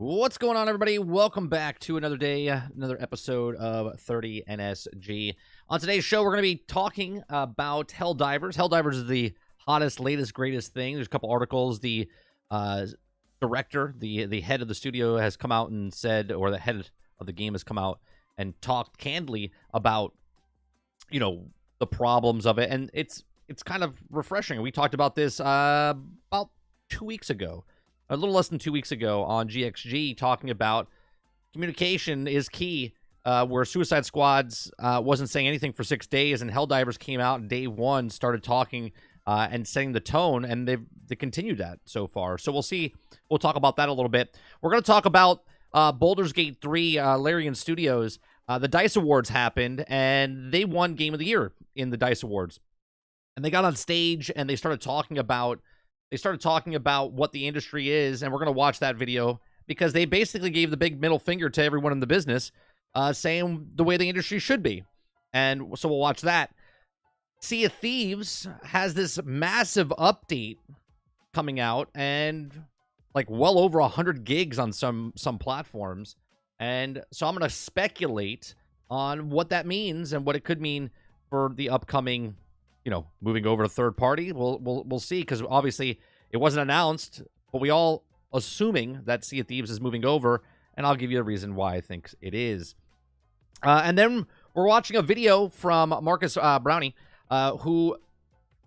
What's going on, everybody? Welcome back to another day, another episode of 30 NSG. On today's show, we're going to be talking about Helldivers. Helldivers is the hottest, latest, greatest thing. There's a couple articles. The director, the head of the studio has come out and said, or the head of the game has come out and talked candidly about, the problems of it. And it's kind of refreshing. We talked about this about 2 weeks ago. A little less than 2 weeks ago on GXG, talking about communication is key, where Suicide Squads wasn't saying anything for 6 days, and Helldivers came out on day one, started talking and setting the tone, and they continued that so far. So we'll see. We'll talk about that a little bit. We're going to talk about Baldur's Gate 3, Larian Studios. The DICE Awards happened, and they won Game of the Year in the DICE Awards. And they got on stage, and they started talking about what the industry is, and we're going to watch that video because they basically gave the big middle finger to everyone in the business, saying the way the industry should be. And so we'll watch that. Sea of Thieves has this massive update coming out, and like well over 100 gigs on some platforms. And so I'm going to speculate on what that means and what it could mean for the upcoming, moving over to third party. We'll see, because obviously it wasn't announced, but we all assuming that Sea of Thieves is moving over, and I'll give you a reason why I think it is. And then we're watching a video from Marcus Brownie, who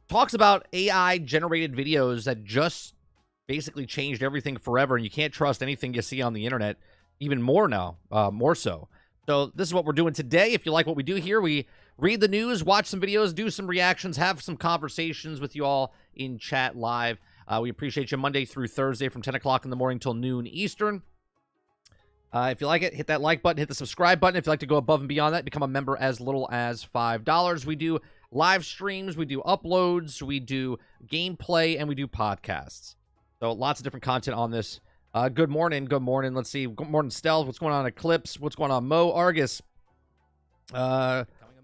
talks about AI-generated videos that just basically changed everything forever, and you can't trust anything you see on the internet, even more now, more so. So this is what we're doing today. If you like what we do here, we read the news, watch some videos, do some reactions, have some conversations with you all in chat live. We appreciate you Monday through Thursday from 10 o'clock in the morning till noon Eastern. If you like it, hit that like button, hit the subscribe button. If you'd like to go above and beyond that, become a member as little as $5. We do live streams, we do uploads, we do gameplay, and we do podcasts. So lots of different content on this. Good morning. Let's see. Good morning, Stealth. What's going on, Eclipse? What's going on, Mo? Argus.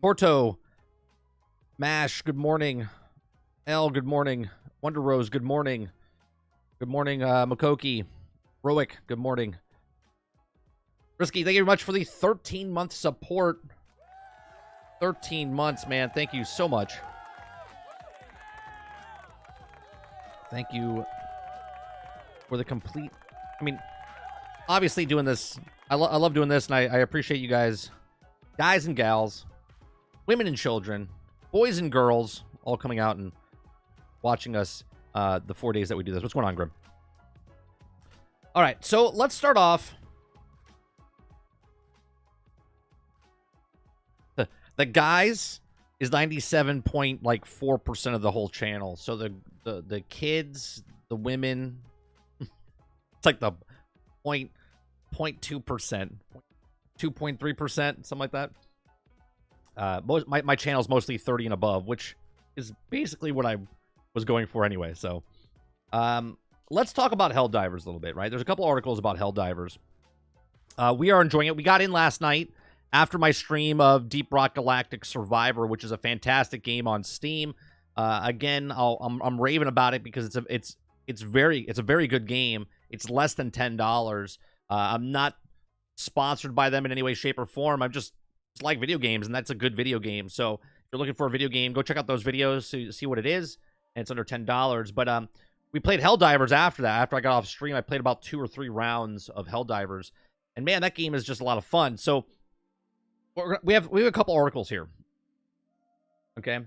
Porto. Mash, good morning. L, good morning. Wonder Rose, good morning. Good morning, Makoki. Roic, good morning. Risky, thank you very much for the 13-month support. 13 months, man. Thank you so much. Thank you for the complete... obviously doing this, I love doing this, and I appreciate you guys and gals, women and children, boys and girls, all coming out and watching us the 4 days that we do this. What's going on, Grim? All right, so let's start off. The guys is 97.4% of the whole channel. So the kids, the women, it's like the 0.2%, 2.3%, something like that. My channel's mostly 30 and above, which is basically what I was going for anyway. So let's talk about Helldivers a little bit, right? There's a couple articles about Helldivers. We are enjoying it. We got in last night after my stream of Deep Rock Galactic Survivor, which is a fantastic game on Steam. Again, I'm raving about it because it's a very good game. It's less than $10. I'm not sponsored by them in any way, shape, or form. I'm just like video games, and that's a good video game. So if you're looking for a video game, go check out those videos to see what it is. And it's under $10. But we played Helldivers after that. After I got off stream, I played about 2 or 3 rounds of Helldivers. And man, that game is just a lot of fun. So we have a couple articles here. Okay.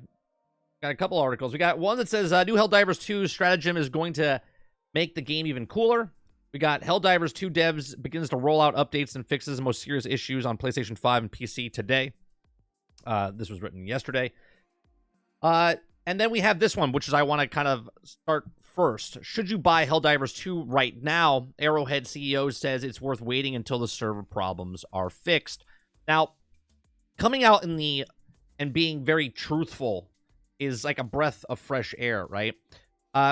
Got a couple articles. We got one that says new Helldivers 2 stratagem is going to make the game even cooler. We got Helldivers 2 devs begins to roll out updates and fixes the most serious issues on PlayStation 5 and PC today. This was written yesterday. And then we have this one, which is I want to kind of start first. Should you buy Helldivers 2 right now? Arrowhead CEO says it's worth waiting until the server problems are fixed. Now, coming out and being very truthful is like a breath of fresh air, right?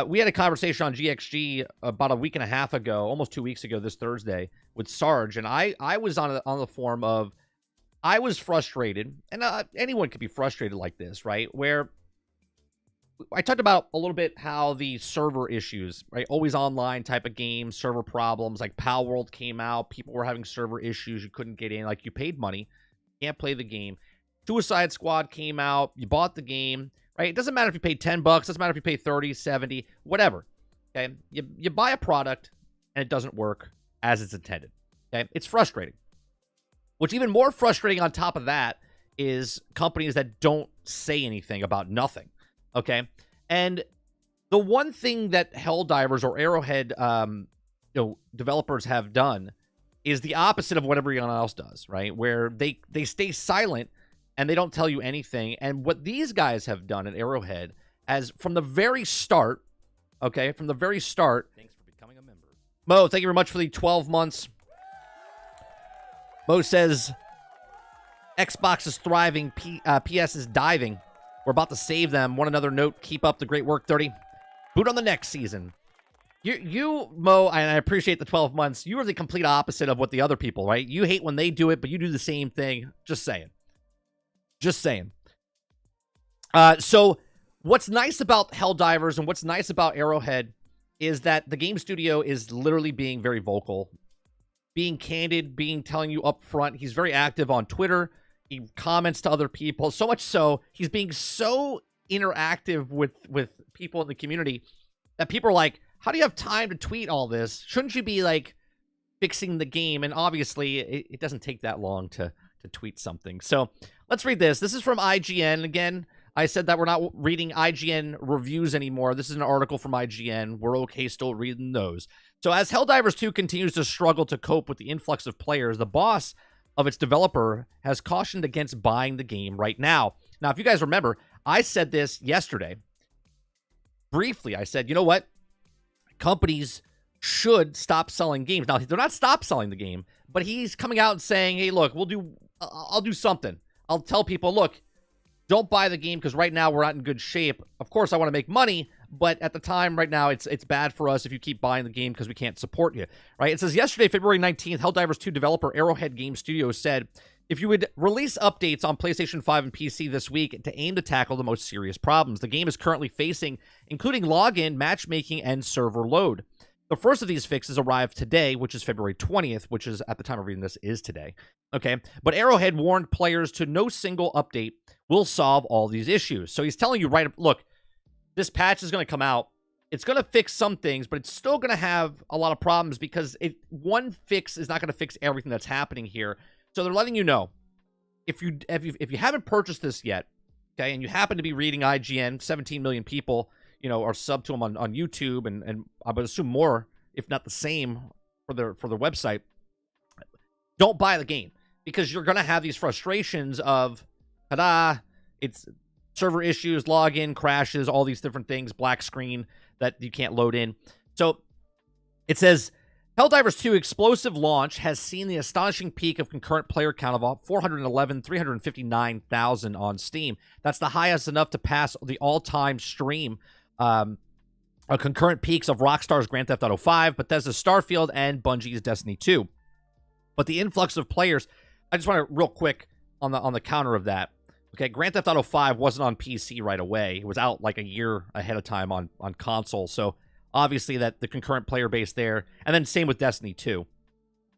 We had a conversation on GXG about a week and a half ago, almost 2 weeks ago this Thursday, with Sarge, and I was on the forum of, I was frustrated, and anyone could be frustrated like this, right? Where I talked about a little bit how the server issues, right? Always online type of games, server problems, like Pal World came out. People were having server issues. You couldn't get in. Like, you paid money. Can't play the game. Suicide Squad came out. You bought the game, right? It doesn't matter if you paid $10. Doesn't matter if you pay 30, 70, whatever. Okay? You buy a product, and it doesn't work as it's intended. Okay? It's frustrating. What's even more frustrating on top of that is companies that don't say anything about nothing. Okay? And the one thing that Helldivers or Arrowhead developers have done is the opposite of what everyone else does, right? Where they stay silent and they don't tell you anything. And what these guys have done at Arrowhead, as from the very start, okay, from the very start. Thanks for becoming a member. Mo, thank you very much for the 12 months. Mo says, Xbox is thriving, PS is diving. We're about to save them. One another note, keep up the great work, 30. Boot on the next season. You, Mo, and I appreciate the 12 months. You are the complete opposite of what the other people, right? You hate when they do it, but you do the same thing. Just saying. Just saying. So what's nice about Helldivers and what's nice about Arrowhead is that the game studio is literally being very vocal, being candid, telling you up front. He's very active on Twitter. He comments to other people. So much so, he's being so interactive with people in the community that people are like, how do you have time to tweet all this? Shouldn't you be, like, fixing the game? And obviously, it doesn't take that long to tweet something. So let's read this. This is from IGN. Again, I said that we're not reading IGN reviews anymore. This is an article from IGN. We're okay still reading those. So as Helldivers 2 continues to struggle to cope with the influx of players, the boss of its developer has cautioned against buying the game right now. Now, if you guys remember, I said this yesterday. Briefly, I said, you know what? Companies should stop selling games. Now, they're not stop selling the game, but he's coming out and saying, hey, look, I'll do something. I'll tell people, look, don't buy the game because right now we're not in good shape. Of course, I want to make money, but at the time right now, it's bad for us if you keep buying the game because we can't support you, right? It says, yesterday, February 19th, Helldivers 2 developer Arrowhead Game Studios said, if you would release updates on PlayStation 5 and PC this week to aim to tackle the most serious problems the game is currently facing, including login, matchmaking, and server load. The first of these fixes arrived today, which is February 20th, which is, at the time of reading this, is today. Okay, but Arrowhead warned players to no single update will solve all these issues. So he's telling you, right, look, this patch is going to come out. It's going to fix some things, but it's still going to have a lot of problems because one fix is not going to fix everything that's happening here. So they're letting you know, if you haven't purchased this yet, okay, and you happen to be reading IGN, 17 million people, are subbed to them on YouTube, and I would assume more, if not the same, for their website. Don't buy the game because you're going to have these frustrations of, ta-da, it's server issues, login crashes, all these different things, black screen that you can't load in. So it says, Helldivers 2 explosive launch has seen the astonishing peak of concurrent player count of 359,000 on Steam. That's the highest enough to pass the all-time stream concurrent peaks of Rockstar's Grand Theft Auto 5, Bethesda's Starfield, and Bungie's Destiny 2. But the influx of players, I just want to real quick on the counter of that. Okay, Grand Theft Auto 5 wasn't on PC right away. It was out like a year ahead of time on console. So obviously that the concurrent player base there, and then same with Destiny 2.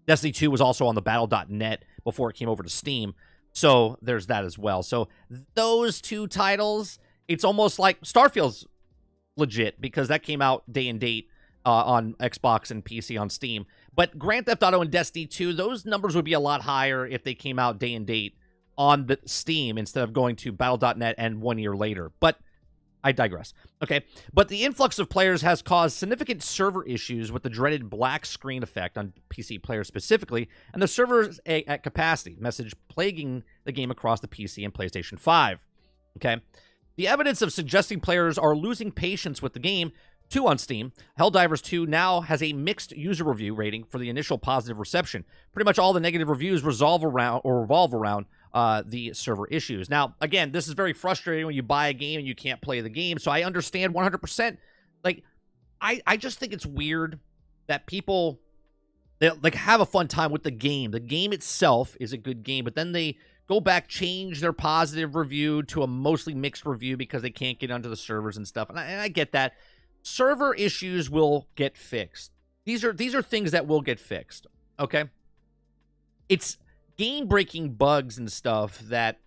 Destiny 2 was also on the battle.net before it came over to Steam. So there's that as well. So those two titles, it's almost like Starfield's legit because that came out day and date on Xbox and PC on Steam. But Grand Theft Auto and Destiny 2, those numbers would be a lot higher if they came out day and date on the Steam instead of going to battle.net and 1 year later. But I digress. Okay, but the influx of players has caused significant server issues with the dreaded black screen effect on PC players specifically, and the servers at capacity message plaguing the game across the PC and PlayStation 5. Okay, the evidence of suggesting players are losing patience with the game, too, on Steam. Helldivers 2 now has a mixed user review rating for the initial positive reception. Pretty much all the negative reviews revolve around the server issues. Now, again, this is very frustrating when you buy a game and you can't play the game, so I understand 100%. Like, I just think it's weird that people, they, like, have a fun time with the game. The game itself is a good game, but then they go back, change their positive review to a mostly mixed review because they can't get onto the servers and stuff. And I get that. Server issues will get fixed. These are things that will get fixed, okay? It's game-breaking bugs and stuff that,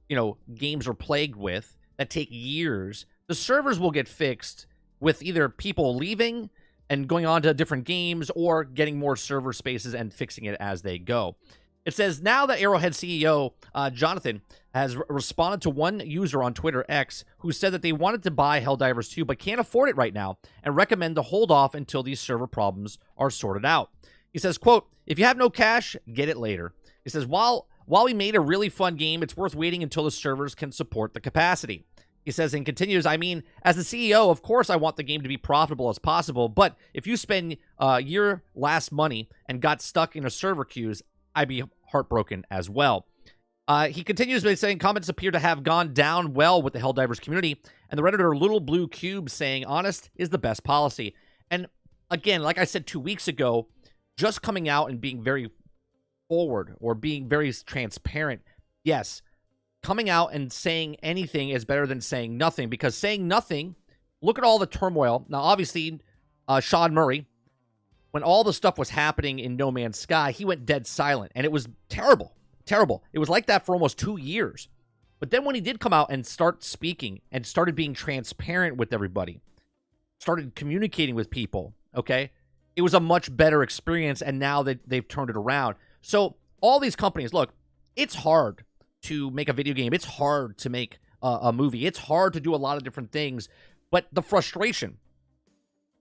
you know, games are plagued with that take years. The servers will get fixed with either people leaving and going on to different games or getting more server spaces and fixing it as they go. It says, now that Arrowhead CEO Jonathan has responded to one user on Twitter X who said that they wanted to buy Helldivers 2 but can't afford it right now and recommend to hold off until these server problems are sorted out. He says, quote, if you have no cash, get it later. He says, while we made a really fun game, it's worth waiting until the servers can support the capacity. He says and continues, I mean, as the CEO, of course I want the game to be profitable as possible, but if you spend your last money and got stuck in a server queues, I'd be heartbroken as well. He continues by saying comments appear to have gone down well with the Helldivers community, and the Redditor Little Blue Cube saying honest is the best policy. And again, like I said 2 weeks ago, just coming out and being very forward or being very transparent, yes, coming out and saying anything is better than saying nothing, because saying nothing, look at all the turmoil. Now, obviously, Sean Murray, when all the stuff was happening in No Man's Sky, he went dead silent, and it was terrible, terrible. It was like that for almost 2 years. But then when he did come out and start speaking and started being transparent with everybody, started communicating with people, okay, it was a much better experience, and now that they've turned it around. So all these companies, look, it's hard to make a video game. It's hard to make a movie. It's hard to do a lot of different things. But the frustration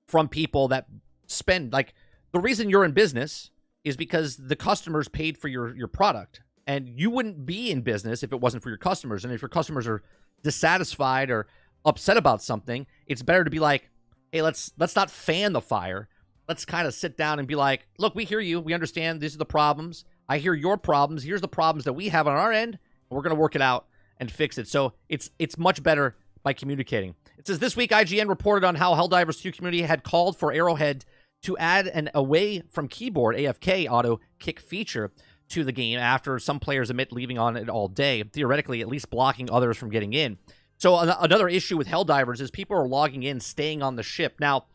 from people that spend, like, the reason you're in business is because the customers paid for your product. And you wouldn't be in business if it wasn't for your customers. And if your customers are dissatisfied or upset about something, it's better to be like, hey, let's not fan the fire. Let's kind of sit down and be like, look, we hear you. We understand these are the problems. I hear your problems. Here's the problems that we have on our end. And we're going to work it out and fix it. So it's much better by communicating. It says, this week, IGN reported on how Helldivers 2 community had called for Arrowhead to add an away from keyboard AFK auto kick feature to the game after some players admit leaving on it all day, theoretically at least blocking others from getting in. So another issue with Helldivers is people are logging in, staying on the ship. Now,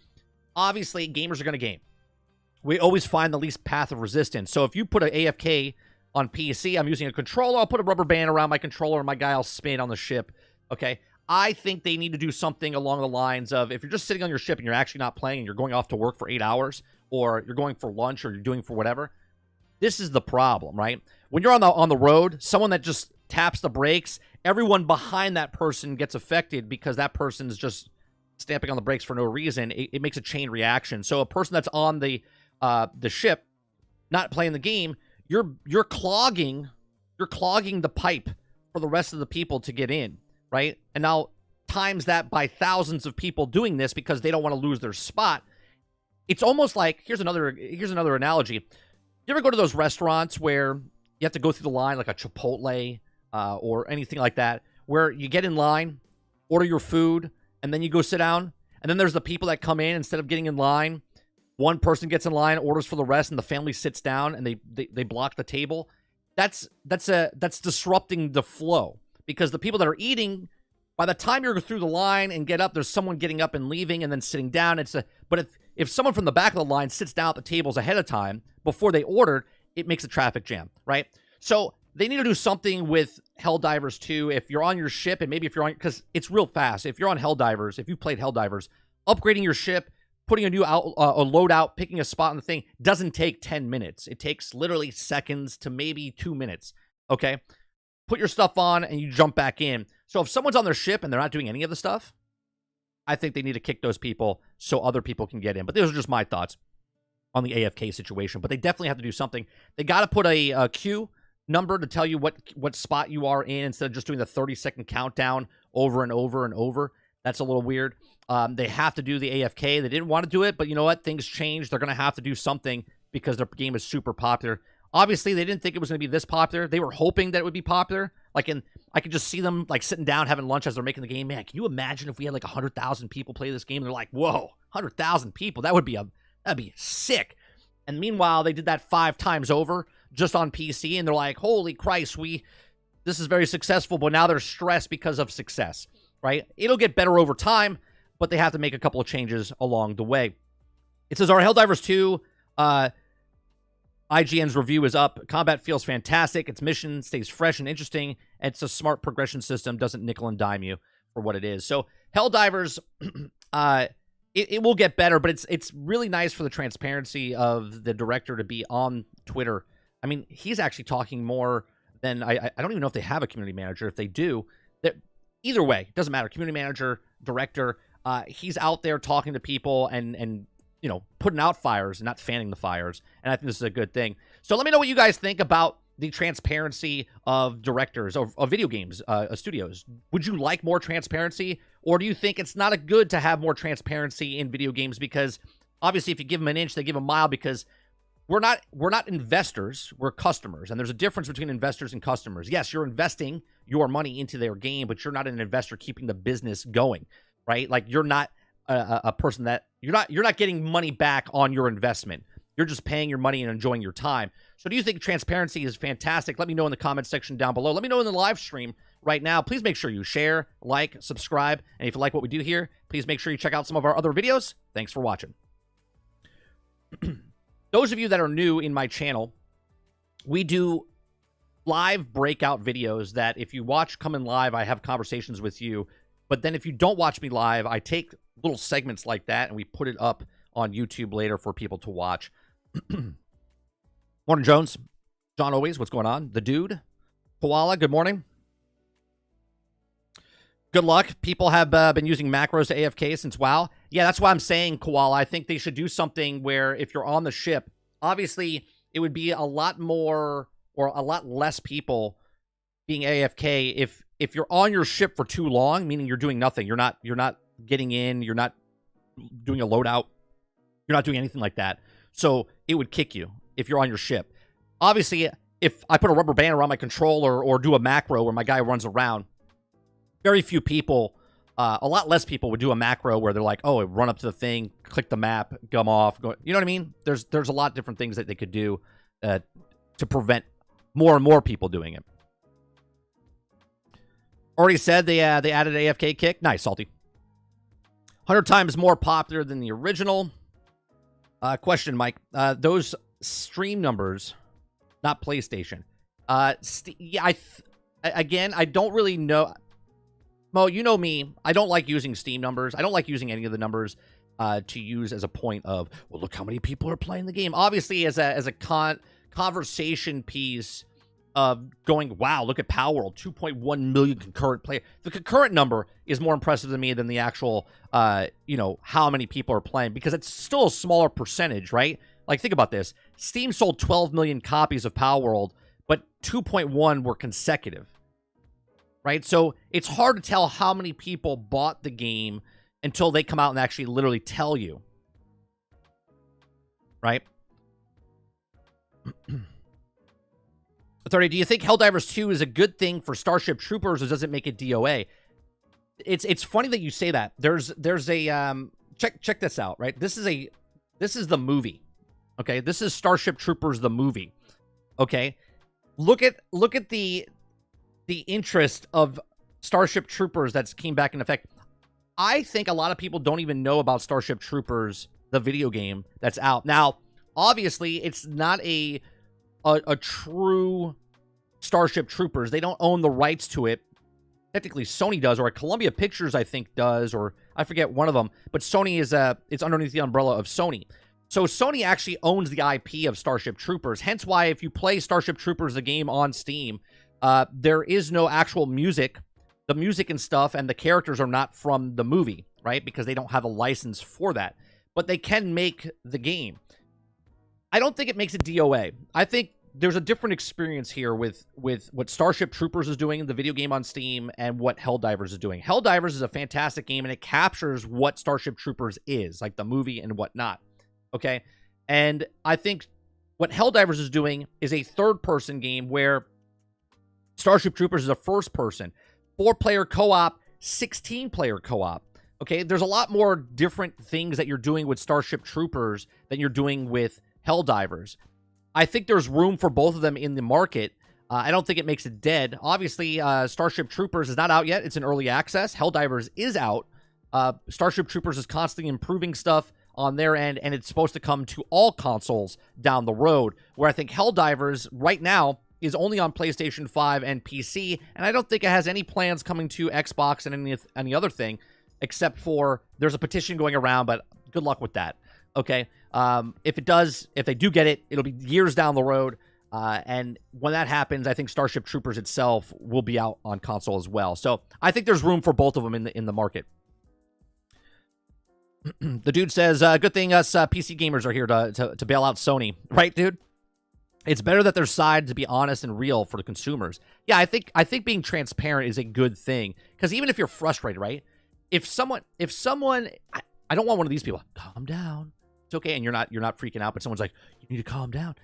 obviously, gamers are going to game. We always find the least path of resistance. So if you put an AFK on PC, I'm using a controller, I'll put a rubber band around my controller, and my guy will spin on the ship, okay? I think they need to do something along the lines of, if you're just sitting on your ship and you're actually not playing and you're going off to work for 8 hours, or you're going for lunch, or you're doing for whatever, this is the problem, right? When you're on the road, someone that just taps the brakes, everyone behind that person gets affected because that person's just stamping on the brakes for no reason. It makes a chain reaction. So a person that's on the ship, not playing the game, you're clogging the pipe for the rest of the people to get in, right? And now times that by thousands of people doing this because they don't want to lose their spot. It's almost like, here's another analogy. You ever go to those restaurants where you have to go through the line, like a Chipotle or anything like that, where you get in line, order your food, and then you go sit down, and then there's the people that come in instead of getting in line. One person gets in line, orders for the rest, and the family sits down and they block the table. That's disrupting the flow, because the people that are eating, by the time you're through the line and get up, there's someone getting up and leaving and then sitting down. But if someone from the back of the line sits down at the tables ahead of time before they ordered, it makes a traffic jam, right? So they need to do something with Helldivers 2. If you're on your ship, and maybe if you're on, because it's real fast. If you're on Helldivers, if you played Helldivers, upgrading your ship, putting a new a loadout, picking a spot on the thing doesn't take 10 minutes. It takes literally seconds to maybe 2 minutes, okay? Put your stuff on and you jump back in. So if someone's on their ship and they're not doing any of the stuff, I think they need to kick those people so other people can get in. But those are just my thoughts on the AFK situation. But they definitely have to do something. They got to put a queue number to tell you what spot you are in instead of just doing the 30-second countdown over and over and over. That's a little weird. They have to do the AFK. They didn't want to do it, but you know what? Things change. They're going to have to do something because their game is super popular. Obviously, they didn't think it was going to be this popular. They were hoping that it would be popular. I could just see them like sitting down having lunch as they're making the game. Man, can you imagine if we had like 100,000 people play this game? They're like, whoa, 100,000 people. That'd be sick. And meanwhile, they did that 5 times over just on PC, and they're like, holy Christ, this is very successful, but now they're stressed because of success, right? It'll get better over time, but they have to make a couple of changes along the way. It says, our Helldivers 2 IGN's review is up. Combat feels fantastic. Its mission stays fresh and interesting. And it's a smart progression system. Doesn't nickel and dime you for what it is. So Helldivers, it will get better, but it's really nice for the transparency of the director to be on Twitter. I mean, he's actually talking more than I don't even know if they have a community manager. If they do, either way, it doesn't matter. Community manager, director, he's out there talking to people and you know, putting out fires and not fanning the fires. And I think this is a good thing. So let me know what you guys think about the transparency of directors of video games, studios. Would you like more transparency? Or do you think it's not a good to have more transparency in video games? Because obviously if you give them an inch, they give a mile, because we're not investors, we're customers. And there's a difference between investors and customers. Yes, you're investing your money into their game, but you're not an investor keeping the business going, right? Like you're not a person that you're not getting money back on your investment. You're just paying your money and enjoying your time. So do you think transparency is fantastic? Let me know in the comments section down below. Let me know in the live stream right now. Please make sure you share, like, subscribe. And if you like what we do here, please make sure you check out some of our other videos. Thanks for watching. Those of you that are new in my channel, we do live breakout videos that if you watch come in live, I have conversations with you. But then if you don't watch me live, I take little segments like that and we put it up on YouTube later for people to watch. Morning, Jones. John Always, what's going on? The Dude. Koala, good morning. Good luck. People have been using macros to AFK since WoW. Yeah, that's why I'm saying, Koala, I think they should do something where if you're on the ship, obviously it would be a lot more or a lot less people being AFK if you're on your ship for too long, meaning you're doing nothing. You're not getting in, you're not doing a loadout, you're not doing anything like that. So it would kick you if you're on your ship. Obviously, if I put a rubber band around my controller or do a macro where my guy runs around, very few people, a lot less people would do a macro where they're like, oh, run up to the thing, click the map, gum off. Go, you know what I mean? There's a lot of different things that they could do to prevent more and more people doing it. Already said they added AFK kick. Nice, Salty. 100 times more popular than the original. Question, Mike. Those stream numbers, not PlayStation. Yeah, again, I don't really know. Mo, you know me. I don't like using Steam numbers. I don't like using any of the numbers to use as a point of, well, look how many people are playing the game. Obviously, as a conversation piece of going, wow, look at Power World, 2.1 million concurrent players. The concurrent number is more impressive to me than the actual, you know, how many people are playing, because it's still a smaller percentage, right? Like, think about this. Steam sold 12 million copies of Power World, but 2.1 were consecutive, right? So it's hard to tell how many people bought the game until they come out and actually literally tell you, right? 30, do you think Helldivers 2 is a good thing for Starship Troopers, or does it make it DOA? It's funny that you say that. There's a check this out, right? This is the movie. Okay? This is Starship Troopers the movie. Okay? Look at the interest of Starship Troopers that's came back in effect. I think a lot of people don't even know about Starship Troopers, the video game that's out. Now, obviously, it's not a true Starship Troopers. They don't own the rights to it. Technically, Sony does, or Columbia Pictures, I think, does, or I forget one of them. But Sony is it's underneath the umbrella of Sony. So Sony actually owns the IP of Starship Troopers. Hence why if you play Starship Troopers, the game on Steam, there is no actual music. The music and stuff and the characters are not from the movie, right? Because they don't have a license for that. But they can make the game. I don't think it makes it DOA. I think there's a different experience here with what Starship Troopers is doing in the video game on Steam and what Helldivers is doing. Helldivers is a fantastic game, and it captures what Starship Troopers is, like the movie and whatnot. Okay? And I think what Helldivers is doing is a third-person game where Starship Troopers is a first-person. 4-player co-op, 16-player co-op. Okay? There's a lot more different things that you're doing with Starship Troopers than you're doing with Helldivers. I think there's room for both of them in the market. I don't think it makes it dead. Obviously, Starship Troopers is not out yet. It's in early access. Helldivers is out. Starship Troopers is constantly improving stuff on their end, and it's supposed to come to all consoles down the road, where I think Helldivers right now is only on PlayStation 5 and PC, and I don't think it has any plans coming to Xbox and any other thing, except for there's a petition going around, but good luck with that. Okay? If they do get it, it'll be years down the road. And when that happens, I think Starship Troopers itself will be out on console as well. So I think there's room for both of them in the market. The dude says, good thing us PC gamers are here to bail out Sony. Right, dude? It's better that there's side to be honest and real for the consumers. Yeah, I think being transparent is a good thing. Because even if you're frustrated, right? If someone, I don't want one of these people, calm down. It's okay, and you're not freaking out, but someone's like, you need to calm down.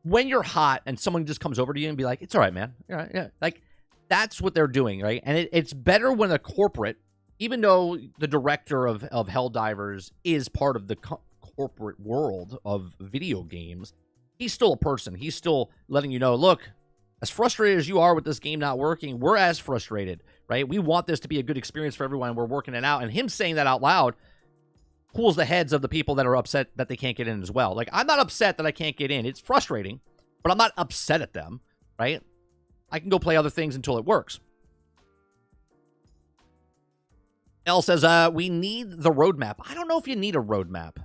When you're hot and someone just comes over to you and be like, it's all right, man. All right, yeah. Like, that's what they're doing, right? And it's better when a corporate, even though the director of Helldivers is part of the corporate world of video games, he's still a person. He's still letting you know, look, as frustrated as you are with this game not working, we're as frustrated, right? We want this to be a good experience for everyone. We're working it out. And him saying that out loud cools the heads of the people that are upset that they can't get in as well. Like, I'm not upset that I can't get in. It's frustrating, but I'm not upset at them, right? I can go play other things until it works. L says, we need the roadmap. I don't know if you need a roadmap.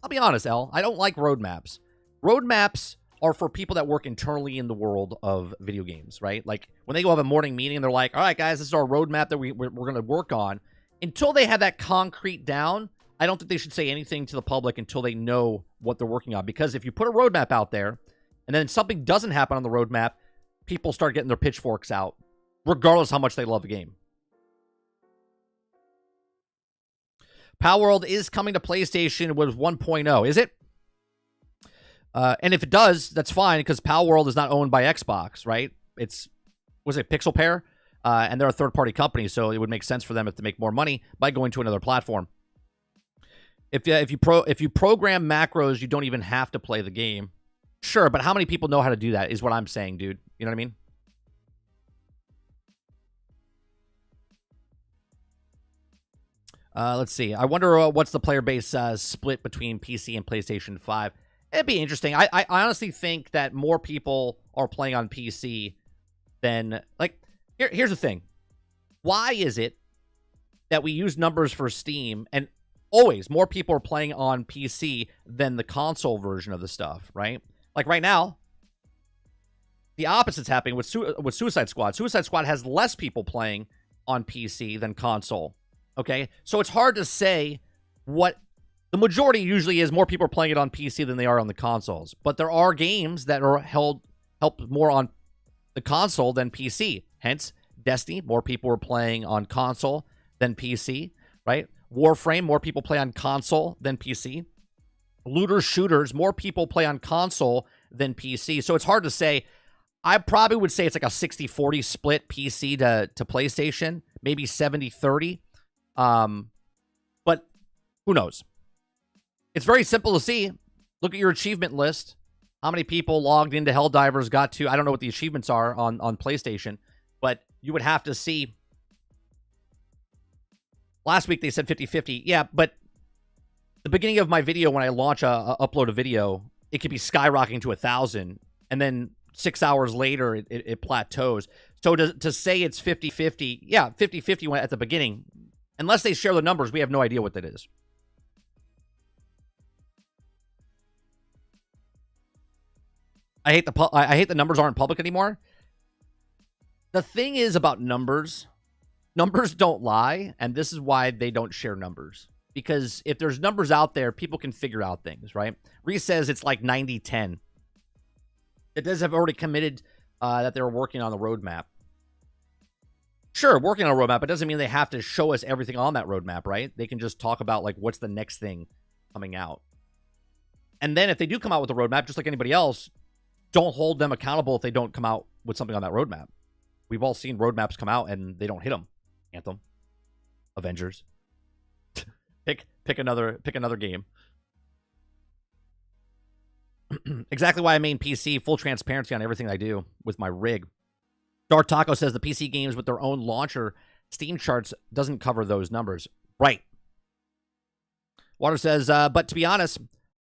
I'll be honest, L. I don't like roadmaps. Roadmaps are for people that work internally in the world of video games, right? Like, when they go have a morning meeting, they're like, all right, guys, this is our roadmap that we're going to work on. Until they have that concrete down, I don't think they should say anything to the public until they know what they're working on. Because if you put a roadmap out there, and then something doesn't happen on the roadmap, people start getting their pitchforks out, regardless how much they love the game. Palworld is coming to PlayStation with 1.0. Is it? And if it does, that's fine, because Palworld is not owned by Xbox, right? Was it Pixel Pair? And they're a third-party company, so it would make sense for them to make more money by going to another platform. If you program macros, you don't even have to play the game. Sure, but how many people know how to do that is what I'm saying, dude. You know what I mean? Let's see. I wonder what's the player base split between PC and PlayStation 5. It'd be interesting. I honestly think that more people are playing on PC than... Like, here's the thing. Why is it that we use numbers for Steam and always more people are playing on PC than the console version of the stuff, right? Like right now, the opposite's happening with Suicide Squad. Suicide Squad has less people playing on PC than console, okay? So it's hard to say what... The majority usually is more people are playing it on PC than they are on the consoles. But there are games that are helped more on the console than PC. Hence, Destiny, more people are playing on console than PC, right? Warframe, more people play on console than PC. Looter shooters, more people play on console than PC. So it's hard to say. I probably would say it's like a 60-40 split PC to PlayStation, maybe 70-30. But who knows? It's very simple to see. Look at your achievement list. How many people logged into Helldivers got to... I don't know what the achievements are on PlayStation, but you would have to see... Last week they said 50-50. Yeah, but the beginning of my video, when I launch upload a video, it could be skyrocketing to 1,000, and then 6 hours later it plateaus. So to say it's 50-50, yeah, 50-50 at the beginning. Unless they share the numbers, we have no idea what that is. I hate the numbers aren't public anymore. The thing is about numbers don't lie, and this is why they don't share numbers. Because if there's numbers out there, people can figure out things, right? Reese says it's like 90-10. It does have already committed that they're working on the roadmap. Sure, working on a roadmap, it doesn't mean they have to show us everything on that roadmap, right? They can just talk about, like, what's the next thing coming out. And then if they do come out with a roadmap, just like anybody else, don't hold them accountable if they don't come out with something on that roadmap. We've all seen roadmaps come out and they don't hit them. Anthem, Avengers. pick another game. Exactly why I main PC. Full transparency on everything I do with my rig. Dark Taco says the PC games with their own launcher Steam charts doesn't cover those numbers. Right. Water says, but to be honest,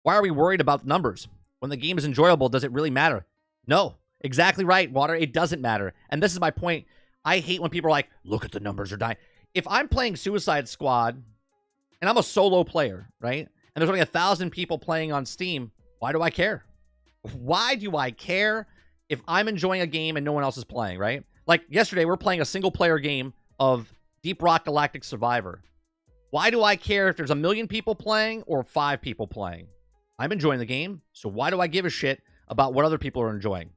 why are we worried about numbers? When the game is enjoyable, does it really matter? No. Exactly right, Water. It doesn't matter. And this is my point. I hate when people are like, look at the numbers are dying. If I'm playing Suicide Squad and I'm a solo player, right? And there's only 1,000 people playing on Steam, why do I care? Why do I care if I'm enjoying a game and no one else is playing, right? Like yesterday, we're playing a single-player game of Deep Rock Galactic Survivor. Why do I care if there's 1 million people playing or 5 people playing? I'm enjoying the game, so why do I give a shit about what other people are enjoying?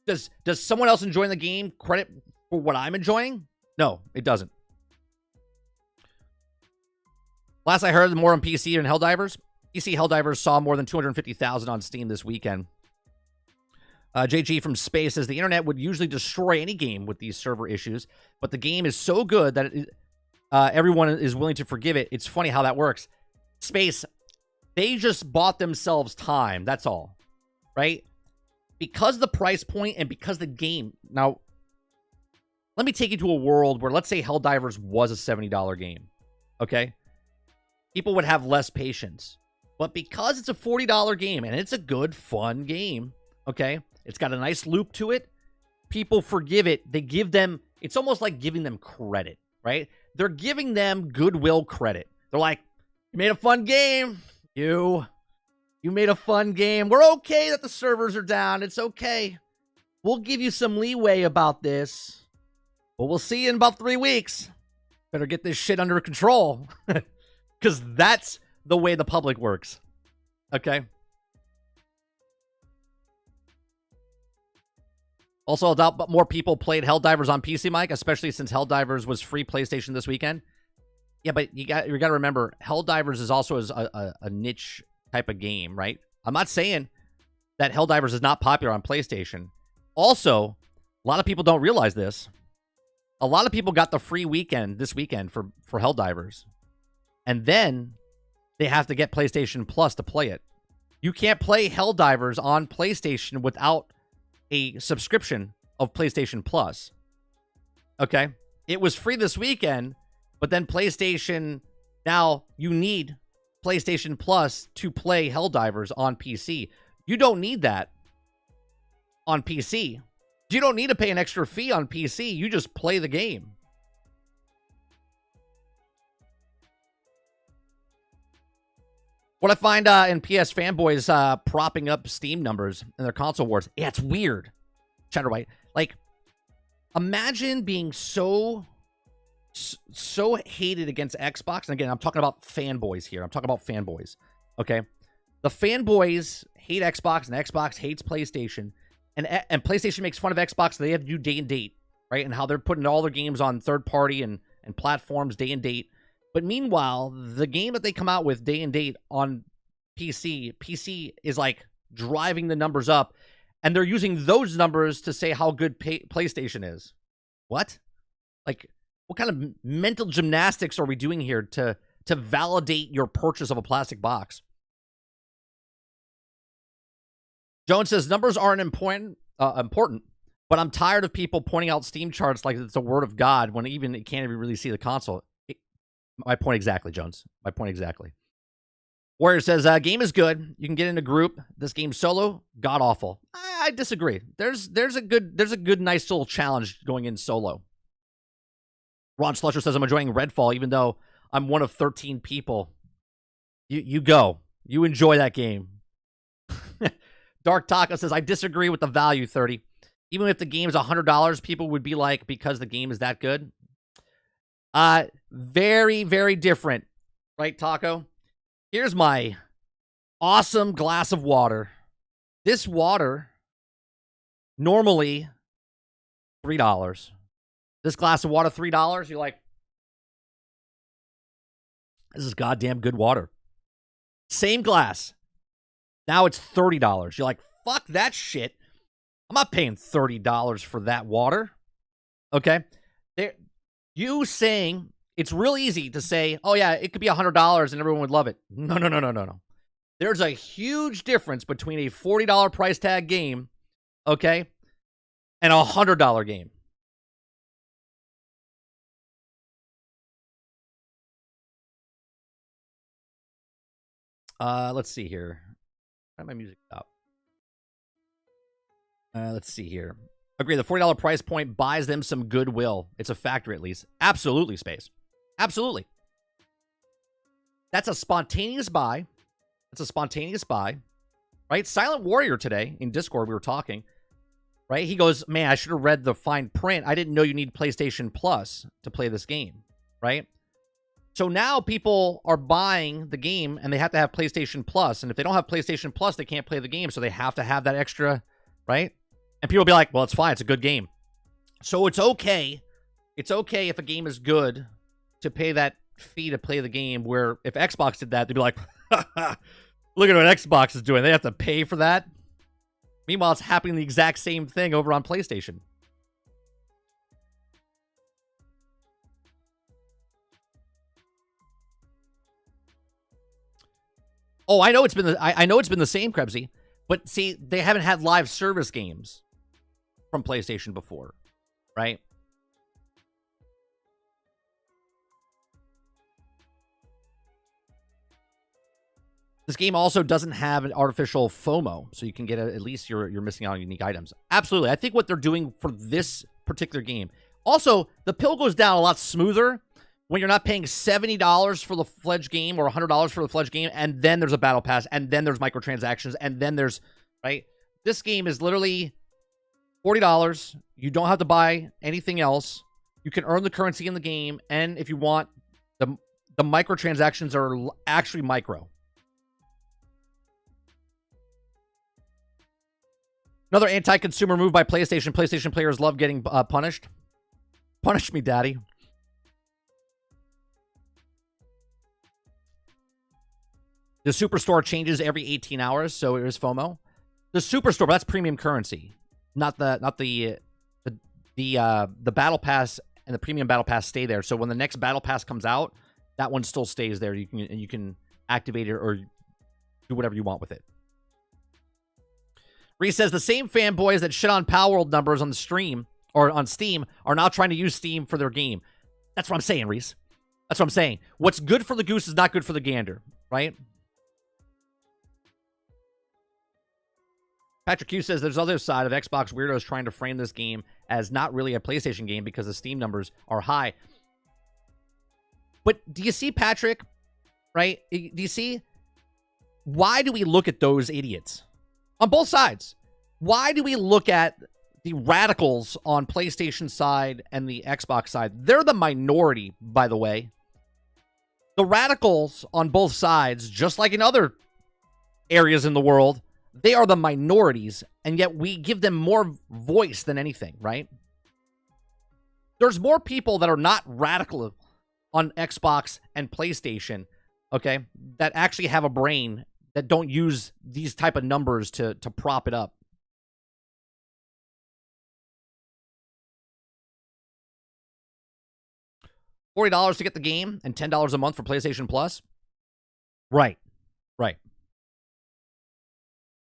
Does someone else enjoying the game credit for what I'm enjoying? No, it doesn't. Last I heard, more on PC than Helldivers. PC Helldivers saw more than 250,000 on Steam this weekend. JG from Space says the internet would usually destroy any game with these server issues, but the game is so good that everyone is willing to forgive it. It's funny how that works. Space, they just bought themselves time. That's all, right? Because the price point and because the game. Now, let me take you to a world where, let's say, Helldivers was a $70 game. Okay? People would have less patience. But because it's a $40 game, and it's a good, fun game, okay? It's got a nice loop to it. People forgive it. They give them, it's almost like giving them credit, right? They're giving them goodwill credit. They're like, you made a fun game. You made a fun game. We're okay that the servers are down. It's okay. We'll give you some leeway about this. But we'll see you in about 3 weeks. Better get this shit under control. Because that's the way the public works. Okay? Also, I doubt more people played Helldivers on PC, Mike, especially since Helldivers was free PlayStation this weekend. Yeah, but you got to remember, Helldivers is also a niche type of game, right? I'm not saying that Helldivers is not popular on PlayStation. Also, a lot of people don't realize this. A lot of people got the free weekend this weekend for Helldivers. And then they have to get PlayStation Plus to play it. You can't play Helldivers on PlayStation without a subscription of PlayStation Plus. Okay? It was free this weekend, but then PlayStation, now you need PlayStation Plus to play Helldivers on PC. You don't need that on PC. You don't need to pay an extra fee on PC. You just play the game. What I find in PS fanboys propping up Steam numbers in their console wars, yeah, it's weird. Chatter White. Like, imagine being so hated against Xbox. And again, I'm talking about fanboys here. I'm talking about fanboys. Okay? The fanboys hate Xbox, and Xbox hates PlayStation. And PlayStation makes fun of Xbox. So they have to do day and date, right? And how they're putting all their games on third party and platforms day and date. But meanwhile, the game that they come out with day and date on PC is like driving the numbers up, and they're using those numbers to say how good PlayStation is. What? Like, what kind of mental gymnastics are we doing here to validate your purchase of a plastic box? Jones says numbers aren't important, but I'm tired of people pointing out Steam charts like it's a word of God when even it can't even really see the console. My point exactly, Jones. My point exactly. Warrior says, game is good. You can get in a group. This game solo, god awful. I disagree. There's a good, nice little challenge going in solo. Ron Slusher says, I'm enjoying Redfall, even though I'm one of 13 people. You go. You enjoy that game. Dark Taco says, I disagree with the value, 30. Even if the game is $100, people would be like, because the game is that good. Very, very different. Right, Taco? Here's my awesome glass of water. This water, normally $3. This glass of water, $3. You're like, this is goddamn good water. Same glass. Now it's $30. You're like, fuck that shit. I'm not paying $30 for that water. Okay? You saying, it's real easy to say, oh yeah, it could be $100 and everyone would love it. No. There's a huge difference between a $40 price tag game, okay, and a $100 game. Let's see here. Why my music stop? Let's see here. Agree, the $40 price point buys them some goodwill. It's a factor, at least. Absolutely, Space. Absolutely. That's a spontaneous buy. That's a spontaneous buy. Right? Silent Warrior today, in Discord, we were talking. Right? He goes, man, I should have read the fine print. I didn't know you need PlayStation Plus to play this game. Right? So now people are buying the game, and they have to have PlayStation Plus. And if they don't have PlayStation Plus, they can't play the game. So they have to have that extra, right? And people will be like, well, it's fine. It's a good game. So it's okay. It's okay if a game is good to pay that fee to play the game, where if Xbox did that, they'd be like, look at what Xbox is doing. They have to pay for that. Meanwhile, it's happening the exact same thing over on PlayStation. Oh, I know it's been I know it's been the same, Krebsy. But see, they haven't had live service games from PlayStation before, right? This game also doesn't have an artificial FOMO, so you can get at least you're missing out on unique items. Absolutely. I think what they're doing for this particular game. Also, the pill goes down a lot smoother when you're not paying $70 for the fledged game or $100 for the fledged game, and then there's a battle pass, and then there's microtransactions, and then there's, right? This game is literally $40. You don't have to buy anything else. You can earn the currency in the game, and if you want, the microtransactions are actually micro. Another anti-consumer move by PlayStation. PlayStation players love getting punished. Punish me, daddy. The Superstore changes every 18 hours, so it is FOMO. The Superstore, that's premium currency, not the battle pass, and the premium battle pass stay there. So when the next battle pass comes out, that one still stays there. You can activate it or do whatever you want with it. Reese says the same fanboys that shit on Palworld numbers on the stream or on Steam are now trying to use Steam for their game. That's what I'm saying, Reese. That's what I'm saying. What's good for the goose is not good for the gander, right? Patrick Q says there's other side of Xbox weirdos trying to frame this game as not really a PlayStation game because the Steam numbers are high. But do you see, Patrick, right? Do you see? Why do we look at those idiots? On both sides. Why do we look at the radicals on PlayStation side and the Xbox side? They're the minority, by the way. The radicals on both sides, just like in other areas in the world, they are the minorities, and yet we give them more voice than anything, right? There's more people that are not radical on Xbox and PlayStation, okay, that actually have a brain, that don't use these type of numbers to prop it up. $40 to get the game and $10 a month for PlayStation Plus? Right. Right.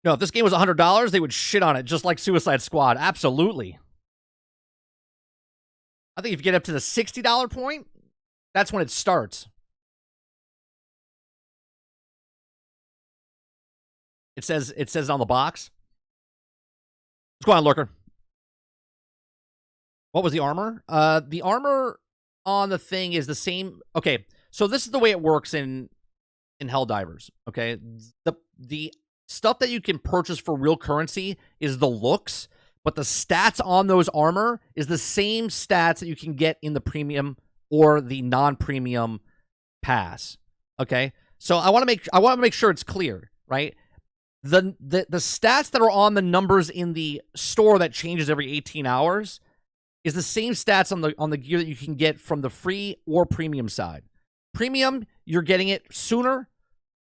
No, if this game was $100, they would shit on it just like Suicide Squad. Absolutely. I think if you get up to the $60 point, that's when it starts. It says on the box. What's going on, Lurker? What was the armor? The armor on the thing is the same. Okay, so this is the way it works in Helldivers. Okay, the stuff that you can purchase for real currency is the looks, but the stats on those armor is the same stats that you can get in the premium or the non-premium pass. Okay, so I want to make sure it's clear, right? The stats that are on the numbers in the store that changes every 18 hours is the same stats on the gear that you can get from the free or premium side. Premium, you're getting it sooner.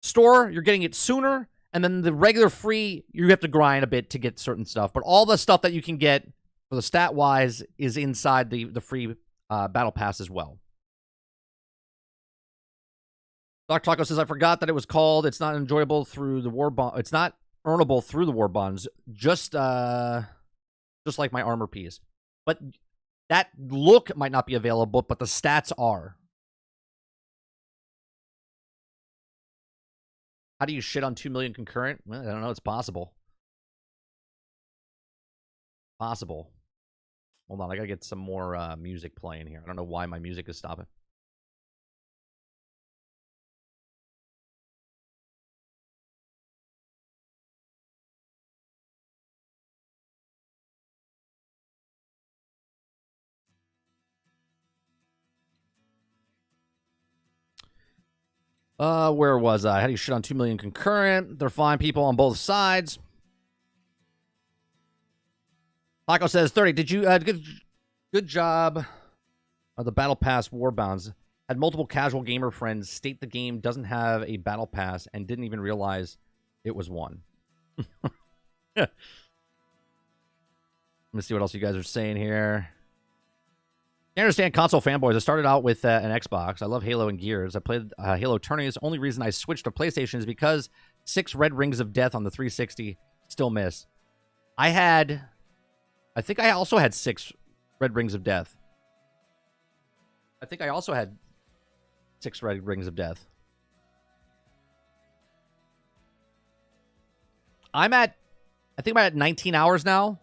Store, you're getting it sooner. And then the regular free, you have to grind a bit to get certain stuff. But all the stuff that you can get for the stat-wise is inside the free battle pass as well. Doc Taco says, I forgot that it was called. It's not enjoyable through the war bond. It's not earnable through the war bonds. Just like my armor piece. But that look might not be available, but the stats are. How do you shit on 2 million concurrent? Well, I don't know. It's possible. Possible. Hold on. I got to get some more music playing here. I don't know why my music is stopping. Where was I? How do you shit on 2 million concurrent? They're fine people on both sides. Taco says 30. Did you good job of the Battle Pass Warbounds. Had multiple casual gamer friends state the game doesn't have a Battle Pass and didn't even realize it was one. Let me see what else you guys are saying here. I understand console fanboys. I started out with an Xbox. I love Halo and Gears. I played Halo tourneys. The only reason I switched to PlayStation is because 6 Red Rings of Death on the 360 still miss. I think I also had 6 Red Rings of Death. I think I also had 6 Red Rings of Death. I think I'm at 19 hours now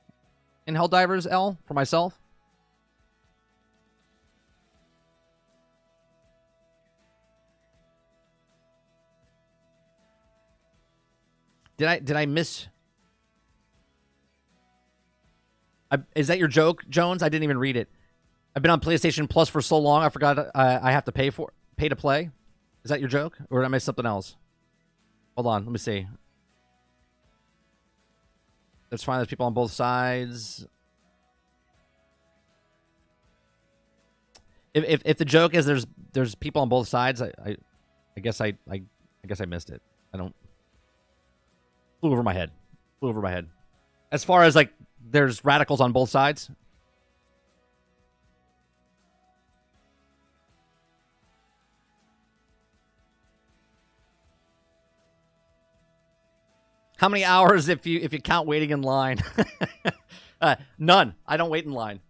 in Helldivers L for myself. Did I miss? Is that your joke, Jones? I didn't even read it. I've been on PlayStation Plus for so long, I forgot I have to pay to play. Is that your joke, or did I miss something else? Hold on, let me see. Let's find those people on both sides. If the joke is there's people on both sides, I guess I missed it. I don't. Flew over my head. As far as like there's radicals on both sides. How many hours if you count waiting in line? None. I don't wait in line.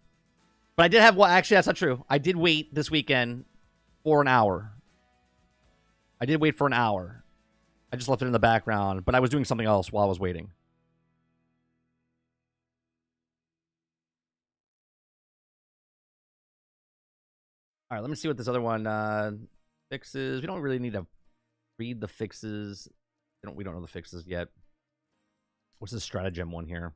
But I did have actually that's not true. I did wait this weekend for an hour. I did wait for an hour. I just left it in the background, but I was doing something else while I was waiting. All right, let me see what this other one fixes. We don't really need to read the fixes. We don't know the fixes yet. What's the stratagem one here?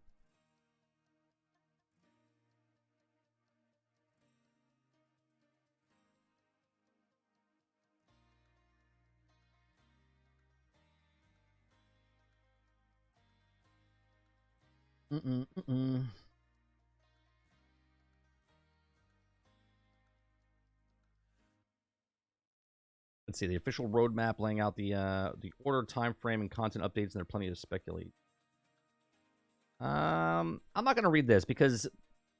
Let's see the official roadmap laying out the order, time frame, and content updates, and there are plenty to speculate. I'm not going to read this because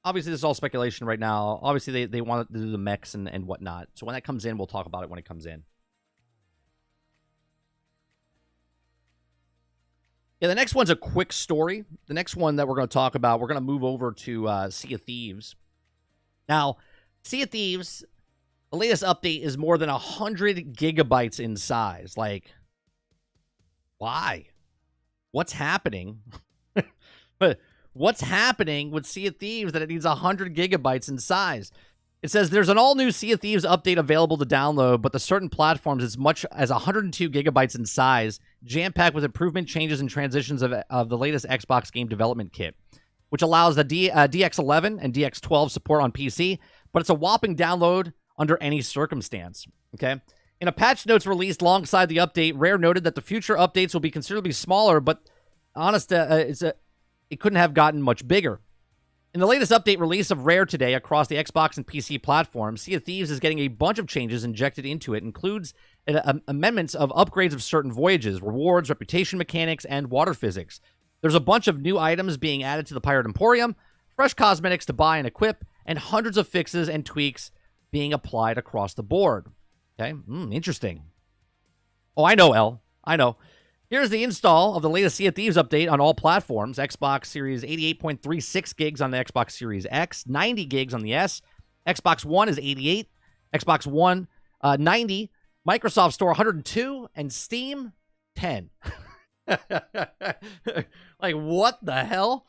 obviously this is all speculation right now. Obviously they want to do the mechs and whatnot. So when that comes in, we'll talk about it when it comes in. Yeah, the next one's a quick story. The next one that we're going to talk about, we're going to move over to Sea of Thieves. Now, Sea of Thieves, the latest update is more than 100 gigabytes in size. Like, why? What's happening? But what's happening with Sea of Thieves that it needs 100 gigabytes in size? It says there's an all-new Sea of Thieves update available to download, but the certain platforms as much as 102 gigabytes in size, jam-packed with improvement, changes, and transitions of the latest Xbox game development kit, which allows the DX11 and DX12 support on PC, but it's a whopping download under any circumstance, okay? In a patch notes released alongside the update, Rare noted that the future updates will be considerably smaller, but it couldn't have gotten much bigger. In the latest update release of Rare today across the Xbox and PC platforms, Sea of Thieves is getting a bunch of changes injected into it. Includes amendments of upgrades of certain voyages, rewards, reputation mechanics, and water physics. There's a bunch of new items being added to the Pirate Emporium, fresh cosmetics to buy and equip, and hundreds of fixes and tweaks being applied across the board. Okay, interesting. Oh, I know, L. I know. Here's the install of the latest Sea of Thieves update on all platforms. Xbox Series 88.36 gigs on the Xbox Series X, 90 gigs on the S. Xbox One is 88. Xbox One 90. Microsoft Store 102. And Steam 10. Like, what the hell?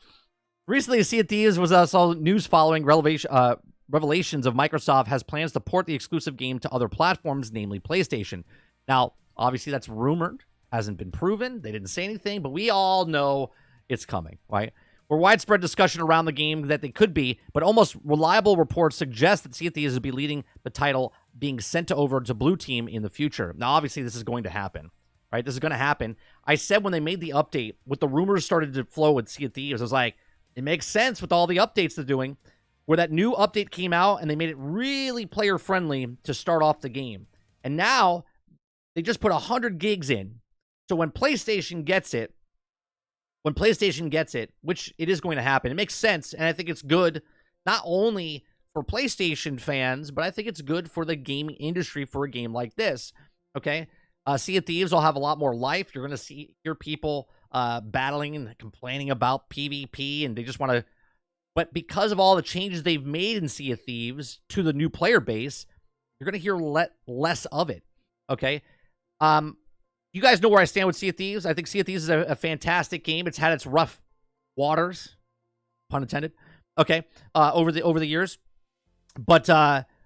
Recently, Sea of Thieves was also news following revelations of Microsoft has plans to port the exclusive game to other platforms, namely PlayStation. Now, obviously, that's rumored. Hasn't been proven. They didn't say anything, but we all know it's coming, right? We're widespread discussion around the game that they could be, but almost reliable reports suggest that Sea of Thieves will be leading the title being sent over to Blue Team in the future. Now, obviously, this is going to happen, right? This is going to happen. I said when they made the update, with the rumors started to flow with Sea of Thieves, I was like, it makes sense with all the updates they're doing, where that new update came out and they made it really player-friendly to start off the game. And now, they just put 100 gigs in. So when PlayStation gets it, which it is going to happen, it makes sense, and I think it's good not only for PlayStation fans, but I think it's good for the gaming industry for a game like this, okay? Sea of Thieves will have a lot more life. You're going to hear people battling and complaining about PvP, and they just want to... But because of all the changes they've made in Sea of Thieves to the new player base, you're going to hear less of it, okay? You guys know where I stand with Sea of Thieves. I think Sea of Thieves is a fantastic game. It's had its rough waters, pun intended, okay, over the years. But,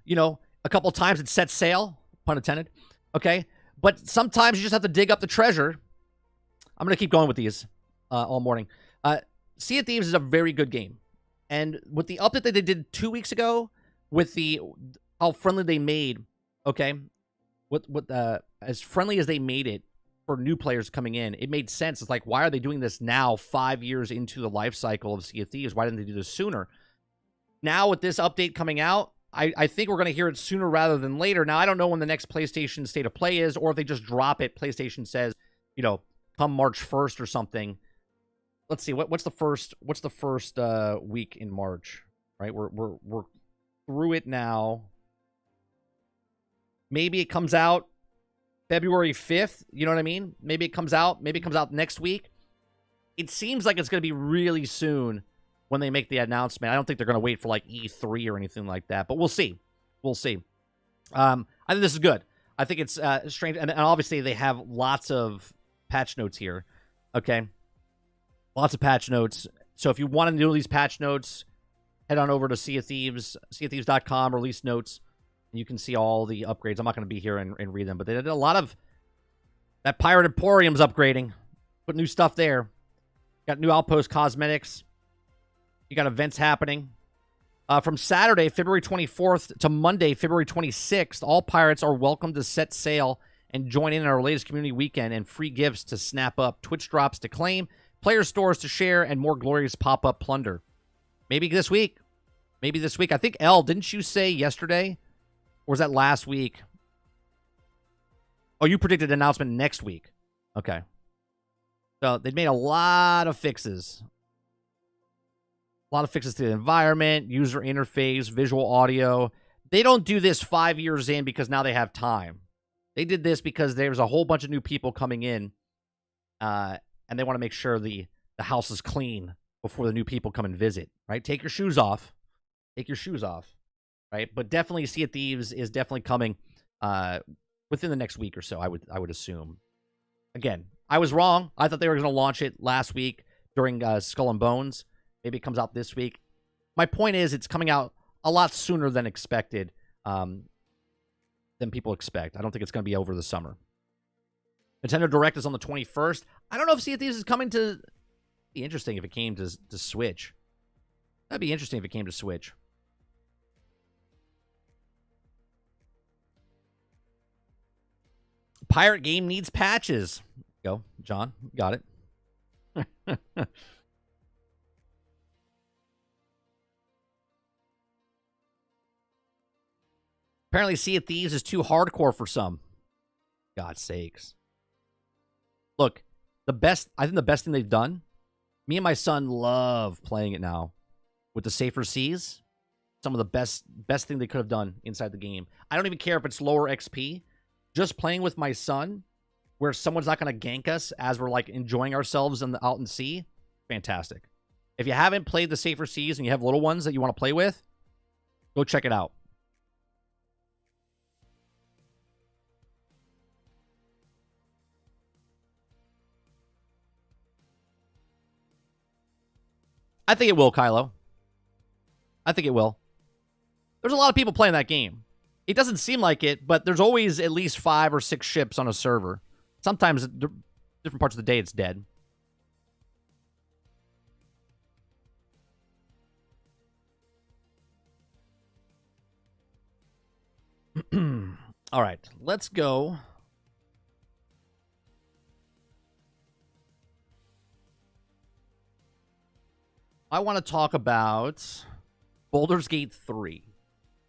you know, a couple times it set sail, pun intended, okay? But sometimes you just have to dig up the treasure. I'm going to keep going with these all morning. Sea of Thieves is a very good game. And with the update that they did 2 weeks ago, with how friendly they made, okay, as friendly as they made it for new players coming in, it made sense. It's like, why are they doing this now, 5 years into the life cycle of Sea of Thieves? Why didn't they do this sooner? Now, with this update coming out, I think we're going to hear it sooner rather than later. Now, I don't know when the next PlayStation State of Play is, or if they just drop it. PlayStation says, you know, come March 1st or something. Let's see, what's the first week in March, right? We're through it now. Maybe it comes out February 5th, you know what I mean? Maybe it comes out next week. It seems like it's going to be really soon when they make the announcement. I don't think they're going to wait for like E3 or anything like that, but we'll see. We'll see. I think this is good. I think it's strange, and obviously they have lots of patch notes here, okay? Lots of patch notes. So if you want to know these patch notes, head on over to Sea of Thieves, seaofthieves.com, release notes. You can see all the upgrades. I'm not going to be here and read them, but they did a lot of... That Pirate Emporium's upgrading. Put new stuff there. Got new Outpost cosmetics. You got events happening. From Saturday, February 24th to Monday, February 26th, all pirates are welcome to set sail and join in our latest community weekend, and free gifts to snap up, Twitch drops to claim, player stores to share, and more glorious pop-up plunder. Maybe this week. Maybe this week. I think, L, didn't you say yesterday... Or was that last week? Oh, you predicted an announcement next week. Okay. So they've made a lot of fixes. A lot of fixes to the environment, user interface, visual audio. They don't do this 5 years in because now they have time. They did this because there's a whole bunch of new people coming in. And they want to make sure the house is clean before the new people come and visit. Right? Take your shoes off. Take your shoes off. Right, but definitely Sea of Thieves is definitely coming within the next week or so, I would assume. Again, I was wrong. I thought they were going to launch it last week during Skull and Bones. Maybe it comes out this week. My point is it's coming out a lot sooner than expected, than people expect. I don't think it's going to be over the summer. Nintendo Direct is on the 21st. I don't know if Sea of Thieves is coming to... Be interesting if it came to Switch. That'd be interesting if it came to Switch. Pirate game needs patches. Go, John. Got it. Apparently, Sea of Thieves is too hardcore for some. God's sakes. Look, I think the best thing they've done, me and my son love playing it now with the safer seas. Some of the best thing they could have done inside the game. I don't even care if it's lower XP. Just playing with my son where someone's not going to gank us as we're like enjoying ourselves out in sea, fantastic. If you haven't played the Safer Seas and you have little ones that you want to play with, go check it out. I think it will, Kylo. I think it will. There's a lot of people playing that game. It doesn't seem like it, but there's always at least 5 or 6 ships on a server. Sometimes, different parts of the day, it's dead. All right, let's go. I want to talk about Baldur's Gate 3.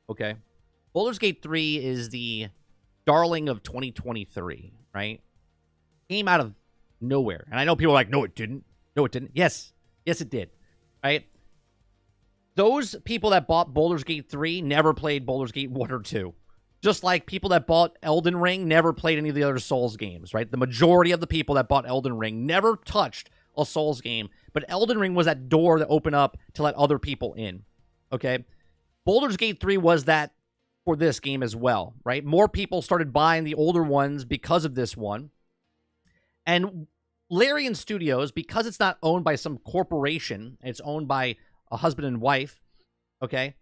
Okay. Baldur's Gate 3 is the darling of 2023, right? Came out of nowhere. And I know people are like, no, it didn't. No, it didn't. Yes. Yes, it did. Right? Those people that bought Baldur's Gate 3 never played Baldur's Gate 1 or 2. Just like people that bought Elden Ring never played any of the other Souls games, right? The majority of the people that bought Elden Ring never touched a Souls game, but Elden Ring was that door that opened up to let other people in, okay? Baldur's Gate 3 was that for this game as well, right? More people started buying the older ones because of this one. And Larian Studios, because it's not owned by some corporation, it's owned by a husband and wife, okay?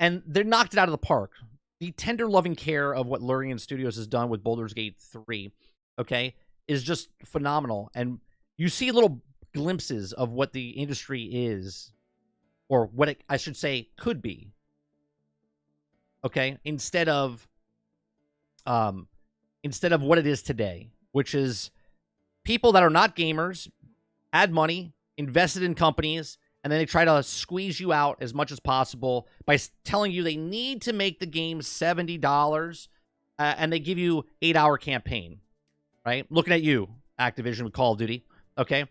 And they knocked it out of the park. The tender loving care of what Larian Studios has done with Baldur's Gate 3, okay, is just phenomenal. And you see little glimpses of what the industry is, or what it, I should say, could be. Okay, instead of what it is today, which is people that are not gamers, add money, invested in companies, and then they try to squeeze you out as much as possible by telling you they need to make the game $70, and they give you 8-hour campaign, right? Looking at you, Activision with Call of Duty, okay?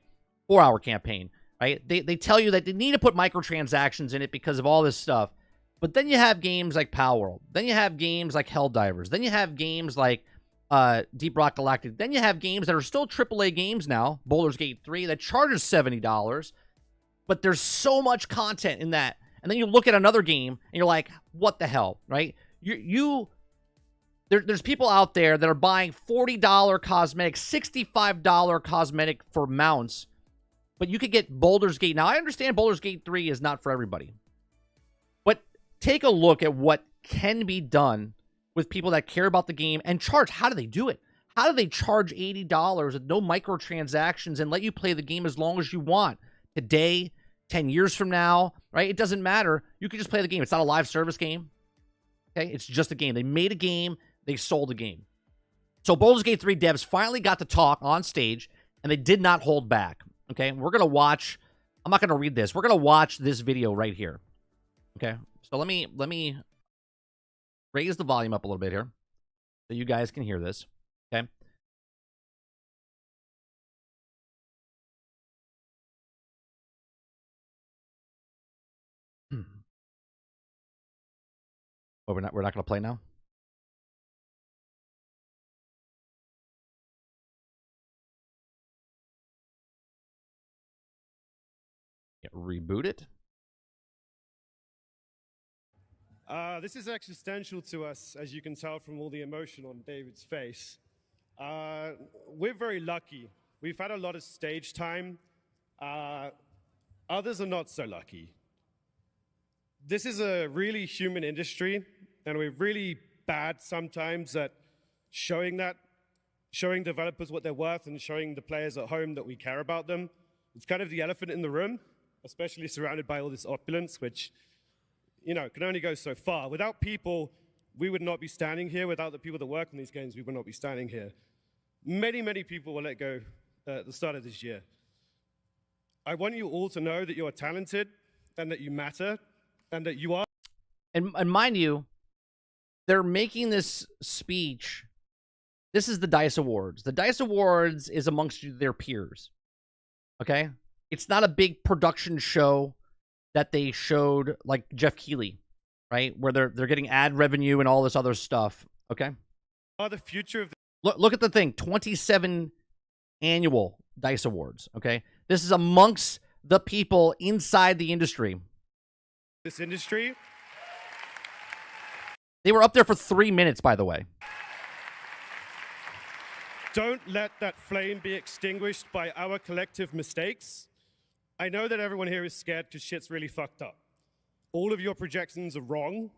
4-hour campaign, right? They tell you that they need to put microtransactions in it because of all this stuff. But then you have games like Palworld. Then you have games like Helldivers. Then you have games like Deep Rock Galactic. Then you have games that are still AAA games now, Baldur's Gate 3, that charges $70. But there's so much content in that. And then you look at another game, and you're like, what the hell, right? There's people out there that are buying $40 cosmetic, $65 cosmetic for mounts, but you could get Baldur's Gate. Now, I understand Baldur's Gate 3 is not for everybody. But take a look at what can be done with people that care about the game and charge. How do they do it? How do they charge $80 with no microtransactions and let you play the game as long as you want? Today, 10 years from now, right? It doesn't matter. You can just play the game. It's not a live service game. Okay? It's just a game. They made a game. They sold a game. So Baldur's Gate 3 devs finally got to talk on stage, and they did not hold back. Okay? We're going to watch. I'm not going to read this. We're going to watch this video right here. Okay? So let me raise the volume up a little bit here so you guys can hear this. Okay? Oh, we're not going to play now? Yeah, reboot it. This is existential to us, as you can tell from all the emotion on David's face. We're very lucky. We've had a lot of stage time. Others are not so lucky. This is a really human industry, and we're really bad sometimes at showing developers what they're worth and showing the players at home that we care about them. It's kind of the elephant in the room, especially surrounded by all this opulence, which, you know, can only go so far. Without people, we would not be standing here. Without the people that work on these games, we would not be standing here. Many, many people were let go at the start of this year. I want you all to know that you are talented and that you matter and that you are. And mind you, they're making this speech. This is the DICE Awards. The DICE Awards is amongst their peers. Okay? It's not a big production show that they showed like Jeff Keighley, right? Where they're getting ad revenue and all this other stuff. Okay? Are the future of Look at the thing, 27 annual DICE Awards, okay? This is amongst the people inside the industry. This industry. They were up there for 3 minutes, by the way. Don't let that flame be extinguished by our collective mistakes. I know that everyone here is scared because shit's really fucked up. All of your projections are wrong,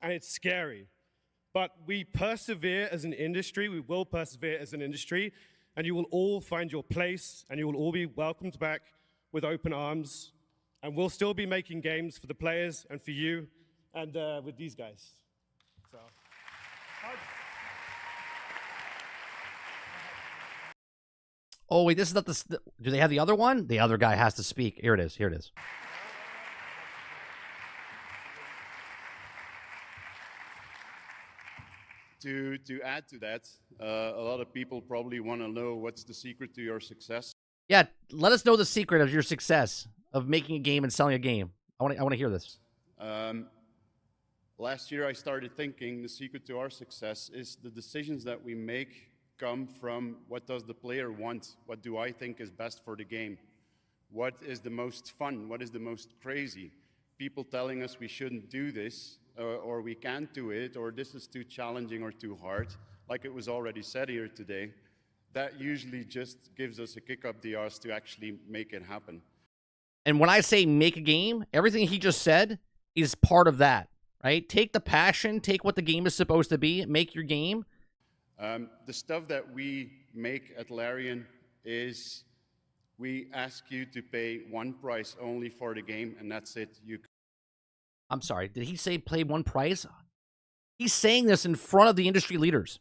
and it's scary. But we persevere as an industry, we will persevere as an industry, and you will all find your place, and you will all be welcomed back with open arms, and we'll still be making games for the players and for you, and with these guys. So. Oh, wait, this is not the... Do they have the other one? The other guy has to speak. Here it is. Here it is. To add to that, a lot of people probably want to know what's the secret to your success. Yeah, let us know the secret of your success of making a game and selling a game. I want to hear this. Last year, I started thinking the secret to our success is the decisions that we make come from what does the player want? What do I think is best for the game? What is the most fun? What is the most crazy? People telling us we shouldn't do this, or we can't do it, or this is too challenging or too hard, like it was already said here today, that usually just gives us a kick up the arse to actually make it happen. And when I say make a game, everything he just said is part of that, right? Take the passion, take what the game is supposed to be, make your game. The stuff that we make at Larian is we ask you to pay one price only for the game, and that's it. I'm sorry, did he say play one price? He's saying this in front of the industry leaders.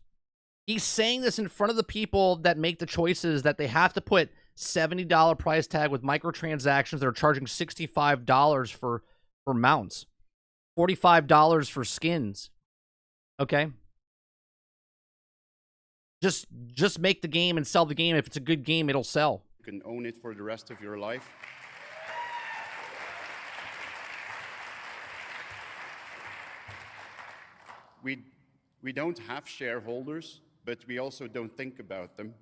He's saying this in front of the people that make the choices that they have to put $70 price tag with microtransactions that are charging $65 for mounts, $45 for skins. Okay? Just make the game and sell the game. If it's a good game, it'll sell. You can own it for the rest of your life. We don't have shareholders, but we also don't think about them.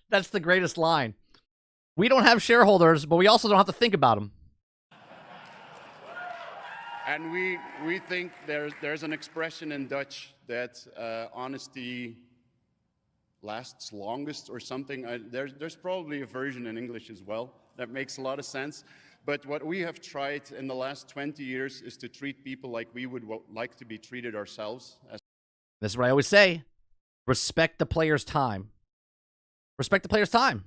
That's the greatest line. We don't have shareholders, but we also don't have to think about them. And we think there's an expression in Dutch that honesty lasts longest or something. There's probably a version in English as well that makes a lot of sense. But what we have tried in the last 20 years is to treat people like we would like to be treated ourselves. This is what I always say. Respect the player's time. Respect the player's time.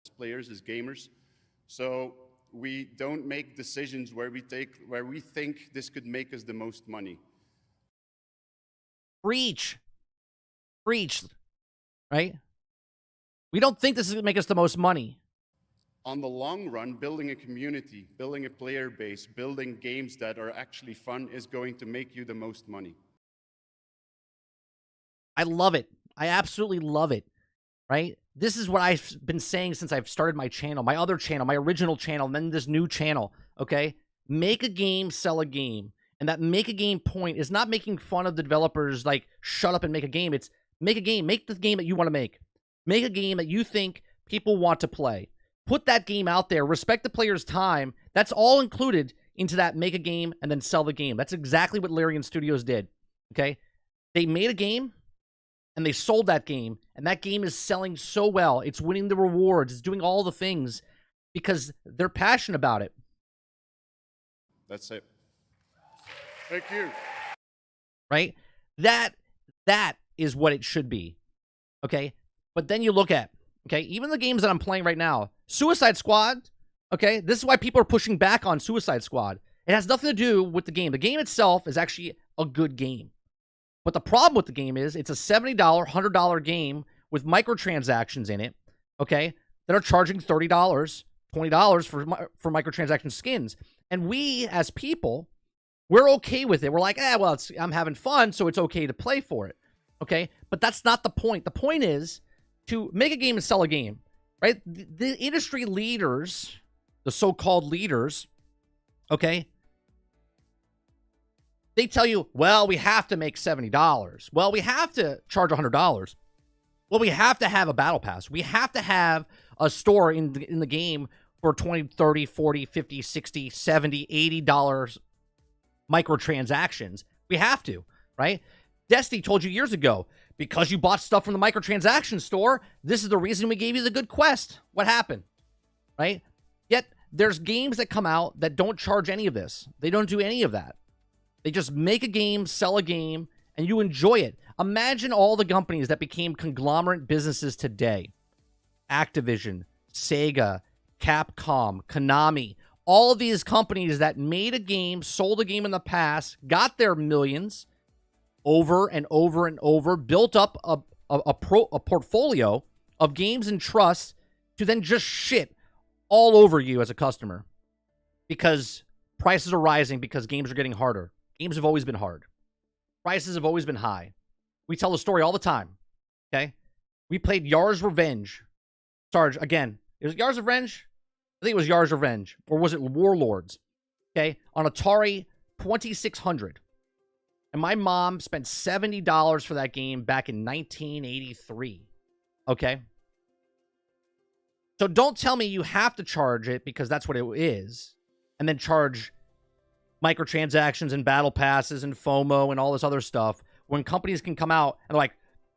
As players, as gamers. So we don't make decisions where we think this could make us the most money. Preach. Preach. Right? We don't think this is going to make us the most money. On the long run, building a community, building a player base, building games that are actually fun is going to make you the most money. I love it. I absolutely love it. Right? This is what I've been saying since I've started my channel, my other channel, my original channel, and then this new channel. Okay? Make a game, sell a game. And that make a game point is not making fun of the developers like shut up and make a game. It's make a game. Make the game that you want to make. Make a game that you think people want to play. Put that game out there. Respect the player's time. That's all included into that make a game and then sell the game. That's exactly what Larian Studios did. Okay? They made a game and they sold that game. And that game is selling so well. It's winning the rewards. It's doing all the things because they're passionate about it. That's it. Thank you. Right? That is what it should be. Okay? But then you look at, okay, even the games that I'm playing right now, Suicide Squad, okay, this is why people are pushing back on Suicide Squad. It has nothing to do with the game. The game itself is actually a good game. But the problem with the game is it's a $70, $100 game with microtransactions in it, okay, that are charging $30, $20 for microtransaction skins. And we, as people, we're okay with it. We're like, well, I'm having fun, so it's okay to play for it, okay? But that's not the point. The point is to make a game and sell a game, right? The industry leaders, the so-called leaders, okay, They tell you, well, we have to make $70. Well, we have to charge $100. Well, we have to have a battle pass. We have to have a store in the game for $20, $30, $40, $50, $60, $70, $80 microtransactions. We have to, right? Destiny told you years ago, because you bought stuff from the microtransaction store, this is the reason we gave you the good quest. What happened, right? Yet there's games that come out that don't charge any of this. They don't do any of that. They just make a game, sell a game, and you enjoy it. Imagine all the companies that became conglomerate businesses today. Activision, Sega, Capcom, Konami, all of these companies that made a game, sold a game in the past, got their millions over and over and over, built up a portfolio of games and trusts to then just shit all over you as a customer because prices are rising, because games are getting harder. Games have always been hard. Prices have always been high. We tell the story all the time, okay? We played Yar's Revenge. Sarge, again, it was Yar's Revenge? I think it was Yar's Revenge. Or was it Warlords? Okay? On Atari 2600. And my mom spent $70 for that game back in 1983. Okay? So don't tell me you have to charge it because that's what it is. And then charge microtransactions and battle passes and FOMO and all this other stuff when companies can come out and like,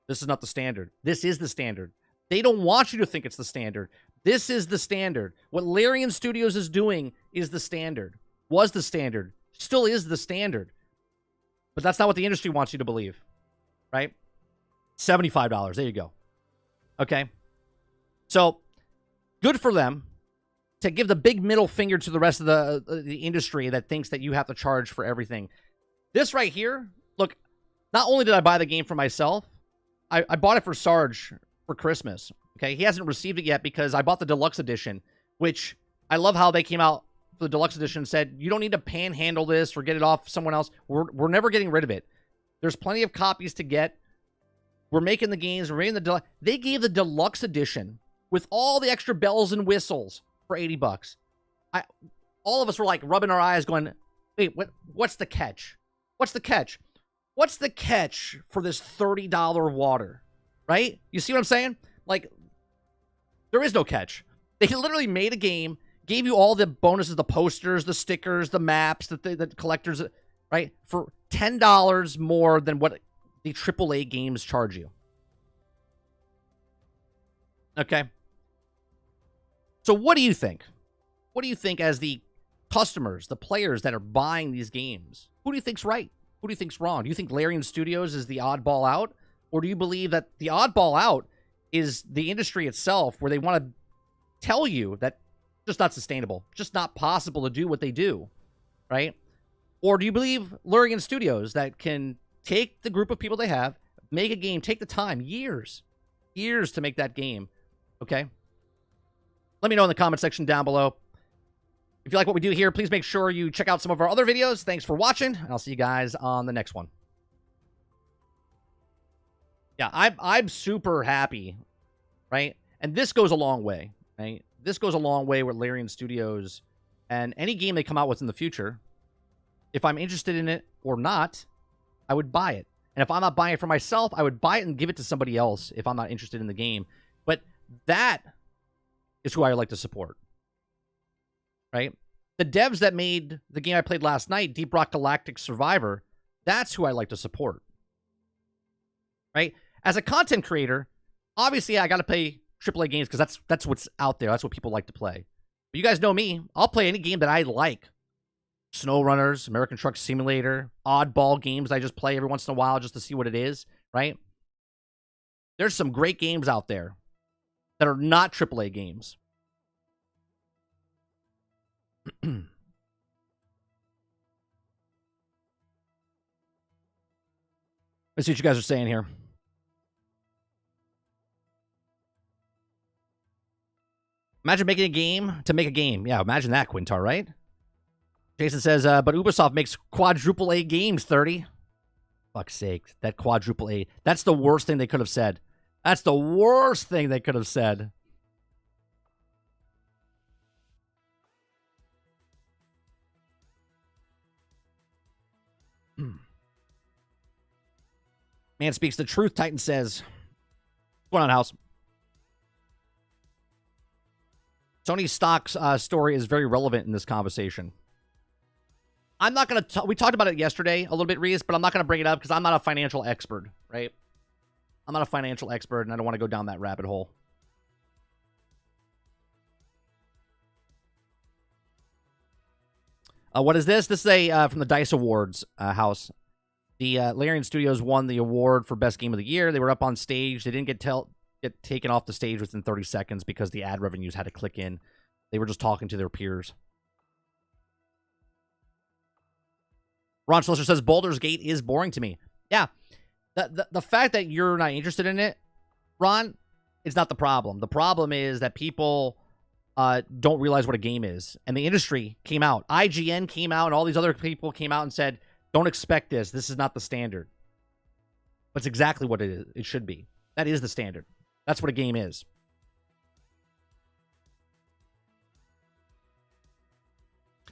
this is not the standard. This is the standard. They don't want you to think it's the standard. This is the standard. What Larian Studios is doing is the standard. Was the standard. Still is the standard. But that's not what the industry wants you to believe. Right? $75. There you go. Okay? So, good for them to give the big middle finger to the rest of the industry that thinks that you have to charge for everything. This right here, look, not only did I buy the game for myself, I bought it for Sarge for Christmas. Okay, he hasn't received it yet because I bought the deluxe edition, which I love how they came out for the deluxe edition and said, you don't need to panhandle this or get it off someone else. We're never getting rid of it. There's plenty of copies to get. We're making the games. We're making the deluxe. They gave the deluxe edition with all the extra bells and whistles for $80. All of us were like rubbing our eyes going, wait, what's the catch? What's the catch? What's the catch for this $30 water? Right? You see what I'm saying? Like, there is no catch. They literally made a game, gave you all the bonuses, the posters, the stickers, the maps, the collectors, right? For $10 more than what the AAA games charge you. Okay? So what do you think? What do you think as the customers, the players that are buying these games? Who do you think's right? Who do you think's wrong? Do you think Larian Studios is the oddball out? Or do you believe that the oddball out is the industry itself, where they want to tell you that it's just not sustainable, just not possible to do what they do, right? Or do you believe Larian Studios that can take the group of people they have, make a game, take the time, years to make that game, okay? Let me know in the comment section down below. If you like what we do here, please make sure you check out some of our other videos. Thanks for watching, and I'll see you guys on the next one. Yeah, I'm super happy, right? And this goes a long way, right? This goes a long way with Larian Studios and any game they come out with in the future. If I'm interested in it or not, I would buy it. And if I'm not buying it for myself, I would buy it and give it to somebody else if I'm not interested in the game. But that is who I like to support, right? The devs that made the game I played last night, Deep Rock Galactic Survivor, that's who I like to support, right? As a content creator, obviously I got to play AAA games because that's what's out there. That's what people like to play. But you guys know me. I'll play any game that I like. SnowRunners, American Truck Simulator, oddball games I just play every once in a while just to see what it is, right? There's some great games out there that are not AAA games. Let's see what you guys are saying here. Imagine making a game to make a game. Yeah, imagine that, Quintar, right? Jason says, but Ubisoft makes quadruple A games, 30. Fuck's sake, that quadruple A. That's the worst thing they could have said. That's the worst thing they could have said. Man speaks the truth, Titan says. What's going on, House? Sony's stocks story is very relevant in this conversation. I'm not going to... We talked about it yesterday a little bit, Reese, but I'm not going to bring it up because I'm not a financial expert, right? I'm not a financial expert, and I don't want to go down that rabbit hole. What is this? This is a from the DICE Awards house. The Larian Studios won the award for Best Game of the Year. They were up on stage. They didn't get taken off the stage within 30 seconds because the ad revenues had to click in. They were just talking to their peers. Ron Schlisser says, Baldur's Gate is boring to me. Yeah. The fact that you're not interested in it, Ron, is not the problem. The problem is that people don't realize what a game is. And the industry came out. IGN came out, and all these other people came out and said, don't expect this. This is not the standard. But it's exactly what it is. It should be. That is the standard. That's what a game is.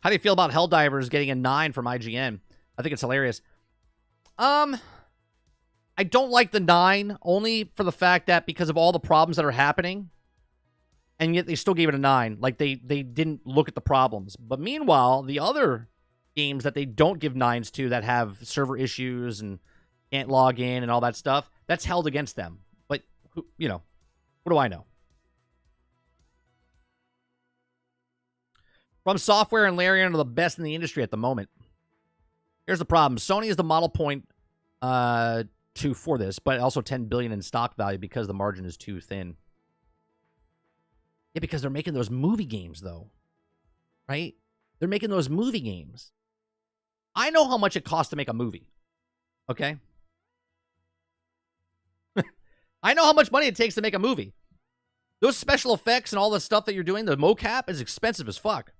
How do you feel about Helldivers getting a 9 from IGN? I think it's hilarious. I don't like the 9 only for the fact that because of all the problems that are happening, and yet they still gave it a 9. Like they didn't look at the problems. But meanwhile, the other games that they don't give 9s to that have server issues and can't log in and all that stuff, that's held against them. But, you know, what do I know? From Software and Larian are the best in the industry at the moment. Here's the problem. Sony is the model point for this, but also $10 billion in stock value because the margin is too thin. Yeah, because they're making those movie games, though. Right? They're making those movie games. I know how much it costs to make a movie. Okay? I know how much money it takes to make a movie. Those special effects and all the stuff that you're doing, the mocap, is expensive as fuck.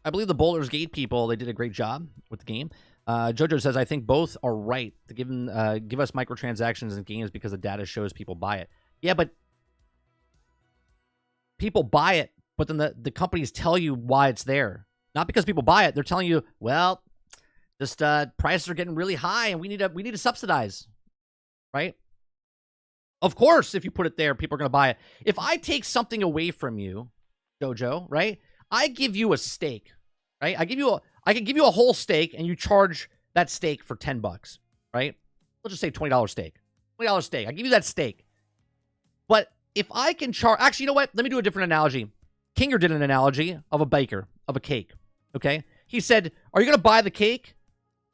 I believe the Baldur's Gate people, they did a great job with the game. Jojo says, I think both are right to give us microtransactions in games because the data shows people buy it. Yeah, but people buy it, but then the companies tell you why it's there. Not because people buy it. They're telling you, well, just prices are getting really high and we need to subsidize. Right? Of course, if you put it there, people are going to buy it. If I take something away from you, Jojo, right? I give you a steak, right? I can give you a whole steak and you charge that steak for $10, right? Let's just say $20 steak. $20 steak. I give you that steak. But if I can charge... Actually, you know what? Let me do a different analogy. Kinger did an analogy of a baker, of a cake, okay? He said, are you going to buy the cake?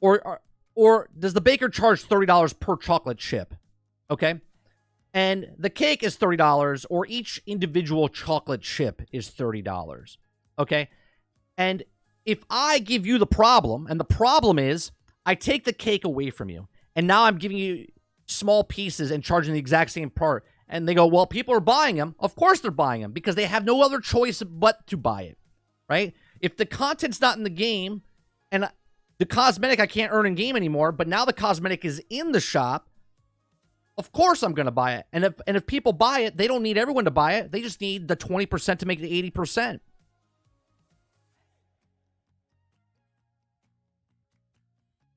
Or does the baker charge $30 per chocolate chip, okay? And the cake is $30, or each individual chocolate chip is $30. Okay? And if I give you the problem, and the problem is I take the cake away from you, and now I'm giving you small pieces and charging the exact same part, and they go, well, people are buying them. Of course they're buying them, because they have no other choice but to buy it, right? If the content's not in the game, and the cosmetic I can't earn in game anymore, but now the cosmetic is in the shop, of course I'm going to buy it. And if people buy it, they don't need everyone to buy it. They just need the 20% to make the 80%.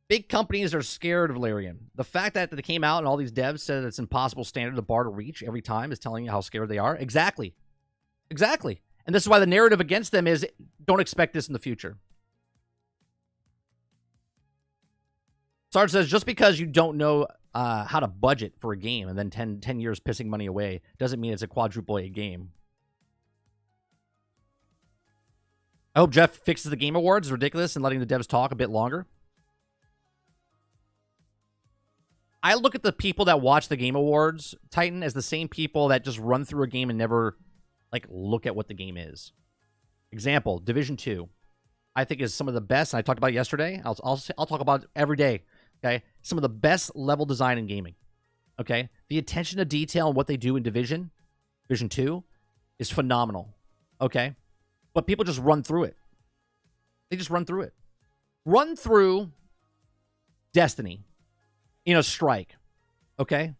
Big companies are scared of Larian. The fact that they came out and all these devs said it's impossible standard, the bar to reach every time is telling you how scared they are. Exactly. Exactly. And this is why the narrative against them is don't expect this in the future. Sarge says, just because you don't know how to budget for a game and then 10 years pissing money away doesn't mean it's a quadruple A game. I hope Jeff fixes the Game Awards. It's ridiculous and letting the devs talk a bit longer. I look at the people that watch the Game Awards, Titan, as the same people that just run through a game and never, like, look at what the game is. Example, Division 2. I think is some of the best, and I talked about it yesterday. I'll talk about it every day, okay? Some of the best level design in gaming, okay? The attention to detail and what they do in Division 2, is phenomenal, okay? But people just run through it. They just run through it. Run through Destiny in a strike, okay?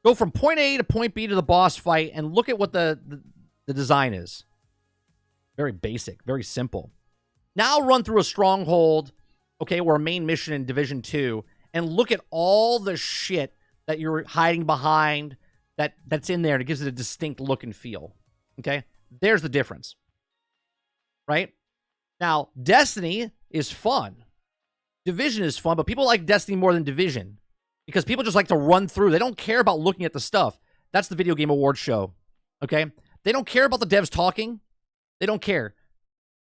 Go from point A to point B to the boss fight and look at what the design is. Very basic, very simple. Now run through a stronghold, okay, or a main mission in Division 2, and look at all the shit that you're hiding behind that's in there. And it gives it a distinct look and feel, okay? There's the difference, right? Now, Destiny is fun. Division is fun, but people like Destiny more than Division because people just like to run through. They don't care about looking at the stuff. That's the Video Game Awards show, okay? They don't care about the devs talking. They don't care.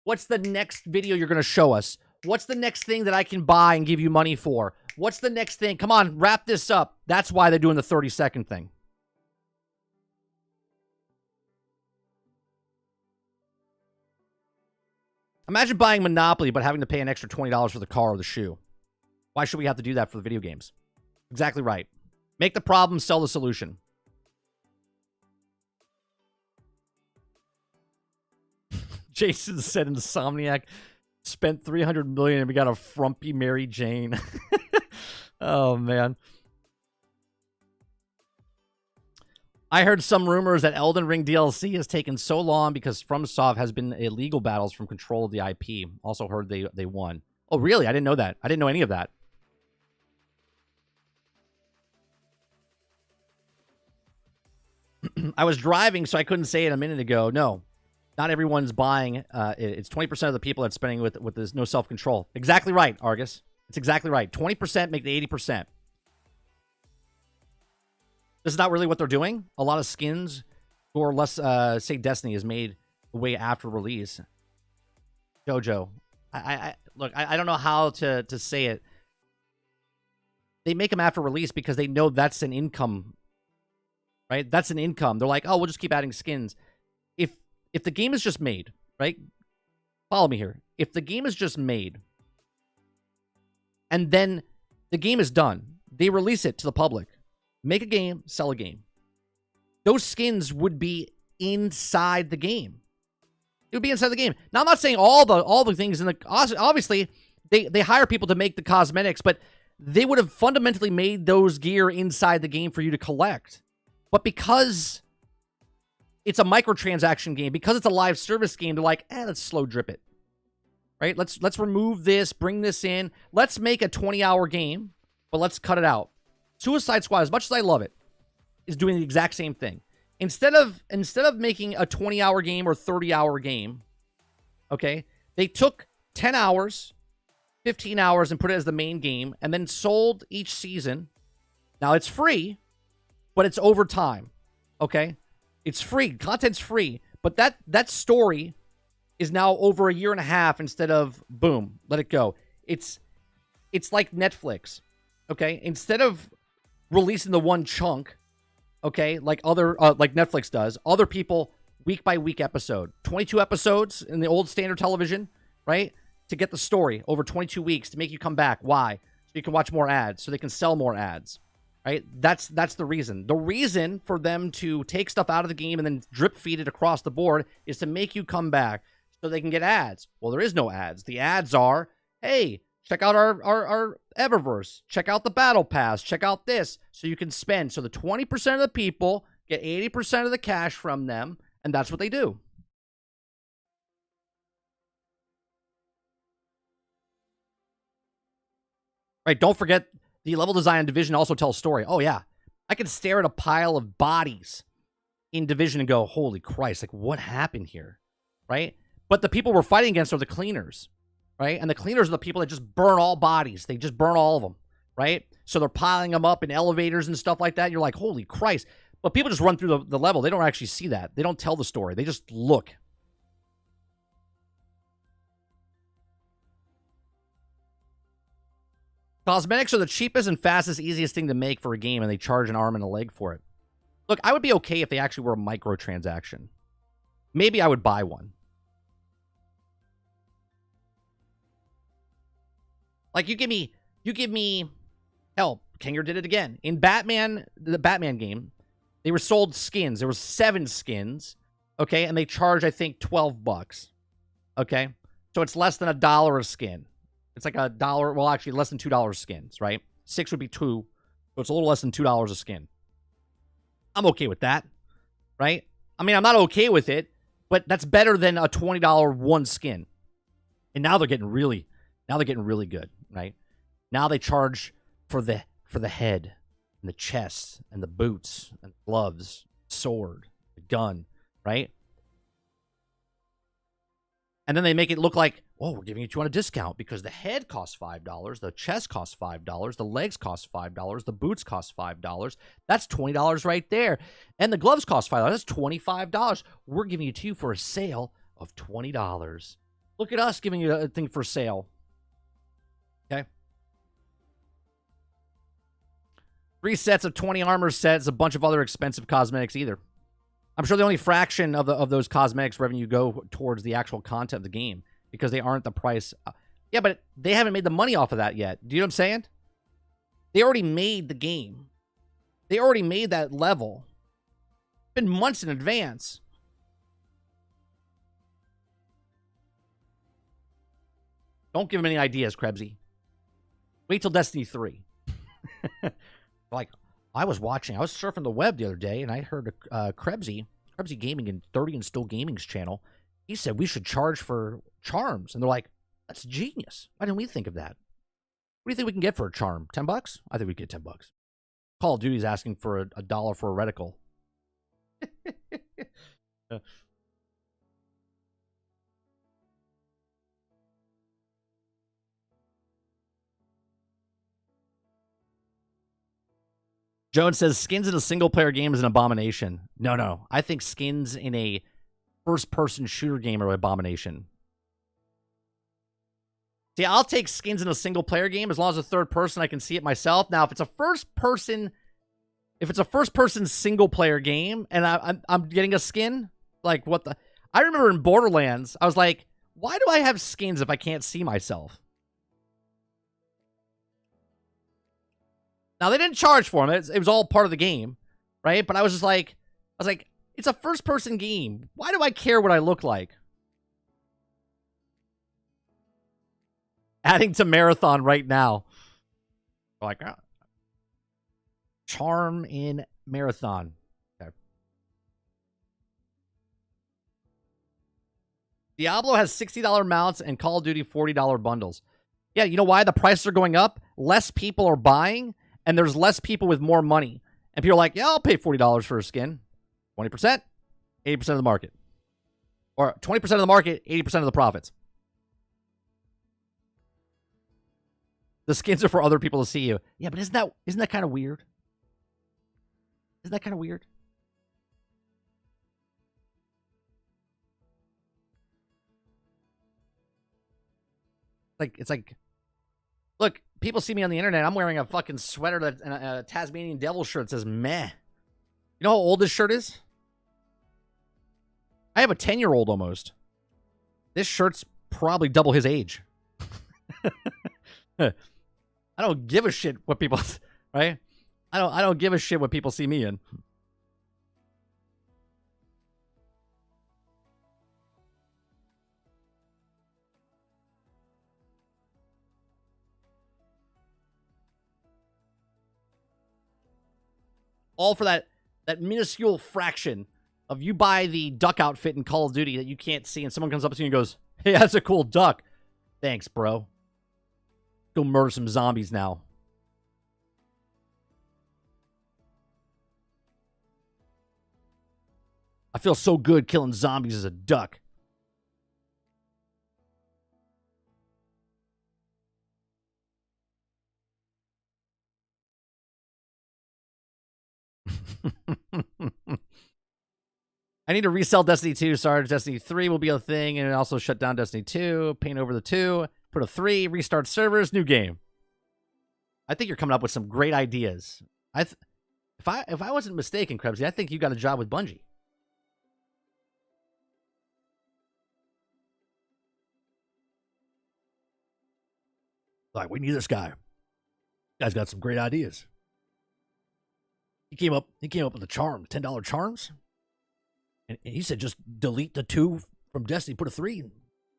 What's the next video you're going to show us? What's the next thing that I can buy and give you money for? What's the next thing? Come on, wrap this up. That's why they're doing the 30-second thing. Imagine buying Monopoly but having to pay an extra $20 for the car or the shoe. Why should we have to do that for the video games? Exactly right. Make the problem, sell the solution. Jason said Insomniac spent $300 million and we got a frumpy Mary Jane. Oh, man. I heard some rumors that Elden Ring DLC has taken so long because FromSoft has been illegal battles from control of the IP. Also heard they won. Oh, really? I didn't know that. I didn't know any of that. I was driving, so I couldn't say it a minute ago. No. Not everyone's buying. It's 20% of the people that's spending with this no self-control. Exactly right, Argus. It's exactly right. 20% make the 80%. This is not really what they're doing. A lot of skins, or less, say Destiny is made way after release. Jojo. Look, I don't know how to say it. They make them after release because they know that's an income, right? That's an income. They're like, oh, we'll just keep adding skins. If the game is just made, right? Follow me here. If the game is just made, and then the game is done, they release it to the public. Make a game, sell a game. Those skins would be inside the game. It would be inside the game. Now, I'm not saying all the things in the... Obviously, they hire people to make the cosmetics, but they would have fundamentally made those gear inside the game for you to collect. But because it's a microtransaction game, because it's a live service game, they're like, let's slow drip it. Right? Let's remove this, bring this in. Let's make a 20-hour game, but let's cut it out. Suicide Squad, as much as I love it, is doing the exact same thing. Instead of making a 20-hour game or 30-hour game, okay, they took 10 hours, 15 hours, and put it as the main game, and then sold each season. Now, it's free, but it's over time, okay? It's free. Content's free, but that story is now over a year and a half instead of, boom, let it go. It's like Netflix, okay? Instead of releasing the one chunk, okay, like Netflix does, other people week by week episode. 22 episodes in the old standard television, right? To get the story over 22 weeks to make you come back. Why? So you can watch more ads, so they can sell more ads, right? That's the reason. The reason for them to take stuff out of the game and then drip feed it across the board is to make you come back so they can get ads. Well, there is no ads. The ads are, hey, check out our Eververse. Check out the Battle Pass. Check out this. So you can spend. So the 20% of the people get 80% of the cash from them, and that's what they do. Right, don't forget, the level design in Division also tells story. Oh, yeah. I can stare at a pile of bodies in Division and go, holy Christ, like, what happened here? Right? But the people we're fighting against are the cleaners. Right? And the cleaners are the people that just burn all bodies. They just burn all of them. Right? So they're piling them up in elevators and stuff like that. And you're like, holy Christ. But people just run through the level. They don't actually see that. They don't tell the story. They just look. Cosmetics are the cheapest and fastest, easiest thing to make for a game, and they charge an arm and a leg for it. Look, I would be okay if they actually were a microtransaction. Maybe I would buy one. Like, you give me, hell, Kinger did it again. In Batman, the Batman game, they were sold skins. There was 7 skins, okay? And they charged, I think, $12, okay? So it's less than $1 a skin. It's like $1, well, actually, less than $2 skins, right? 6 would be 2, so it's a little less than $2 a skin. I'm okay with that, right? I mean, I'm not okay with it, but that's better than a $20 one skin. And now they're getting really good, right? Now they charge for the head and the chest and the boots and gloves, sword, the gun, right? And then they make it look like, oh, we're giving it to you on a discount because the head costs $5, the chest costs $5, the legs cost $5, the boots cost $5. That's $20 right there. And the gloves cost $5. That's $25. We're giving it to you for a sale of $20. Look at us giving you a thing for sale. Okay. 3 sets of 20 armor sets, a bunch of other expensive cosmetics either. I'm sure the only fraction of those cosmetics revenue go towards the actual content of the game because they aren't the price. Yeah, but they haven't made the money off of that yet. Do you know what I'm saying? They already made the game. They already made that level. It's been months in advance. Don't give them any ideas, Krebsy. Wait till Destiny 3. Like, I was surfing the web the other day, and I heard Krebsy Gaming and 30 and Still Gaming's channel. He said we should charge for charms. And they're like, that's genius. Why didn't we think of that? What do you think we can get for a charm? $10? I think we get $10. Call of Duty's asking for a dollar for a reticle. Jones says skins in a single-player game is an abomination. No. I think skins in a first-person shooter game are an abomination. See, I'll take skins in a single-player game as long as a third person I can see it myself. Now, if it's a first-person single-player game and I'm getting a skin, like what the? I remember in Borderlands, I was like, why do I have skins if I can't see myself? Now, they didn't charge for them. It was all part of the game, right? But I was like, it's a first-person game. Why do I care what I look like? Adding to Marathon right now. Like, charm in Marathon. Okay. Diablo has $60 mounts and Call of Duty $40 bundles. Yeah, you know why? The prices are going up. Less people are buying. And there's less people with more money. And people are like, yeah, I'll pay $40 for a skin. 20%, 80% of the market. Or 20% of the market, 80% of the profits. The skins are for other people to see you. Yeah, but isn't that kind of weird? Isn't that kind of weird? It's like, look, people see me on the internet. I'm wearing a fucking sweater and a Tasmanian devil shirt that says meh. You know how old this shirt is? I have a 10-year-old almost. This shirt's probably double his age. I don't give a shit what people, right? I don't give a shit what people see me in. All for that minuscule fraction of you buy the duck outfit in Call of Duty that you can't see, and someone comes up to you and goes, hey, that's a cool duck. Thanks, bro. Go murder some zombies now. I feel so good killing zombies as a duck. I need to resell Destiny 2. Sorry, Destiny 3 will be a thing, and also shut down Destiny 2, paint over the 2, put a 3, restart servers, new game. I think you're coming up with some great ideas. If I wasn't mistaken, Krebsy, I think you got a job with Bungie. Like, we need this guy. Guy's got some great ideas. He came up with the charm, $10 charms. And he said just delete the 2 from Destiny, put a 3, and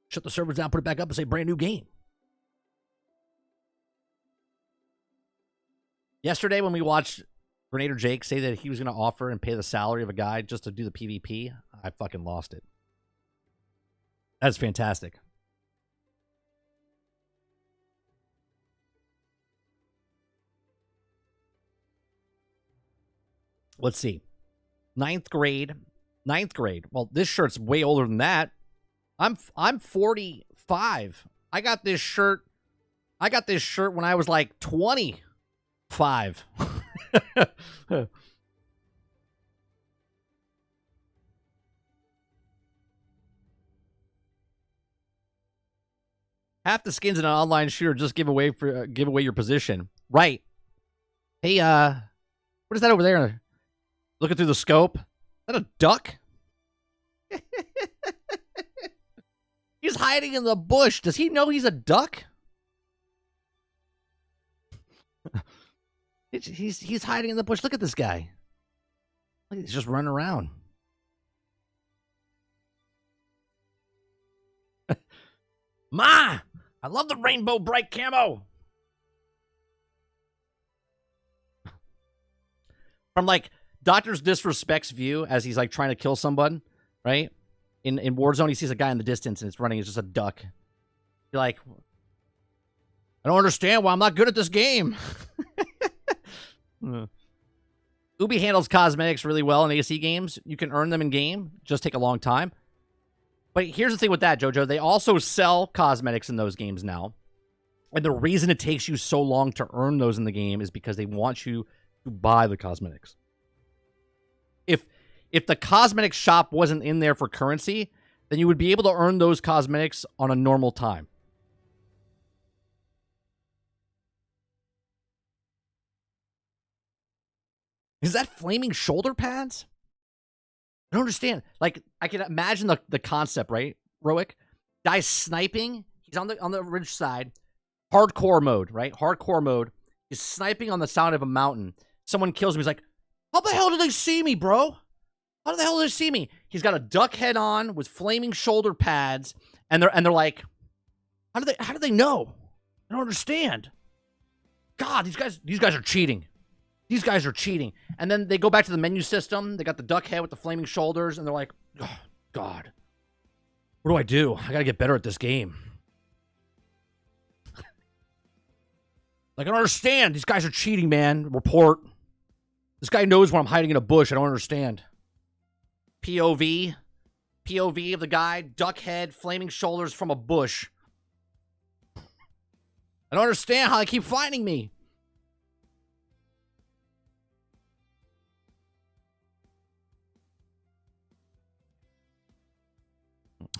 shut the servers down, put it back up, and say brand new game. Yesterday when we watched Grenader Jake say that he was going to offer and pay the salary of a guy just to do the PvP. I fucking lost it. That's fantastic. Let's see. Ninth grade. Well, this shirt's way older than that. I'm 45. I got this shirt when I was like 25. Half the skins in an online shooter just give away your position. Right. Hey, what is that over there? Looking through the scope. Is that a duck? He's hiding in the bush. Does he know he's a duck? He's hiding in the bush. Look at this guy. He's just running around. Ma! I love the rainbow bright camo. From like Doctor's Disrespect's view as he's like trying to kill someone, right? In Warzone, he sees a guy in the distance and it's running. It's just a duck. You're like, I don't understand why I'm not good at this game. Ubi handles cosmetics really well in AC games. You can earn them in game. Just take a long time. But here's the thing with that, Jojo. They also sell cosmetics in those games now. And the reason it takes you so long to earn those in the game is because they want you to buy the cosmetics. If the cosmetic shop wasn't in there for currency, then you would be able to earn those cosmetics on a normal time. Is that flaming shoulder pads? I don't understand. Like, I can imagine the concept, right? Roic. Guy's sniping. He's on the ridge side. Hardcore mode, right? Hardcore mode. He's sniping on the side of a mountain. Someone kills him. He's like, how the hell did they see me, bro? How the hell did they see me? He's got a duck head on with flaming shoulder pads, and they're like, how do they know? I don't understand. God, these guys are cheating. These guys are cheating. And then they go back to the menu system. They got the duck head with the flaming shoulders, and they're like, oh, God, what do I do? I gotta get better at this game. Like, I don't understand. These guys are cheating, man. Report. This guy knows where I'm hiding in a bush. I don't understand. POV of the guy, duck head, flaming shoulders from a bush. I don't understand how they keep finding me.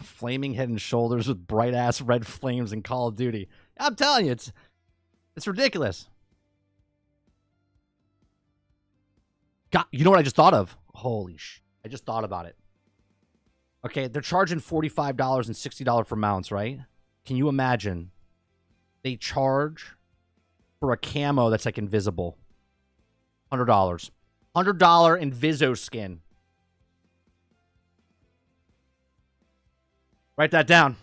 Flaming head and shoulders with bright ass red flames in Call of Duty. I'm telling you, it's ridiculous. God, you know what I just thought of? Holy sh! I just thought about it. Okay, they're charging $45 and $60 for mounts, right? Can you imagine? They charge for a camo that's like invisible. $100. $100 Inviso skin. Write that down.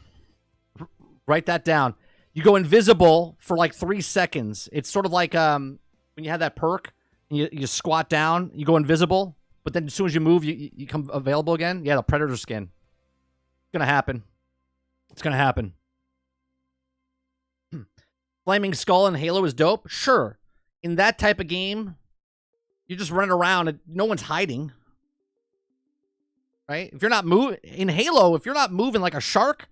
Write that down. You go invisible for like 3 seconds. It's sort of like when you have that perk and you squat down, you go invisible, but then as soon as you move, you come available again. Yeah, the Predator skin. It's going to happen. It's going to happen. Flaming Skull in Halo is dope. Sure. In that type of game, you're just running around and no one's hiding. Right? If you're not moving in Halo, if you're not moving like a shark,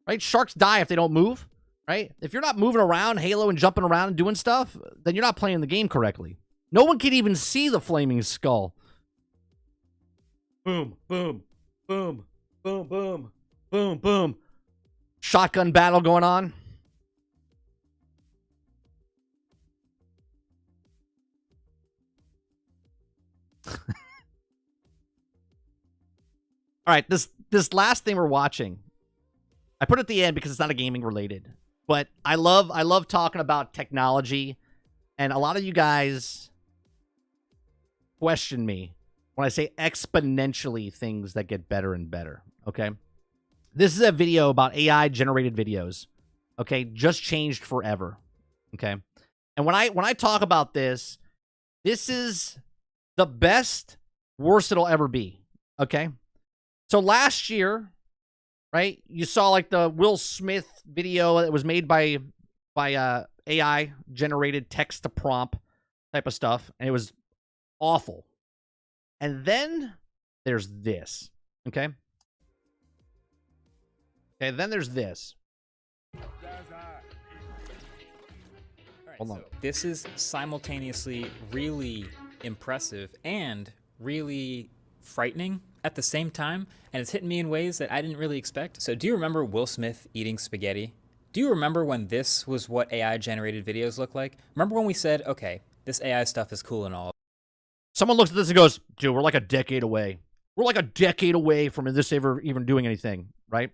right? Sharks die if they don't move, right? If you're not moving around Halo and jumping around and doing stuff, then you're not playing the game correctly. No one can even see the flaming skull. Boom, boom, boom, boom, boom, boom, boom. Shotgun battle going on. All right, this last thing we're watching, I put it at the end because it's not a gaming related, but I love talking about technology, and a lot of you guys question me when I say exponentially things that get better and better. Okay, this is a video about AI generated videos. Okay, just changed forever. Okay, and when I talk about this, This is the best, worst it'll ever be. Okay? So last year, right, you saw like the Will Smith video that was made by AI generated text to prompt type of stuff, and it was awful. And then there's this. Okay? Okay, then there's this. Hold on. So this is simultaneously really impressive and really frightening at the same time, and it's hitting me in ways that I didn't really expect. So do you remember Will Smith eating spaghetti? Do you remember when this was what AI-generated videos look like? Remember when we said, okay, this AI stuff is cool and all? Someone looks at this and goes, dude, we're like a decade away. We're like a decade away from this ever even doing anything, right?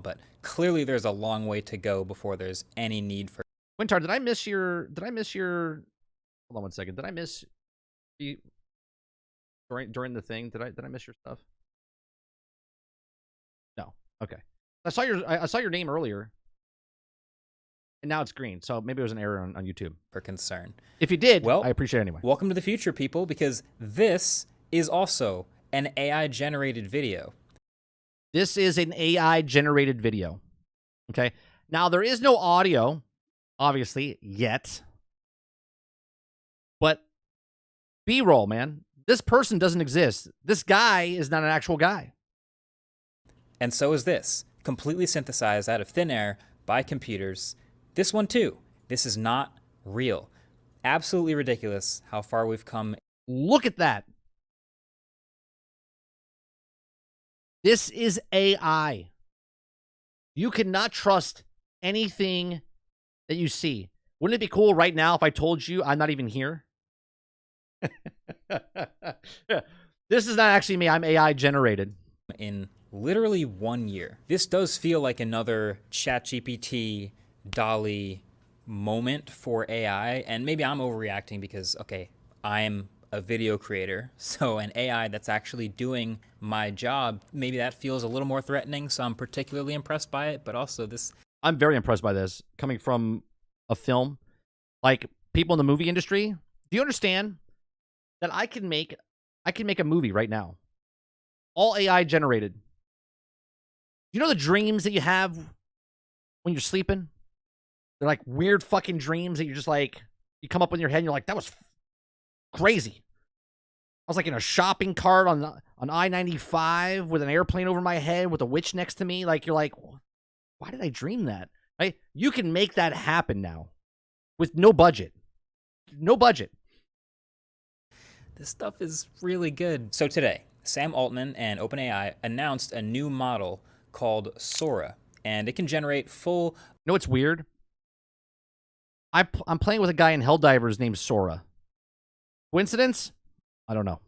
But clearly there's a long way to go before there's any need for... Wintar, did I miss your hold on one second. Did I miss you during the thing? Did I miss your stuff? No. Okay. I saw your name earlier. And now it's green, so maybe it was an error on YouTube. For concern. If you did, well, I appreciate it anyway. Welcome to the future, people, because this is also an AI-generated video. This is an AI-generated video. Okay? Now, there is no audio, obviously, yet. But B-roll, man. This person doesn't exist. This guy is not an actual guy. And so is this, completely synthesized out of thin air by computers. This one too. This is not real. Absolutely ridiculous how far we've come. Look at that. This is AI. You cannot trust anything that you see. Wouldn't it be cool right now if I told you I'm not even here? This is not actually me. I'm AI generated. In literally 1 year. This does feel like another ChatGPT, DALL-E moment for AI, and maybe I'm overreacting because, okay, I'm a video creator, so an AI that's actually doing my job, maybe that feels a little more threatening, so I'm particularly impressed by it, but also this... I'm very impressed by this, coming from a film. Like, people in the movie industry, do you understand that I can make a movie right now? All AI generated. You know the dreams that you have when you're sleeping? They're like weird fucking dreams that you're just like, you come up in your head and you're like, that was crazy. I was like in a shopping cart on I-95 with an airplane over my head with a witch next to me. Like, you're like, why did I dream that? Right? You can make that happen now with no budget. No budget. This stuff is really good. So today, Sam Altman and OpenAI announced a new model called Sora, and it can generate full... You know what's weird? I'm playing with a guy in Helldivers named Sora. Coincidence? I don't know.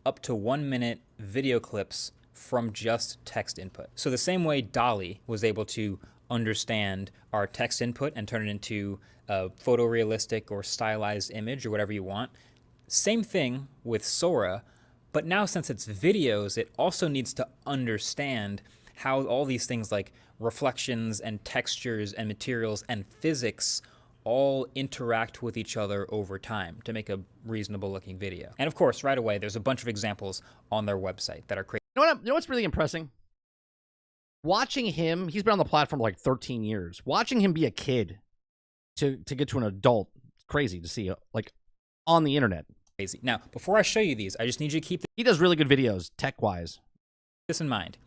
Up to 1 minute video clips from just text input. So the same way DALL-E was able to understand our text input and turn it into a photorealistic or stylized image or whatever you want, same thing with Sora, but now since it's videos, it also needs to understand how all these things like reflections and textures and materials and physics all interact with each other over time to make a reasonable looking video. And of course, right away, there's a bunch of examples on their website that are crazy. You know what's really impressing? Watching him, he's been on the platform for like 13 years. Watching him be a kid to get to an adult, it's crazy to see, like, on the internet. Crazy. Now, before I show you these, I just need you to keep He does really good videos, tech-wise. this in mind.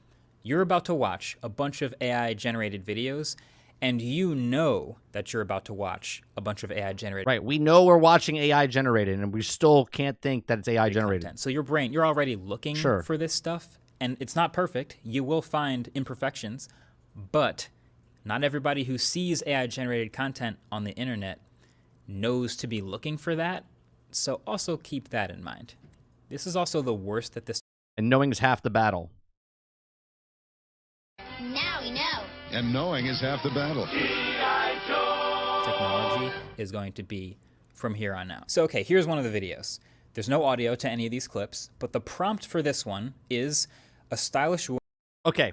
You're about to watch a bunch of AI-generated videos, and you know that you're about to watch a bunch of AI-generated... Right, we know we're watching AI-generated, and we still can't think that it's AI-generated. content. So your brain, you're already looking Sure. for this stuff, and it's not perfect. You will find imperfections, but not everybody who sees AI-generated content on the internet knows to be looking for that. So also keep that in mind. This is also the worst that this... And knowing is half the battle. Now we know. And knowing is half the battle. technology is going to be from here on out. So, okay, here's one of the videos. There's no audio to any of these clips, but the prompt for this one is a stylish... Okay.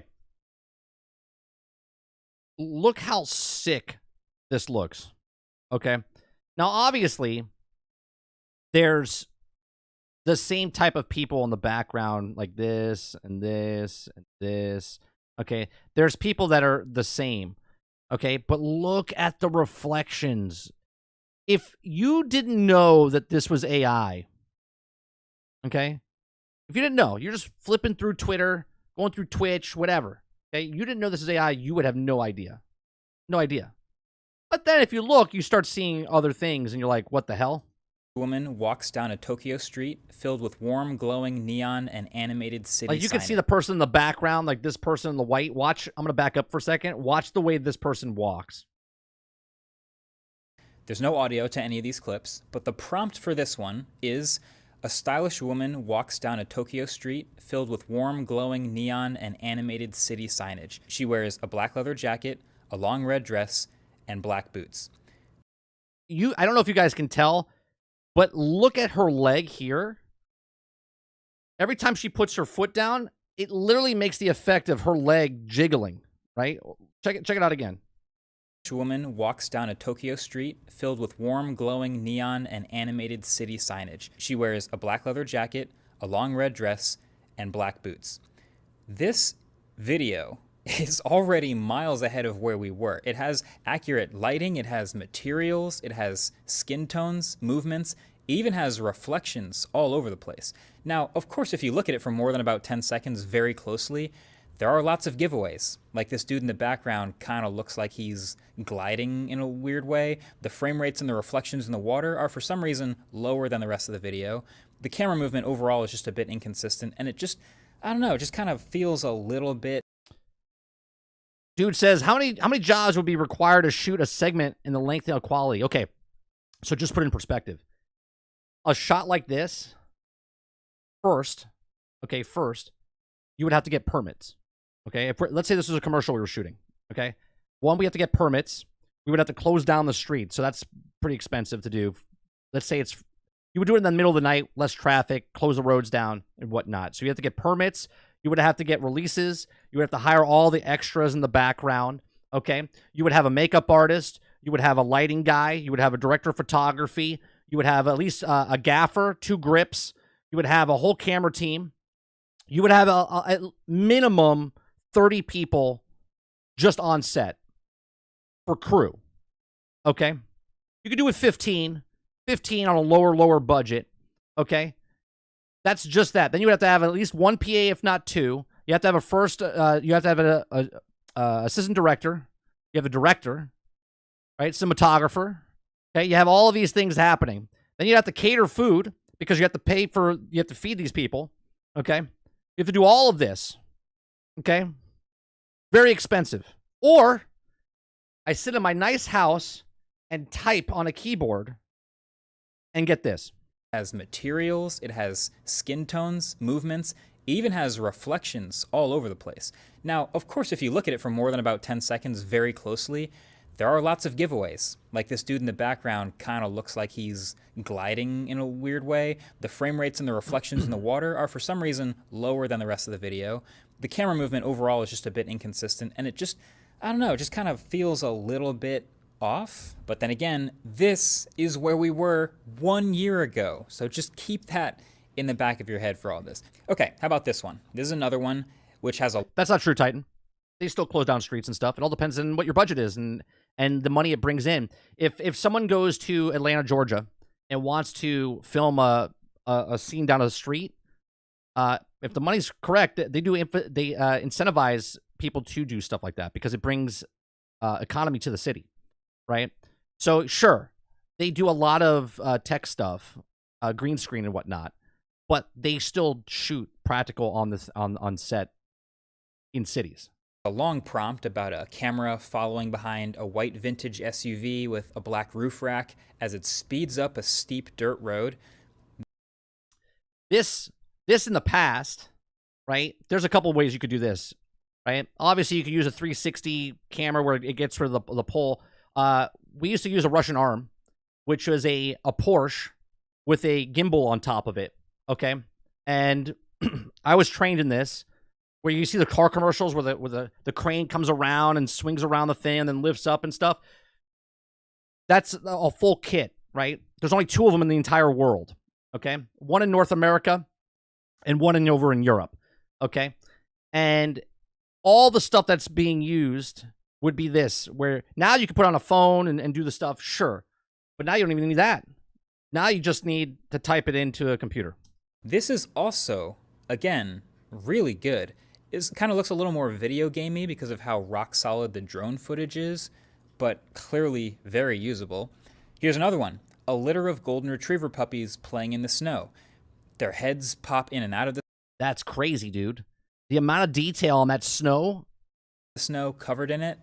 Look how sick this looks. Okay. Now, obviously, there's the same type of people in the background, like this and this and this. Okay, there's people that are the same. Okay, but look at the reflections. If you didn't know that this was AI, okay, if you didn't know, you're just flipping through Twitter, going through Twitch, whatever. Okay, you didn't know this is AI, you would have no idea. No idea. But then if you look, you start seeing other things and you're like, what the hell? Woman walks down a Tokyo street filled with warm, glowing neon and animated city Like you can see signage. the person in the background, like this person in the white. Watch, I'm going to back up for a second. Watch the way this person walks. There's no audio to any of these clips, but the prompt for this one is: a stylish woman walks down a Tokyo street filled with warm, glowing neon and animated city signage. She wears a black leather jacket, a long red dress, and black boots. I don't know if you guys can tell, but look at her leg here. Every time she puts her foot down, it literally makes the effect of her leg jiggling, right? Check it out again. A woman walks down a Tokyo street filled with warm, glowing neon and animated city signage. She wears a black leather jacket, a long red dress, and black boots. This video is already miles ahead of where we were. It has accurate lighting, it has materials, it has skin tones, movements, even has reflections all over the place. Now, of course, if you look at it for more than about 10 seconds very closely, there are lots of giveaways. Like this dude in the background kind of looks like he's gliding in a weird way. The frame rates and the reflections in the water are for some reason lower than the rest of the video. The camera movement overall is just a bit inconsistent, and it just, I don't know, it just kind of feels a little bit. Dude says, how many jobs would be required to shoot a segment in the length and quality? Okay, so just put it in perspective. A shot like this, first, you would have to get permits. Okay, let's say this was a commercial we were shooting. Okay, one, we have to get permits. We would have to close down the street, so that's pretty expensive to do. Let's say you would do it in the middle of the night, less traffic, close the roads down and whatnot. So you have to get permits. You would have to get releases. You would have to hire all the extras in the background. Okay, you would have a makeup artist. You would have a lighting guy. You would have a director of photography. You would have at least a gaffer, 2 grips. You would have a whole camera team. You would have a minimum 30 people just on set for crew. Okay? You could do it 15 on a lower budget. Okay? That's just that. Then you would have to have at least 1 PA, if not 2. You have to have you have to have an assistant director. You have a director, right? Cinematographer. Okay? You have all of these things happening. Then you have to cater food because you have to feed these people. Okay? You have to do all of this. Okay? Very expensive. Or I sit in my nice house and type on a keyboard and get this. It has materials, it has skin tones, movements, even has reflections all over the place. Now, of course, if you look at it for more than about 10 seconds very closely, there are lots of giveaways. Like this dude in the background kind of looks like he's gliding in a weird way. The frame rates and the reflections in the water are for some reason lower than the rest of the video. The camera movement overall is just a bit inconsistent, and it just, I don't know, it just kind of feels a little bit off. But then again, this is where we were 1 year ago. So just keep that in the back of your head for all this. Okay, how about this one? This is another one which has a... That's not true, Titan. They still close down streets and stuff. It all depends on what your budget is and the money it brings in. If someone goes to Atlanta, Georgia, and wants to film a scene down the street, if the money's correct, they incentivize people to do stuff like that because it brings economy to the city, right? So sure, they do a lot of tech stuff, green screen and whatnot, but they still shoot practical on set in cities. A long prompt about a camera following behind a white vintage SUV with a black roof rack as it speeds up a steep dirt road. This in the past, right? There's a couple ways you could do this, right? Obviously, you could use a 360 camera where it gets rid of the pole. We used to use a Russian arm, which was a Porsche with a gimbal on top of it, okay? And I was trained in this, where you see the car commercials where the crane comes around and swings around the thing and then lifts up and stuff. That's a full kit, right? There's only 2 of them in the entire world, Okay, one in North America and one over in Europe. Okay, and all the stuff that's being used would be this, where now you can put on a phone and do the stuff, sure, but now you don't even need that. Now you just need to type it into a computer. This is also, again, really good. It kind of looks a little more video gamey because of how rock solid the drone footage is, but clearly very usable. Here's another one. A litter of golden retriever puppies playing in the snow. Their heads pop in and out of the That's crazy, dude. The amount of detail on that snow. Snow covered in it.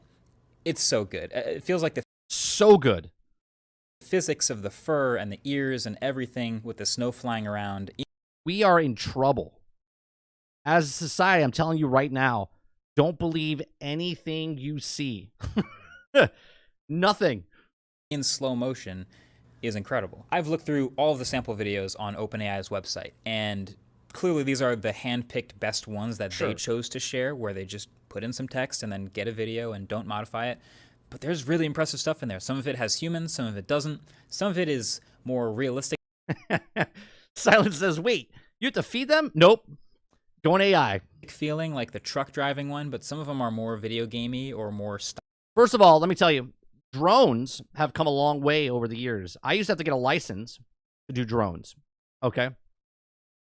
It's so good. It feels like the So good. physics of the fur and the ears and everything with the snow flying around. We are in trouble. As a society, I'm telling you right now, don't believe anything you see. Nothing. In slow motion is incredible. I've looked through all of the sample videos on OpenAI's website, and clearly these are the hand-picked best ones that they chose to share, where they just put in some text and then get a video and don't modify it. But there's really impressive stuff in there. Some of it has humans, some of it doesn't. Some of it is more realistic. Silence says, wait, you have to feed them? Nope. Going AI. Feeling like the truck driving one, but some of them are more video gamey or more First of all, let me tell you, drones have come a long way over the years. I used to have to get a license to do drones, okay?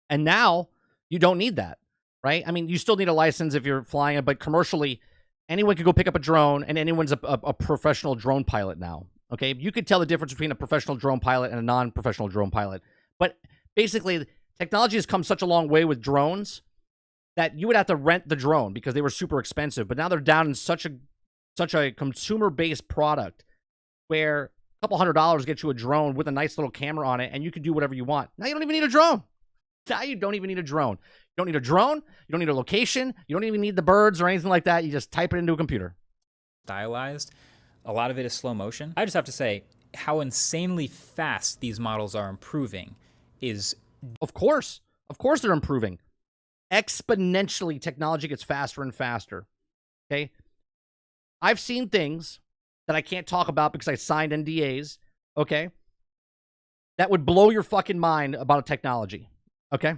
And now you don't need that, right? I mean, you still need a license if you're flying it, but commercially, anyone could go pick up a drone, and anyone's a professional drone pilot now, okay? You could tell the difference between a professional drone pilot and a non-professional drone pilot. But basically, technology has come such a long way with drones that you would have to rent the drone because they were super expensive. But now they're down in such a consumer-based product where a couple $100 gets you a drone with a nice little camera on it, and you can do whatever you want. Now you don't even need a drone. Now you don't even need a drone. You don't need a drone. You don't need a location. You don't even need the birds or anything like that. You just type it into a computer. Stylized. A lot of it is slow motion. I just have to say how insanely fast these models are improving is... Of course they're improving. Exponentially, technology gets faster and faster. Okay? I've seen things that I can't talk about because I signed NDAs, okay, that would blow your fucking mind about a technology, okay?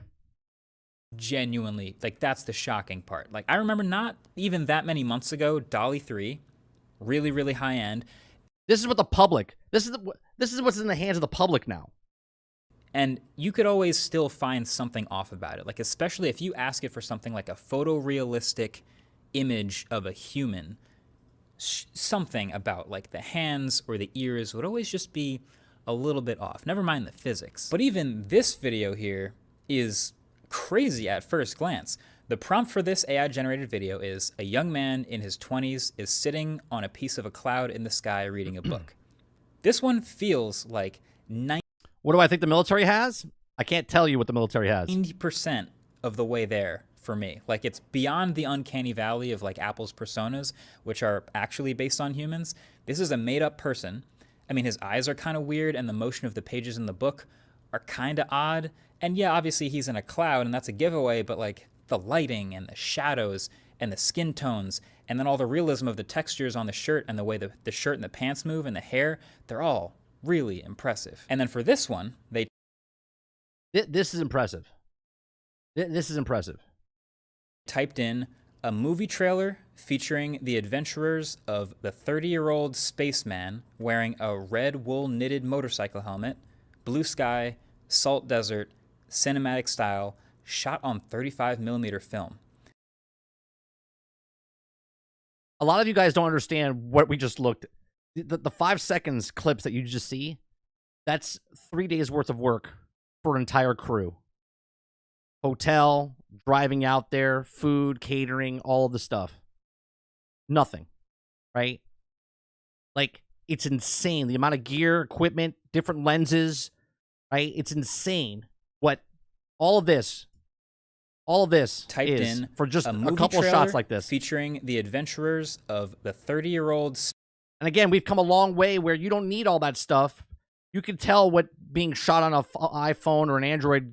Genuinely, like, that's the shocking part. Like, I remember not even that many months ago, DALL-E 3, really, really high end. This is what the public, this is what's in the hands of the public now. And you could always still find something off about it. Like, especially if you ask it for something like a photorealistic image of a human, something about like the hands or the ears would always just be a little bit off. Never mind the physics. But even this video here is crazy at first glance. The prompt for this AI-generated video is a young man in his 20s is sitting on a piece of a cloud in the sky reading a book. This one feels like What do I think the military has? I can't tell you what the military has. 90% of the way there for me. Like, it's beyond the uncanny valley of like Apple's personas, which are actually based on humans. This is a made-up person. I mean, his eyes are kind of weird, and the motion of the pages in the book are kind of odd. And yeah, obviously he's in a cloud, and that's a giveaway, but like the lighting and the shadows and the skin tones, and then all the realism of the textures on the shirt and the way the shirt and the pants move and the hair, they're all really impressive. And then for this one, This is impressive. This is impressive. Typed in a movie trailer featuring the adventurers of the 30-year-old spaceman wearing a red wool knitted motorcycle helmet, blue sky, salt desert, cinematic style, shot on 35mm film. A lot of you guys don't understand what we just looked at. The 5 seconds clips that you just see, that's 3 days worth of work for an entire crew. Hotel, driving out there, food, catering, all of the stuff. Nothing, right? Like, it's insane. The amount of gear, equipment, different lenses, right? It's insane what all of this Typed is in for just a a couple shots like this. Featuring the adventurers of the 30-year-old. And again, we've come a long way where you don't need all that stuff. You can tell what being shot on an iPhone or an Android,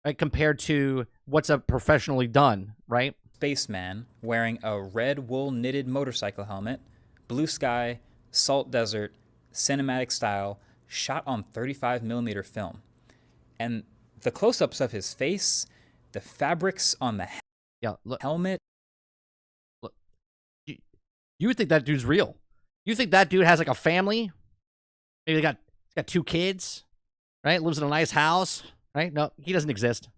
right, compared to what's professionally done, right? Spaceman wearing a red wool knitted motorcycle helmet, blue sky, salt desert, cinematic style, shot on 35mm film. And the close-ups of his face, the fabrics on the helmet. Look, you would think that dude's real. You think that dude has like a family? Maybe he's got 2 kids, right? Lives in a nice house, right? No, he doesn't exist.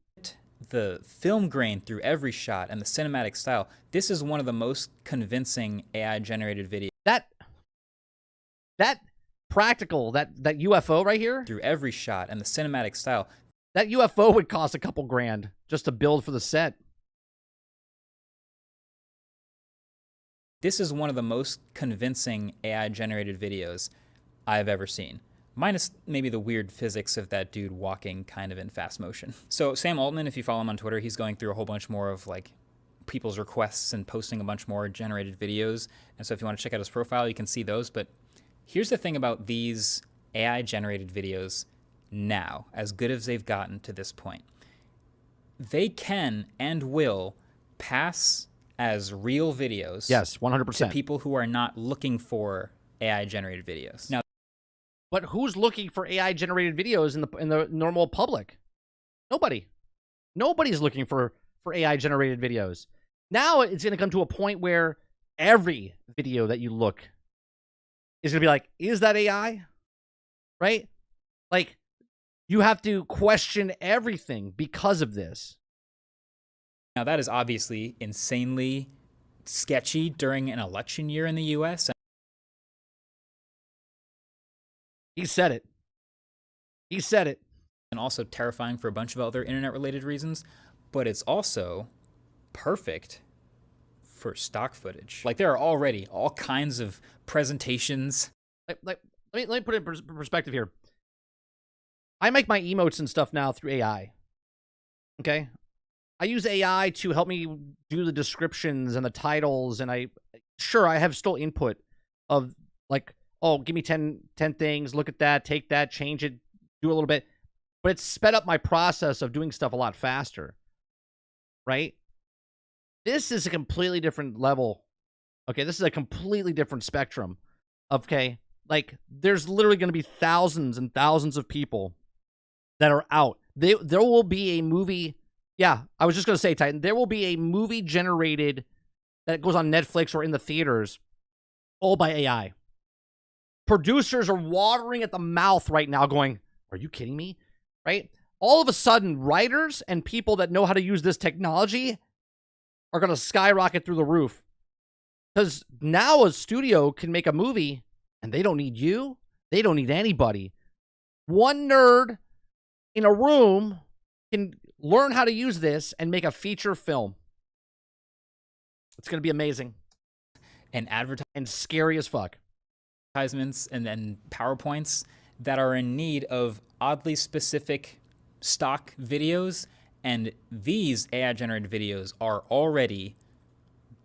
The film grain through every shot and the cinematic style. This is one of the most convincing AI-generated videos. That practical, that UFO right here, through every shot and the cinematic style. That UFO would cost a couple grand just to build for the set. This is one of the most convincing AI-generated videos I've ever seen. Minus maybe the weird physics of that dude walking kind of in fast motion. So Sam Altman, if you follow him on Twitter, he's going through a whole bunch more of like people's requests and posting a bunch more generated videos. And so if you want to check out his profile, you can see those. But here's the thing about these AI-generated videos now, as good as they've gotten to this point. They can and will pass as real videos. Yes, 100%. To people who are not looking for AI-generated videos. Now, but who's looking for AI-generated videos in the normal public? Nobody. Nobody's looking for AI-generated videos. Now it's going to come to a point where every video that you look is going to be like, is that AI? Right? Like, you have to question everything because of this. Now, that is obviously insanely sketchy during an election year in the U.S. He said it. He said it. And also terrifying for a bunch of other internet-related reasons, but it's also perfect for stock footage. Like, there are already all kinds of presentations. Let me put it in perspective here. I make my emotes and stuff now through AI. Okay? I use AI to help me do the descriptions and the titles, and I have still input of, like, oh, give me 10 things, look at that, take that, change it, do a little bit. But it's sped up my process of doing stuff a lot faster, right? This is a completely different level. Okay, this is a completely different spectrum. Okay, like, there's literally going to be thousands and thousands of people that are out. There will be a movie. Yeah, I was just going to say, Titan, there will be a movie generated that goes on Netflix or in the theaters all by AI. Producers are watering at the mouth right now going, are you kidding me? Right? All of a sudden, writers and people that know how to use this technology are going to skyrocket through the roof. Because now a studio can make a movie and they don't need you. They don't need anybody. One nerd in a room can learn how to use this and make a feature film. It's going to be amazing. And and scary as fuck. Advertisements and then PowerPoints that are in need of oddly specific stock videos, and these AI-generated videos are already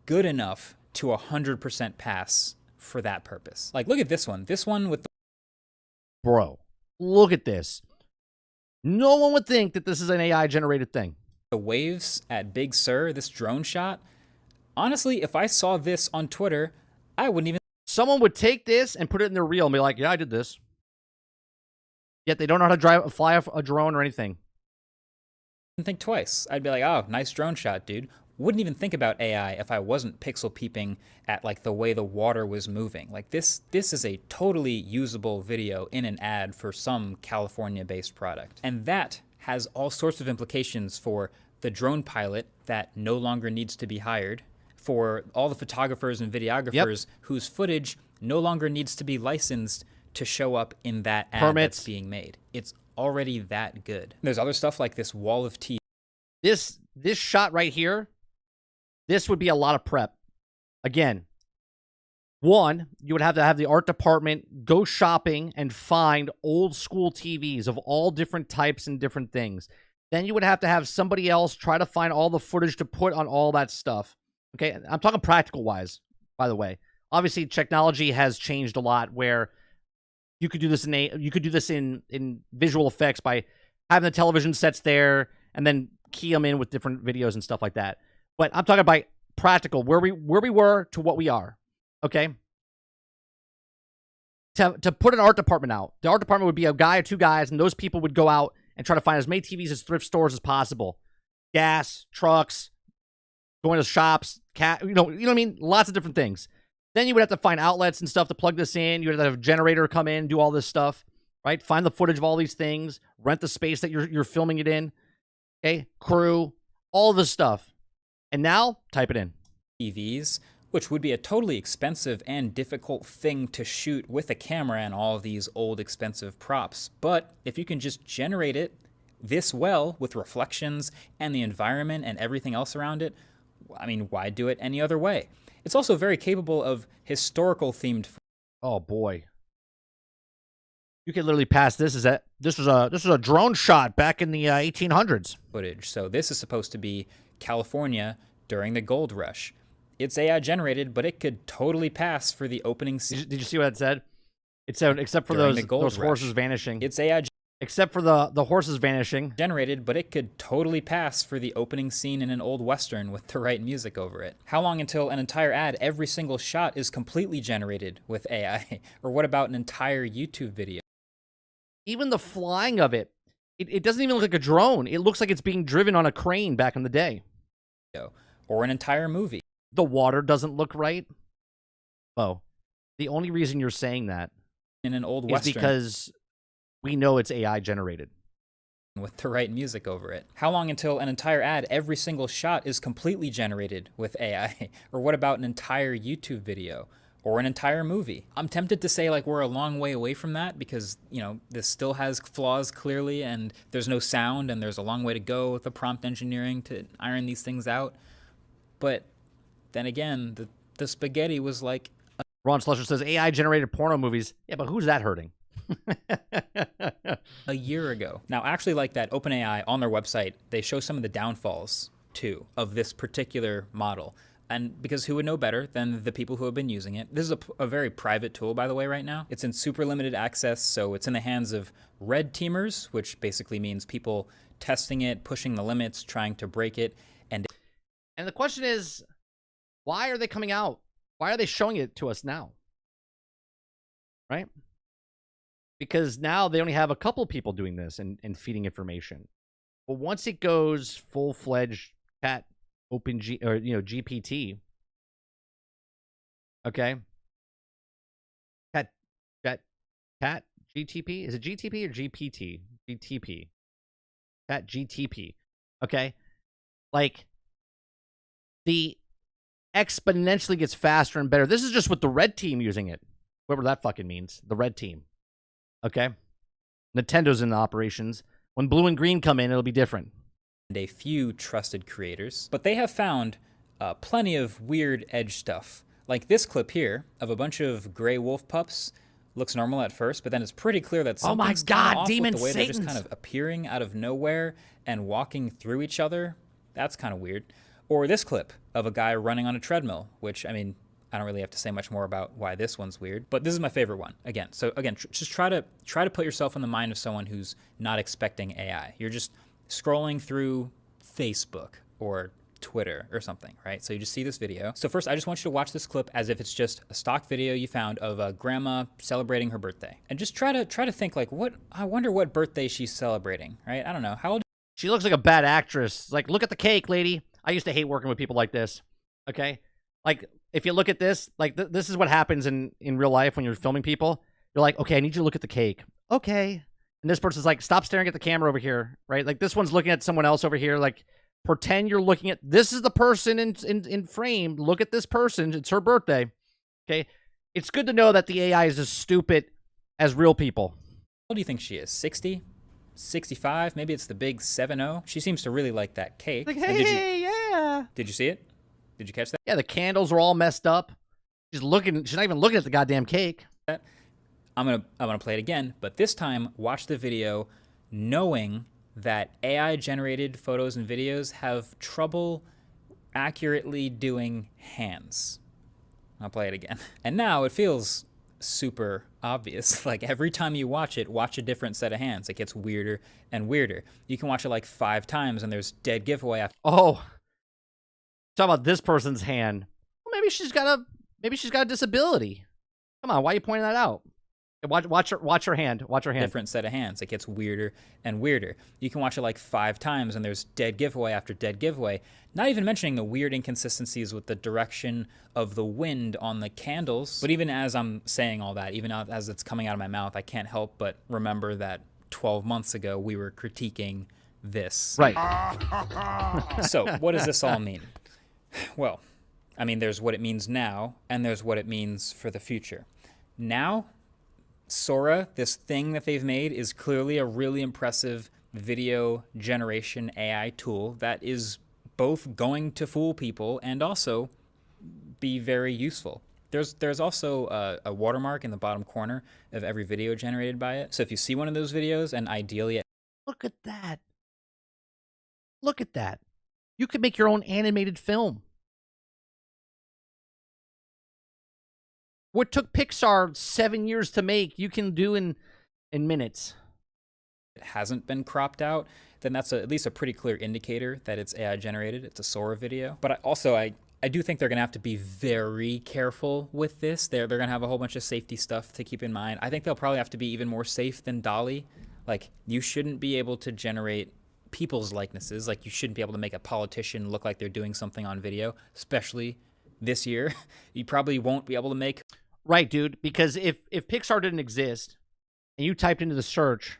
good enough to 100% pass for that purpose. Like, look at this one. This one with the... Bro, look at this. No one would think that this is an AI-generated thing. The waves at Big Sur, this drone shot. Honestly, if I saw this on Twitter, I wouldn't even... Someone would take this and put it in their reel and be like, yeah, I did this. Yet they don't know how to fly a drone or anything. Think twice. I'd be like, oh, nice drone shot, dude. Wouldn't even think about AI if I wasn't pixel peeping at, like, the way the water was moving. Like, this is a totally usable video in an ad for some California-based product. And that has all sorts of implications for the drone pilot that no longer needs to be hired, for all the photographers and videographers whose footage no longer needs to be licensed to show up in that ad that's being made. It's already that good. There's other stuff like this wall of teeth. This shot right here, this would be a lot of prep. Again, one, you would have to have the art department go shopping and find old school TVs of all different types and different things. Then you would have to have somebody else try to find all the footage to put on all that stuff. Okay, I'm talking practical wise, by the way. Obviously, technology has changed a lot where you could do this in visual effects by having the television sets there and then key them in with different videos and stuff like that. But I'm talking about practical, where we were to what we are. Okay? To put an art department out. The art department would be a guy or two guys, and those people would go out and try to find as many TVs as thrift stores as possible. Gas, trucks, going to shops, you know what I mean? Lots of different things. Then you would have to find outlets and stuff to plug this in. You would have to have a generator come in, do all this stuff, right? Find the footage of all these things, rent the space that you're filming it in, okay? Crew, all this stuff. And now, type it in. TVs, which would be a totally expensive and difficult thing to shoot with a camera and all of these old expensive props. But if you can just generate it this well with reflections and the environment and everything else around it, I mean, why do it any other way? It's also very capable of historical themed. Oh boy. You could literally pass this as this was a drone shot back in the 1800s. Footage. So this is supposed to be California during the gold rush. It's AI generated, but it could totally pass for the opening scene. Did you see what it said? It said, except for those horses vanishing. It's AI except for the horses vanishing. Generated, but it could totally pass for the opening scene in an old Western with the right music over it. How long until an entire ad, every single shot is completely generated with AI? Or what about an entire YouTube video? Even the flying of it, it doesn't even look like a drone. It looks like it's being driven on a crane back in the day. Or an entire movie. The water doesn't look right. Oh, the only reason you're saying that in an old is Western because we know it's AI generated. With the right music over it. How long until an entire ad, every single shot is completely generated with AI? Or what about an entire YouTube video? Or an entire movie? I'm tempted to say like we're a long way away from that because, you know, this still has flaws clearly and there's no sound and there's a long way to go with the prompt engineering to iron these things out. But then again, the spaghetti was like... Ron Slusher says AI-generated porno movies. Yeah, but who's that hurting? A year ago. Now, actually, like that OpenAI on their website, they show some of the downfalls, too, of this particular model. And because who would know better than the people who have been using it? This is a very private tool, by the way, right now. It's in super limited access, so it's in the hands of red teamers, which basically means people testing it, pushing the limits, trying to break it. And the question is, why are they coming out? Why are they showing it to us now? Right? Because now they only have a couple people doing this and feeding information. But once it goes full-fledged chat, GPT, okay? Cat GTP? Is it GTP or GPT? GTP. Cat GTP. Okay? Like, the exponentially gets faster and better. This is just with the red team using it. Whatever that fucking means. The red team. Okay? Nintendo's in the operations. When blue and green come in, it'll be different. And a few trusted creators. But they have found plenty of weird edge stuff. Like this clip here of a bunch of gray wolf pups. Looks normal at first, but then it's pretty clear that something's off Demon with the way Satans. they're just kind of appearing out of nowhere and walking through each other. That's kind of weird. Or this clip of a guy running on a treadmill, which, I mean, I don't really have to say much more about why this one's weird, but this is my favorite one. Again, just try to put yourself in the mind of someone who's not expecting AI. You're just scrolling through Facebook or Twitter or something, right? So you just see this video. So first, I just want you to watch this clip as if it's just a stock video you found of a grandma celebrating her birthday, and just try to think like, I wonder what birthday she's celebrating, right? I don't know. How old? She looks like a bad actress. Like, look at the cake, lady. I used to hate working with people like this. Okay? Like, if you look at this, like, this is what happens in real life when you're filming people. You're like, okay, I need you to look at the cake. Okay. And this person's like, stop staring at the camera over here, right? Like, this one's looking at someone else over here. Like, pretend you're looking at, this is the person in frame. Look at this person. It's her birthday. Okay? It's good to know that the AI is as stupid as real people. How old do you think she is? 60? 65? Maybe it's the big 7-0. She seems to really like that cake. Like, hey, yeah. Did you see it? Did you catch that? Yeah, the candles are all messed up. She's not even looking at the goddamn cake. I'm gonna play it again, but this time watch the video knowing that AI generated photos and videos have trouble accurately doing hands. I'll play it again. And now it feels super obvious. Like every time you watch it, watch a different set of hands. It gets weirder and weirder. You can watch it like 5 times and there's dead giveaway after. Oh, talk about this person's hand. Well, maybe she's got a disability. Come on, why are you pointing that out? Watch her hand. Watch her hand. Different set of hands. It gets weirder and weirder. You can watch it like 5 times, and there's dead giveaway after dead giveaway. Not even mentioning the weird inconsistencies with the direction of the wind on the candles. But even as I'm saying all that, even as it's coming out of my mouth, I can't help but remember that 12 months ago we were critiquing this. Right. So what does this all mean? Well, I mean, there's what it means now, and there's what it means for the future. Now, Sora, this thing that they've made, is clearly a really impressive video generation AI tool that is both going to fool people and also be very useful. There's also a watermark in the bottom corner of every video generated by it. So if you see one of those videos, and ideally... Look at that. Look at that. You could make your own animated film. What took Pixar 7 years to make, you can do in minutes. It hasn't been cropped out, then that's at least a pretty clear indicator that it's AI generated. It's a Sora video. But I do think they're going to have to be very careful with this. They're going to have a whole bunch of safety stuff to keep in mind. I think they'll probably have to be even more safe than DALL-E. Like, you shouldn't be able to generate people's likenesses. Like, you shouldn't be able to make a politician look like they're doing something on video, especially this year. You probably won't be able to make... Right, dude, because if Pixar didn't exist, and you typed into the search,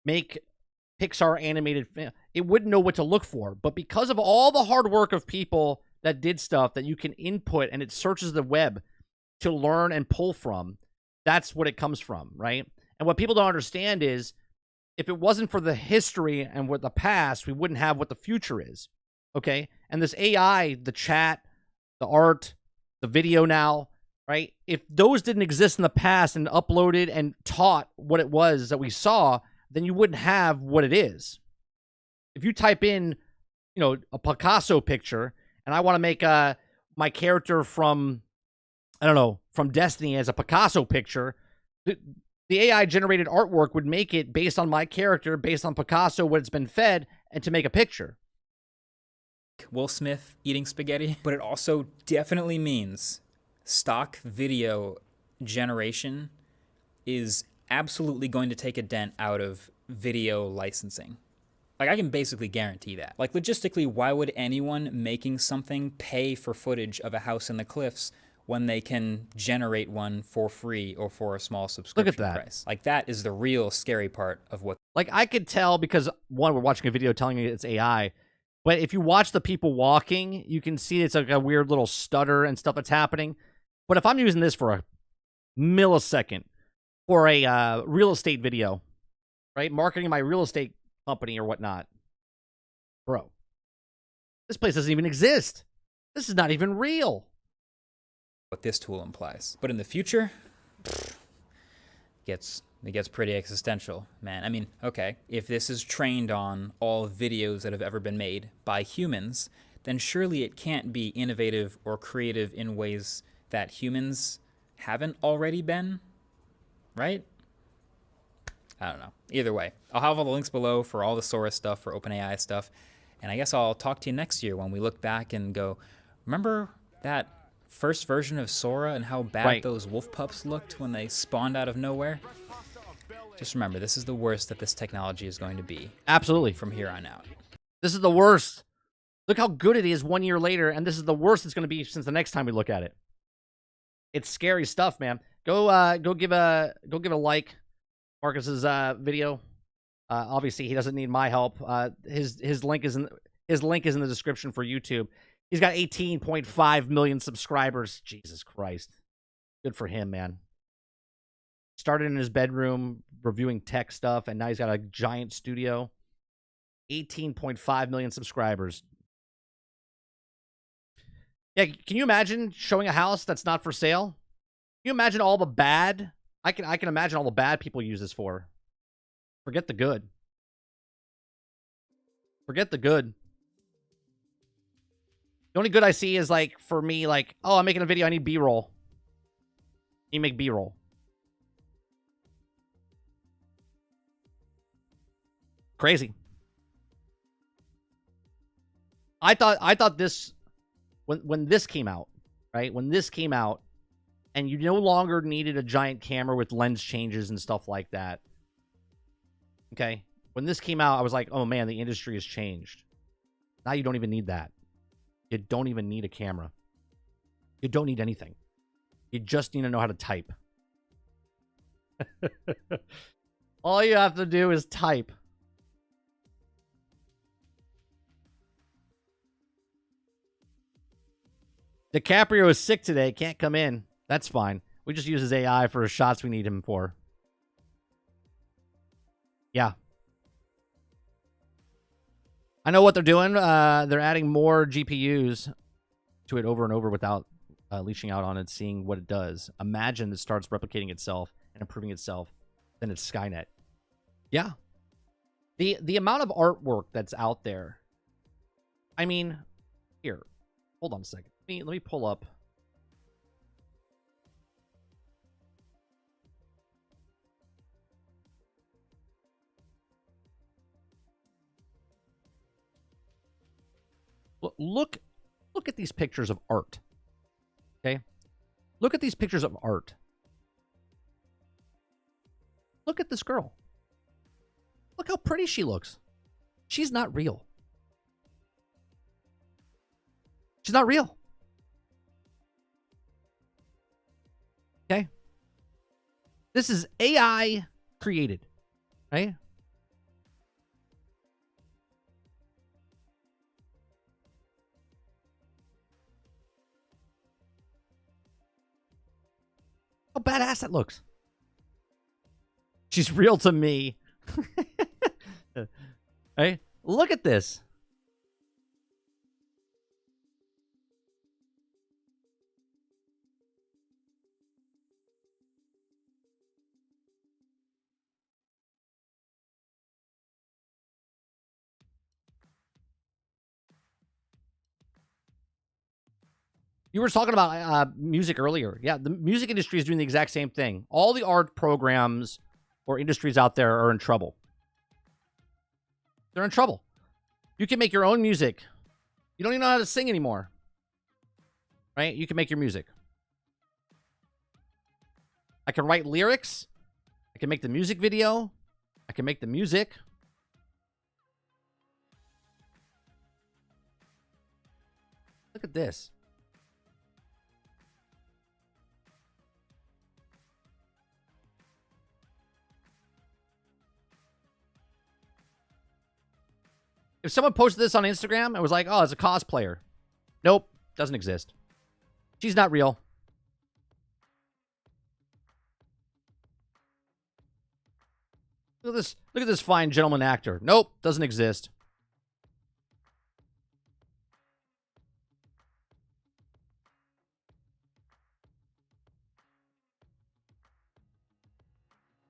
make Pixar animated film, it wouldn't know what to look for. But because of all the hard work of people that did stuff that you can input, and it searches the web to learn and pull from, that's what it comes from, right? And what people don't understand is, if it wasn't for the history and what the past, we wouldn't have what the future is, okay? And this AI, the chat, the art, the video now, right? If those didn't exist in the past and uploaded and taught what it was that we saw, then you wouldn't have what it is. If you type in, you know, a Picasso picture, and I want to make my character from, I don't know, from Destiny as a Picasso picture, the AI generated artwork would make it based on my character, based on Picasso, what it's been fed, and to make a picture. Will Smith eating spaghetti, but it also definitely means stock video generation is absolutely going to take a dent out of video licensing. Like, I can basically guarantee that. Like, logistically, why would anyone making something pay for footage of a house in the cliffs when they can generate one for free or for a small subscription price? Like, that is the real scary part of what... Like, I could tell because, one, we're watching a video telling you it's AI, but if you watch the people walking, you can see it's like a weird little stutter and stuff that's happening. But if I'm using this for a millisecond for a real estate video, right, marketing my real estate company or whatnot, bro, this place doesn't even exist. This is not even real. What this tool implies. But in the future, it gets pretty existential, man. I mean, okay, if this is trained on all videos that have ever been made by humans, then surely it can't be innovative or creative in ways that humans haven't already been, right? I don't know. Either way, I'll have all the links below for all the Sora stuff, for OpenAI stuff, and I guess I'll talk to you next year when we look back and go, remember that first version of Sora and how bad those wolf pups looked when they spawned out of nowhere? Just remember, this is the worst that this technology is going to be. Absolutely. From here on out. This is the worst. Look how good it is 1 year later, and this is the worst it's going to be since the next time we look at it. It's scary stuff, man. Go give a like. Marcus's video. Obviously, he doesn't need my help. His link is in the description for YouTube. He's got 18.5 million subscribers. Jesus Christ, good for him, man. Started in his bedroom reviewing tech stuff, and now he's got a giant studio. 18.5 million subscribers. Yeah, can you imagine showing a house that's not for sale? Can you imagine all the bad? I can imagine all the bad people use this for. Forget the good. Forget the good. The only good I see is, like, for me, like, oh, I'm making a video, I need B-roll. You make B-roll. Crazy. I thought this when this came out, right? When this came out, and you no longer needed a giant camera with lens changes and stuff like that. Okay? When this came out, I was like, oh man, the industry has changed. Now you don't even need that. You don't even need a camera. You don't need anything. You just need to know how to type. All you have to do is type. DiCaprio is sick today. Can't come in. That's fine. We just use his AI for the shots we need him for. Yeah. I know what they're doing. They're adding more GPUs to it over and over without leashing out on it, seeing what it does. Imagine it starts replicating itself and improving itself. Then it's Skynet. Yeah. The amount of artwork that's out there. I mean, here. Hold on a second. Let me pull up. Look at these pictures of art. Okay? Look at these pictures of art. Look at this girl. Look how pretty she looks. She's not real. She's not real. Okay? This is AI created, right? How badass that looks. She's real to me. Right? Look at this. You were talking about music earlier. Yeah, the music industry is doing the exact same thing. All the art programs or industries out there are in trouble. They're in trouble. You can make your own music. You don't even know how to sing anymore. Right? You can make your music. I can write lyrics. I can make the music video. I can make the music. Look at this. If someone posted this on Instagram and was like, oh, it's a cosplayer. Nope, doesn't exist. She's not real. Look at this fine gentleman actor. Nope, doesn't exist.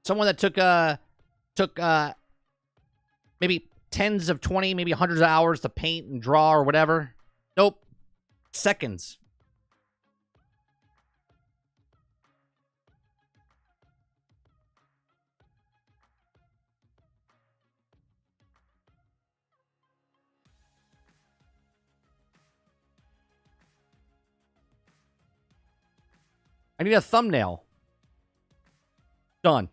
Someone that took maybe tens of 20, maybe hundreds of hours to paint and draw or whatever. Nope. Seconds. I need a thumbnail. Done.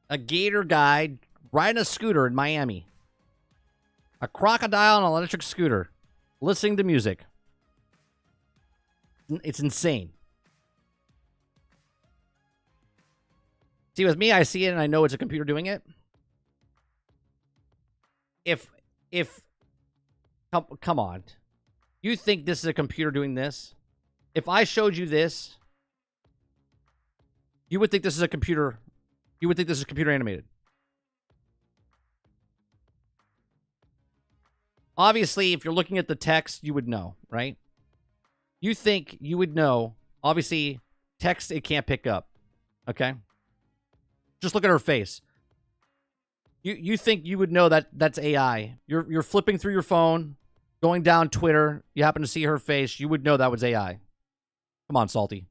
A gator guy riding a scooter in Miami. A crocodile on an electric scooter. Listening to music. It's insane. See, with me, I see it and I know it's a computer doing it. Come on. You think this is a computer doing this? If I showed you this, you would think this is a computer. You would think this is computer animated. Obviously, if you're looking at the text, you would know, right? You think you would know. Obviously, text it can't pick up. Okay? Just look at her face. You think you would know that that's AI. You're flipping through your phone, going down Twitter, you happen to see her face, you would know that was AI. Come on, Salty.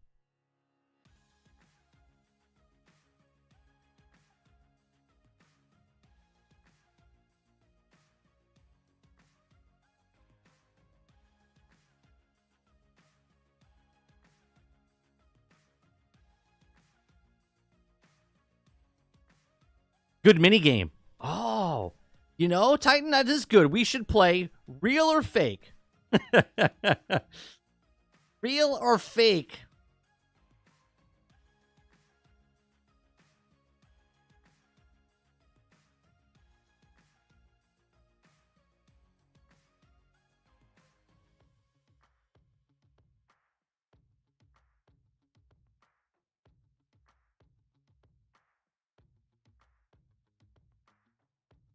Good minigame. Oh, you know, Titan, that is good. We should play real or fake. Real or fake.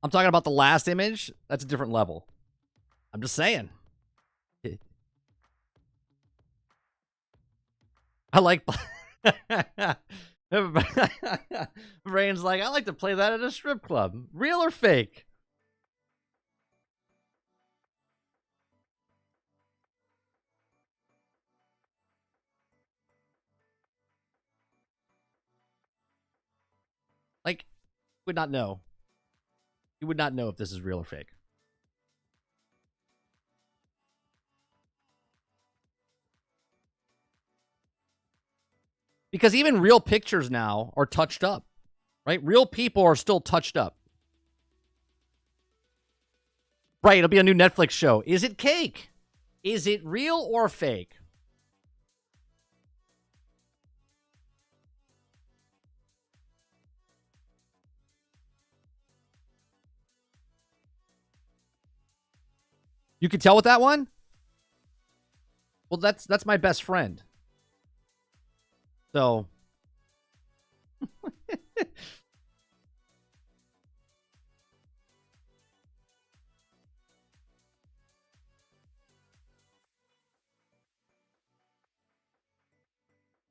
I'm talking about the last image. That's a different level. I'm just saying. I like... Brain's like, I like to play that at a strip club. Real or fake? Like, would not know. You would not know if this is real or fake. Because even real pictures now are touched up, right? Real people are still touched up. Right, it'll be a new Netflix show. Is it cake? Is it real or fake? You could tell with that one? Well, that's my best friend. So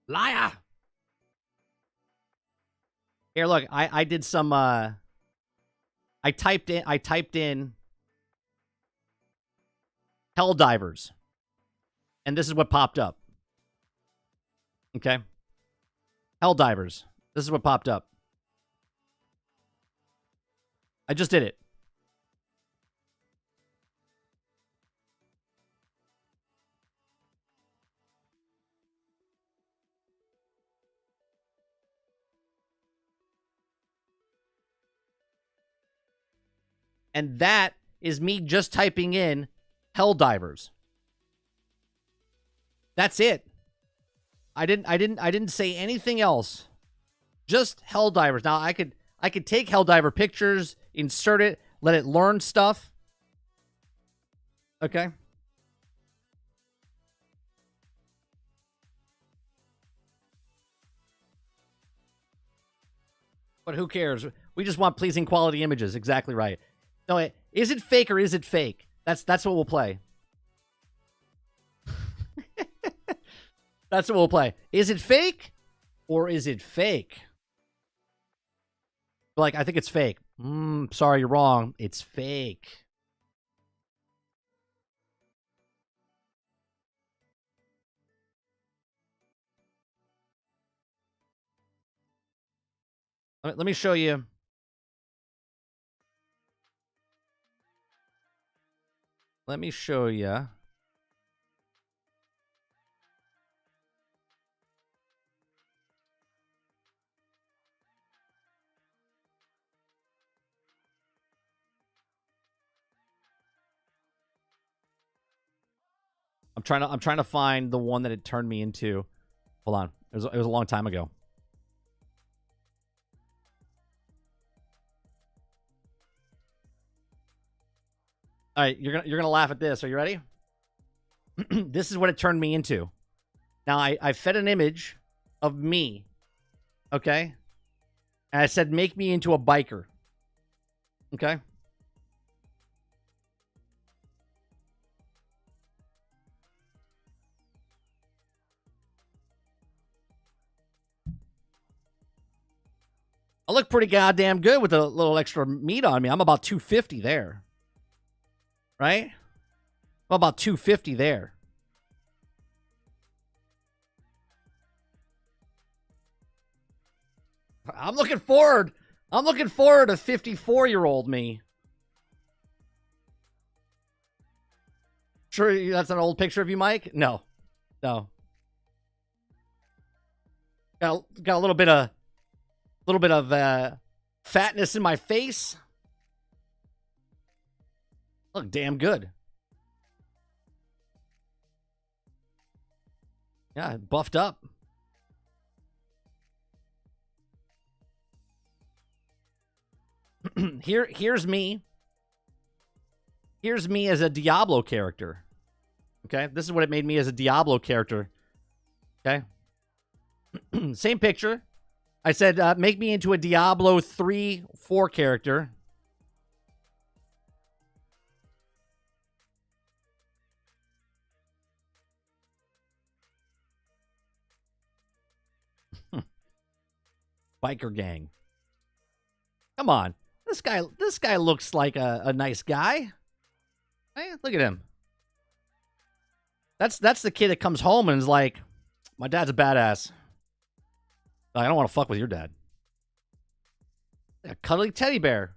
liar. Here, look, I did some I typed in Helldivers. And this is what popped up. Okay. Helldivers. This is what popped up. I just did it. And that is me just typing in Helldivers. That's it. I didn't say anything else. Just Helldivers. Now I could take Helldiver pictures, insert it, let it learn stuff. Okay. But who cares? We just want pleasing quality images. Exactly right. No, is it fake or is it fake? That's what we'll play. That's what we'll play. Is it fake or is it fake? Like, I think it's fake. Sorry, you're wrong. It's fake. Let me show you. Let me show you. I'm trying to find the one that it turned me into. Hold on. It was a long time ago. All right, you're gonna laugh at this. Are you ready? This is what it turned me into. Now I fed an image of me, okay, and I said make me into a biker, okay. I look pretty goddamn good with a little extra meat on me. I'm about 250 there. Right? I'm about 250 there. I'm looking forward. I'm looking forward to 54-year-old me. Sure, that's an old picture of you, Mike? No. No. Got a little bit of fatness in my face. Look damn good. Yeah, buffed up. Here's me. Here's me as a Diablo character. Okay, this is what it made me as a Diablo character. Okay. Same picture. I said, make me into a Diablo 3-4 character. Biker gang. Come on. This guy looks like a nice guy. Hey, look at him. That's the kid that comes home and is like, my dad's a badass. I don't want to fuck with your dad. A cuddly teddy bear.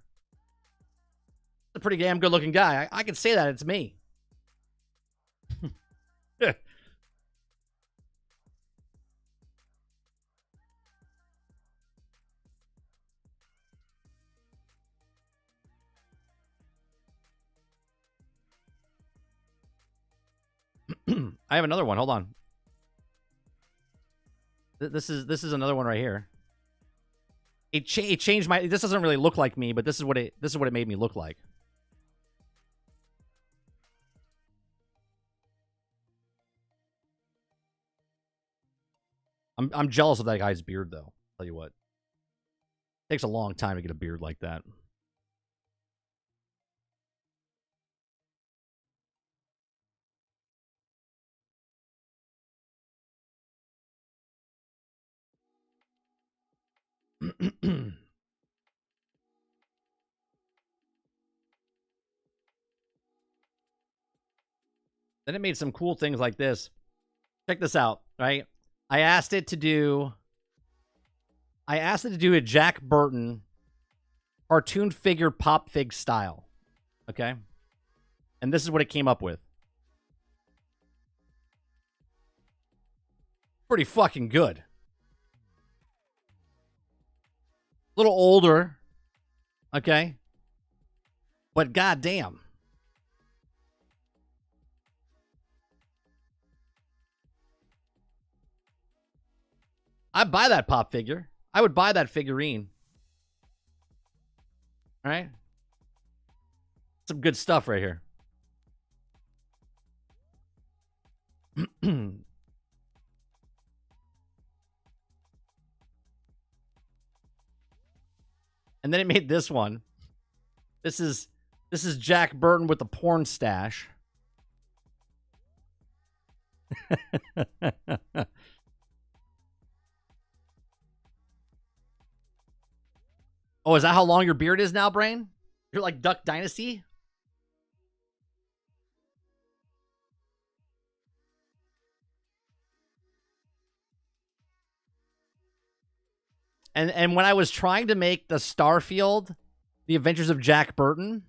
A pretty damn good looking guy. I can say that it's me. I have another one. Hold on. This is another one right here. It changed my. This doesn't really look like me, but this is what it made me look like. I'm jealous of that guy's beard though. Tell you what, it takes a long time to get a beard like that. Then it made some cool things like this. Check this out, right? I asked it to do a Jack Burton cartoon figure pop fig style. Okay? And this is what it came up with. Pretty fucking good. A little older. Okay? But goddamn. I'd buy that pop figure. I would buy that figurine. All right? Some good stuff right here. And then it made this one. This is Jack Burton with the porn stash. Oh, is that how long your beard is now, Brain? You're like Duck Dynasty? And when I was trying to make the Starfield, The Adventures of Jack Burton,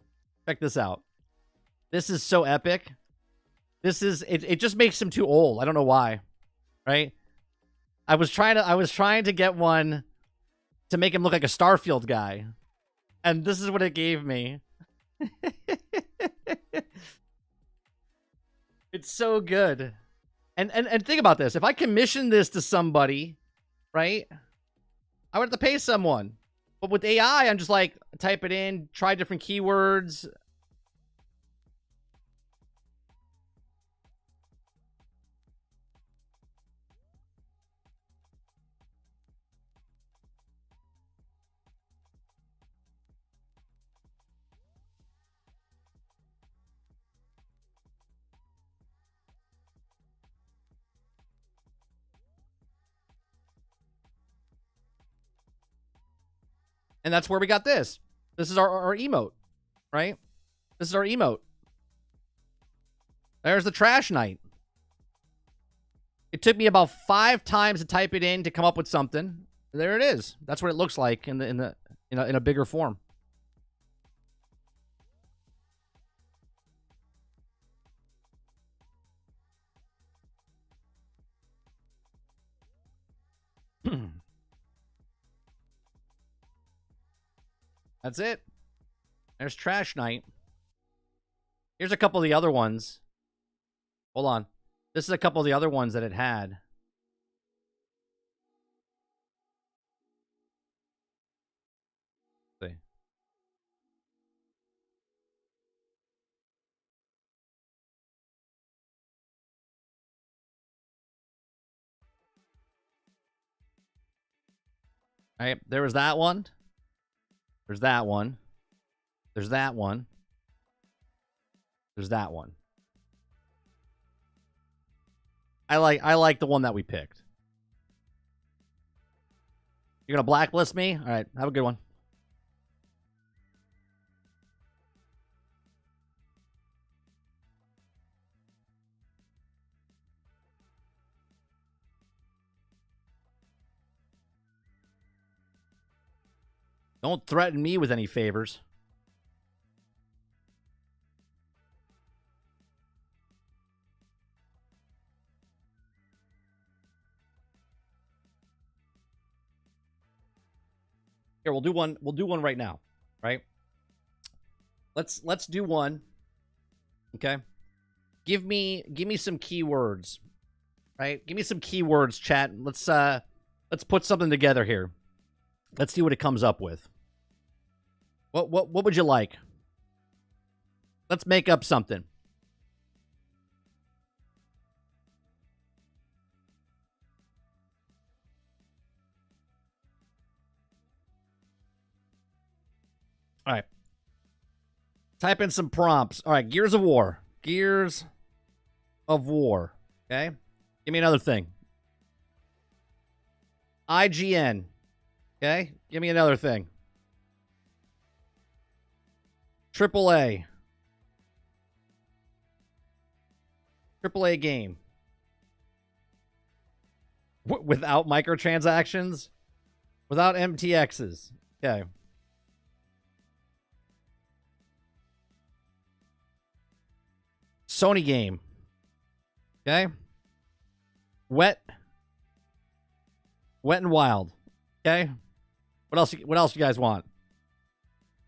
check this out. This is so epic. This is it just makes him too old. I don't know why. Right? I was trying to get one to make him look like a Starfield guy. And this is what it gave me. It's so good. And think about this. If I commission this to somebody, right? I would have to pay someone. But with AI, I'm just like, type it in, try different keywords. And that's where we got this. This is our emote, right? This is our emote. There's the trash night. It took me about 5 times to type it in to come up with something. There it is. That's what it looks like in a bigger form. That's it. There's Trash Night. Here's a couple of the other ones. Hold on. This is a couple of the other ones that it had. Let's see. All right, there was that one. There's that one. There's that one. There's that one. I like the one that we picked. You're gonna blacklist me? All right, have a good one. Don't threaten me with any favors. Here, we'll do one. We'll do one right now, right? Let's do one. Okay. Give me some keywords. Right? Give me some keywords, chat. Let's put something together here. Let's see what it comes up with. What would you like? Let's make up something. All right. Type in some prompts. All right, Gears of War. Gears of War. Okay? Give me another thing. IGN. Okay? Give me another thing. AAA. AAA game. Without microtransactions? Without MTXs. Okay. Sony game. Okay. Wet and Wild. Okay. What else you guys want?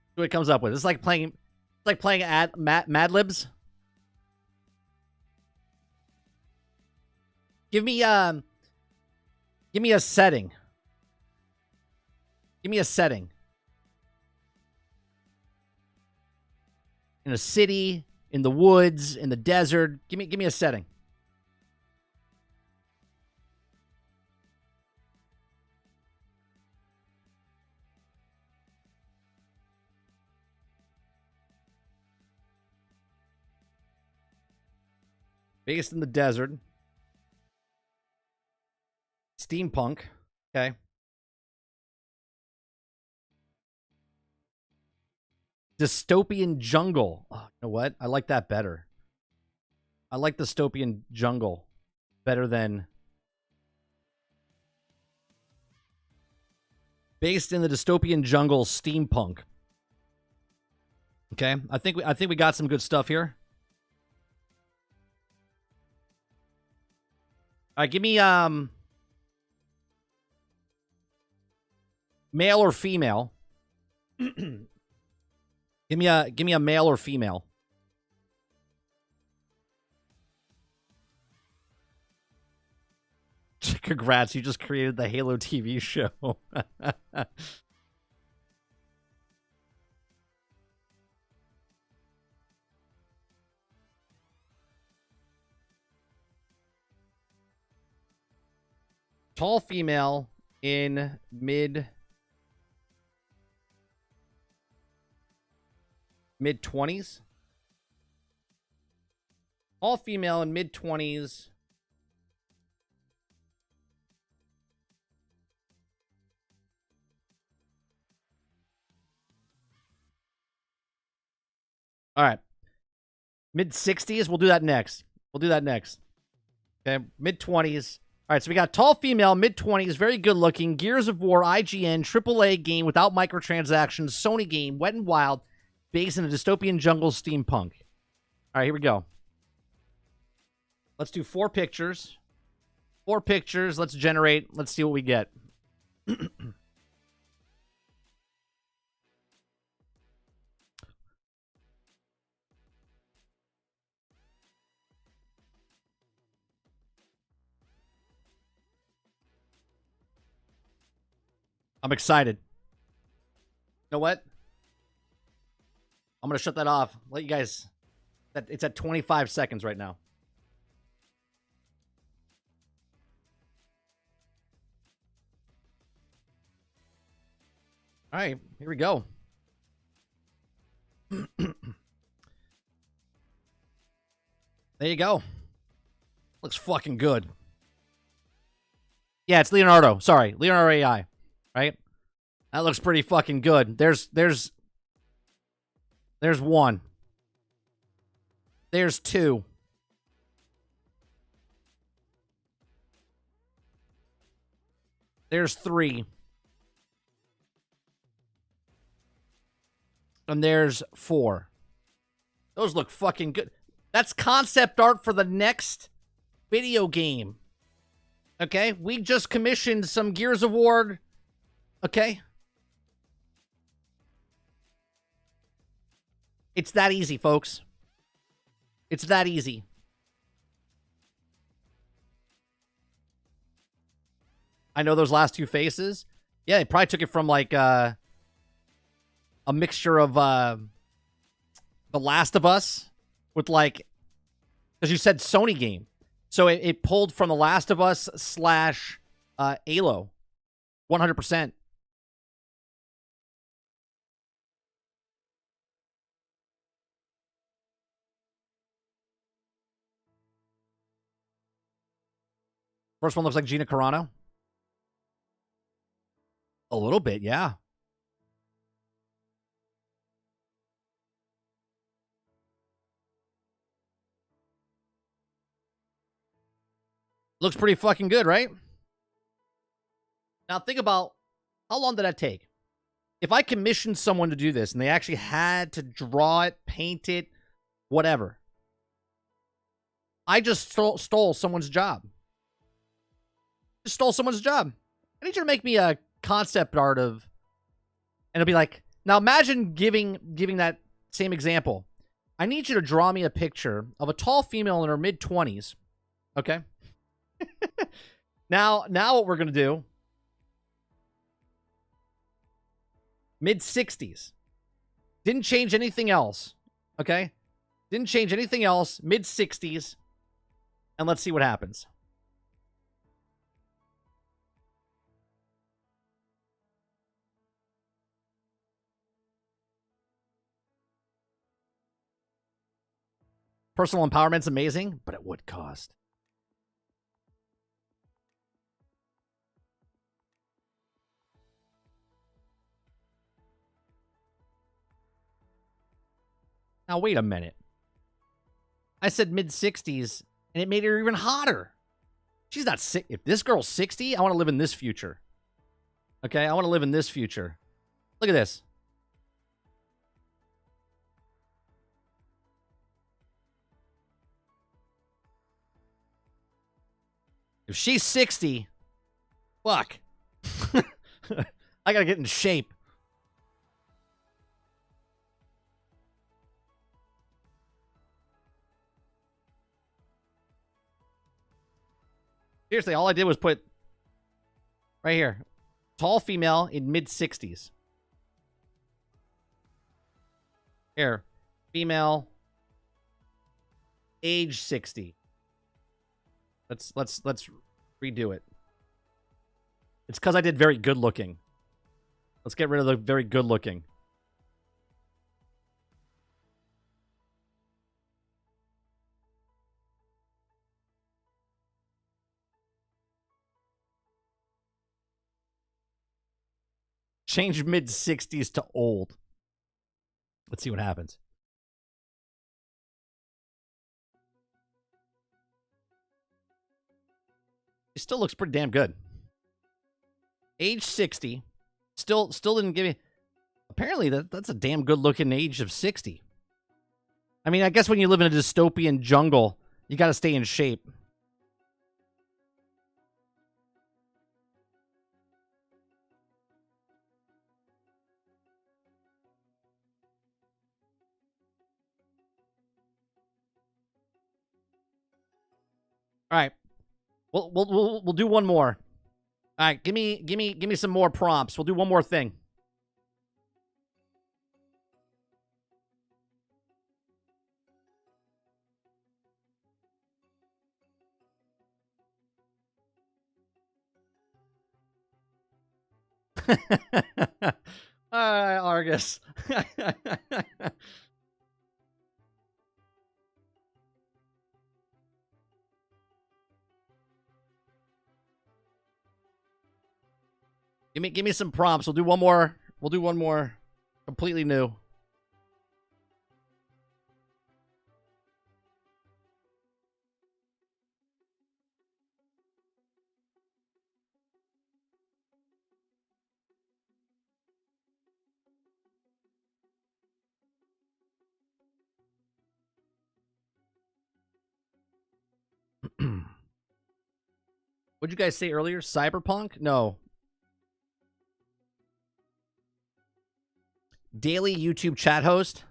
See what it comes up with. It's like playing Mad Libs. Give me a setting. Give me a setting. In a city, in the woods, in the desert. Give me a setting. Based in the desert. Steampunk. Okay. Dystopian jungle. Oh, you know what? I like that better. I like dystopian jungle better than based in the dystopian jungle steampunk. Okay, I think we got some good stuff here. All right, give me male or female. Give me a male or female. Congrats, you just created the Halo TV show. Tall female in mid-20s. Tall female in mid-20s. All right. Mid-60s, we'll do that next. Okay, mid-20s. All right, so we got tall female, mid-20s, very good-looking, Gears of War, IGN, AAA game without microtransactions, Sony game, Wet and Wild, based in a dystopian jungle steampunk. All right, here we go. Let's do 4 pictures. 4 pictures. Let's generate. Let's see what we get. I'm excited. You know what? I'm going to shut that off. Let you guys... It's at 25 seconds right now. All right, here we go. There you go. Looks fucking good. Yeah, it's Leonardo. Sorry, Leonardo AI. Right? That looks pretty fucking good. There's 1. There's 2. There's 3. And there's 4. Those look fucking good. That's concept art for the next video game. Okay? We just commissioned some Gears of War. Okay? It's that easy, folks. It's that easy. I know those last 2 faces. Yeah, they probably took it from like a mixture of The Last of Us with like, because you said Sony game. So it pulled from The Last of Us / Halo. 100%. First one looks like Gina Carano. A little bit, yeah. Looks pretty fucking good, right? Now think about how long did that take? If I commissioned someone to do this and they actually had to draw it, paint it, whatever, I just stole someone's job. Just stole someone's job. I need you to make me a concept art of, and it'll be like, now imagine giving that same example. I need you to draw me a picture of a tall female in her mid-20s. Okay? Now what we're going to do, mid-60s. Didn't change anything else. Okay? Didn't change anything else. Mid-60s. And let's see what happens. Personal empowerment's amazing, but at what cost? Now, wait a minute. I said mid-60s, and it made her even hotter. She's not sick. If this girl's 60, I want to live in this future. Okay? I want to live in this future. Look at this. If she's 60, fuck. I gotta get in shape. Seriously, all I did was put right here. Tall female in mid-60s. Here. Female. Age 60. Let's redo it. It's because I did very good looking. Let's get rid of the very good looking. Change mid-60s to old. Let's see what happens. He still looks pretty damn good. Age 60. Still didn't give me... Apparently, that's a damn good-looking age of 60. I mean, I guess when you live in a dystopian jungle, you got to stay in shape. All right. We'll do one more. All right, give me some more prompts. We'll do one more thing. All right, Argus. Give me some prompts. We'll do one more. We'll do one more completely new. What'd you guys say earlier? Cyberpunk? No. Daily YouTube chat host?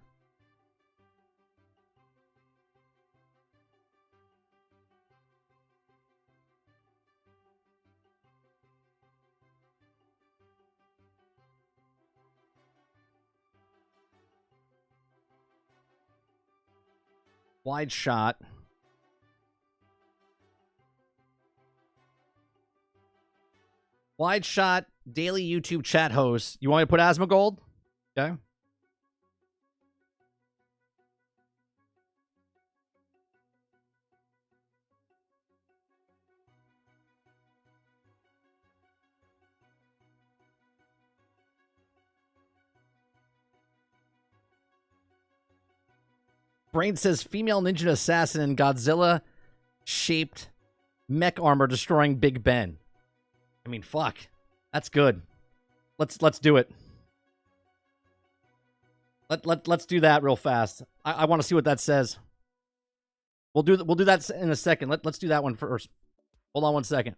Wide shot. Wide shot, daily YouTube chat host. You want me to put Asmongold? Okay. Brain says female ninja assassin in Godzilla shaped mech armor destroying Big Ben. I mean, fuck. That's good. Let's do it. Let's do that real fast. I want to see what that says. We'll do that in a second. Let's do that one first. Hold on one second.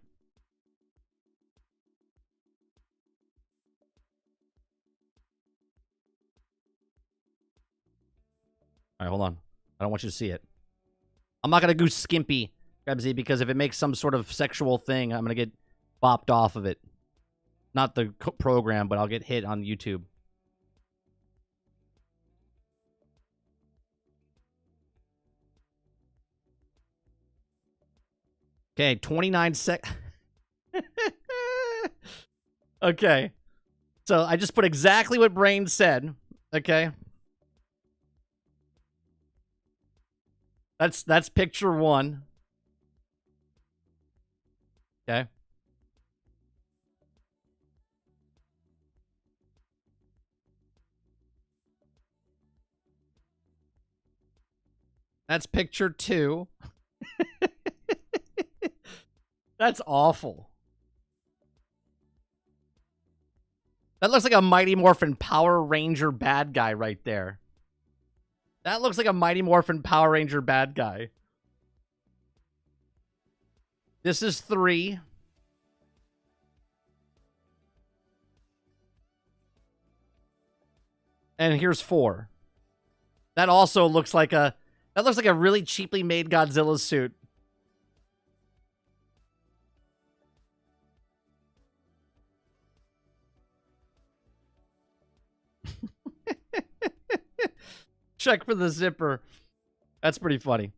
All right, hold on. I don't want you to see it. I'm not gonna go skimpy, Krebsy, because if it makes some sort of sexual thing, I'm gonna get bopped off of it. Not the program, but I'll get hit on YouTube. Okay, 29 sec. Okay. So I just put exactly what Brain said. Okay. That's picture one. Okay. That's picture two. That's awful. That looks like a Mighty Morphin Power Ranger bad guy right there. That looks like a Mighty Morphin Power Ranger bad guy. This is 3. And here's 4. That also looks like a... That looks like a really cheaply made Godzilla suit. Check for the zipper. That's pretty funny.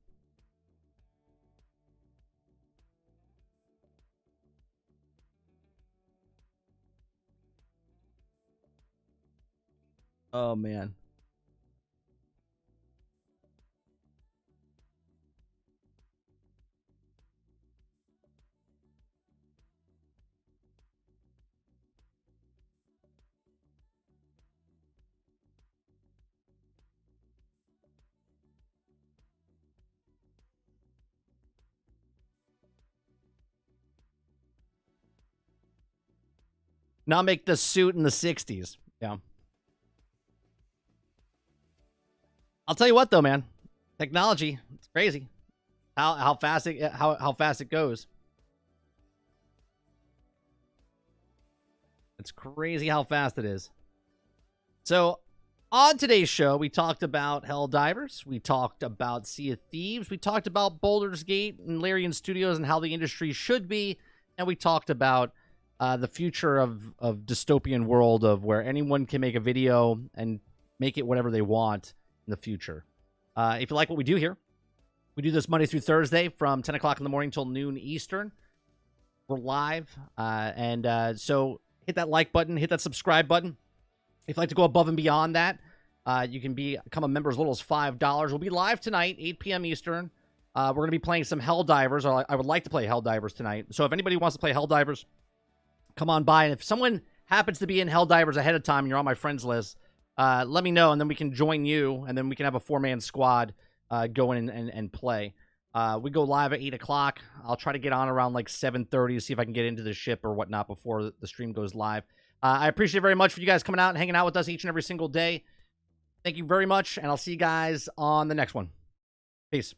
Oh, man. Now make the suit in the 60s. Yeah. I'll tell you what, though, man. Technology, it's crazy. How fast it goes. It's crazy how fast it is. So, on today's show, we talked about Helldivers. We talked about Sea of Thieves. We talked about Baldur's Gate and Larian Studios and how the industry should be. And we talked about the future of dystopian world of where anyone can make a video and make it whatever they want in the future. If you like what we do here, we do this Monday through Thursday from 10 o'clock in the morning till noon Eastern. We're live. So hit that like button, hit that subscribe button. If you'd like to go above and beyond that, you can become a member as little as $5. We'll be live tonight, 8 p.m. Eastern. We're going to be playing some Helldivers, or I would like to play Helldivers tonight. So if anybody wants to play Helldivers, come on by. And if someone happens to be in Helldivers ahead of time and you're on my friends list, let me know, and then we can join you, and then we can have a 4-man squad go in and play. We go live at 8 o'clock. I'll try to get on around like 7:30 to see if I can get into the ship or whatnot before the stream goes live. I appreciate it very much for you guys coming out and hanging out with us each and every single day. Thank you very much, and I'll see you guys on the next one. Peace.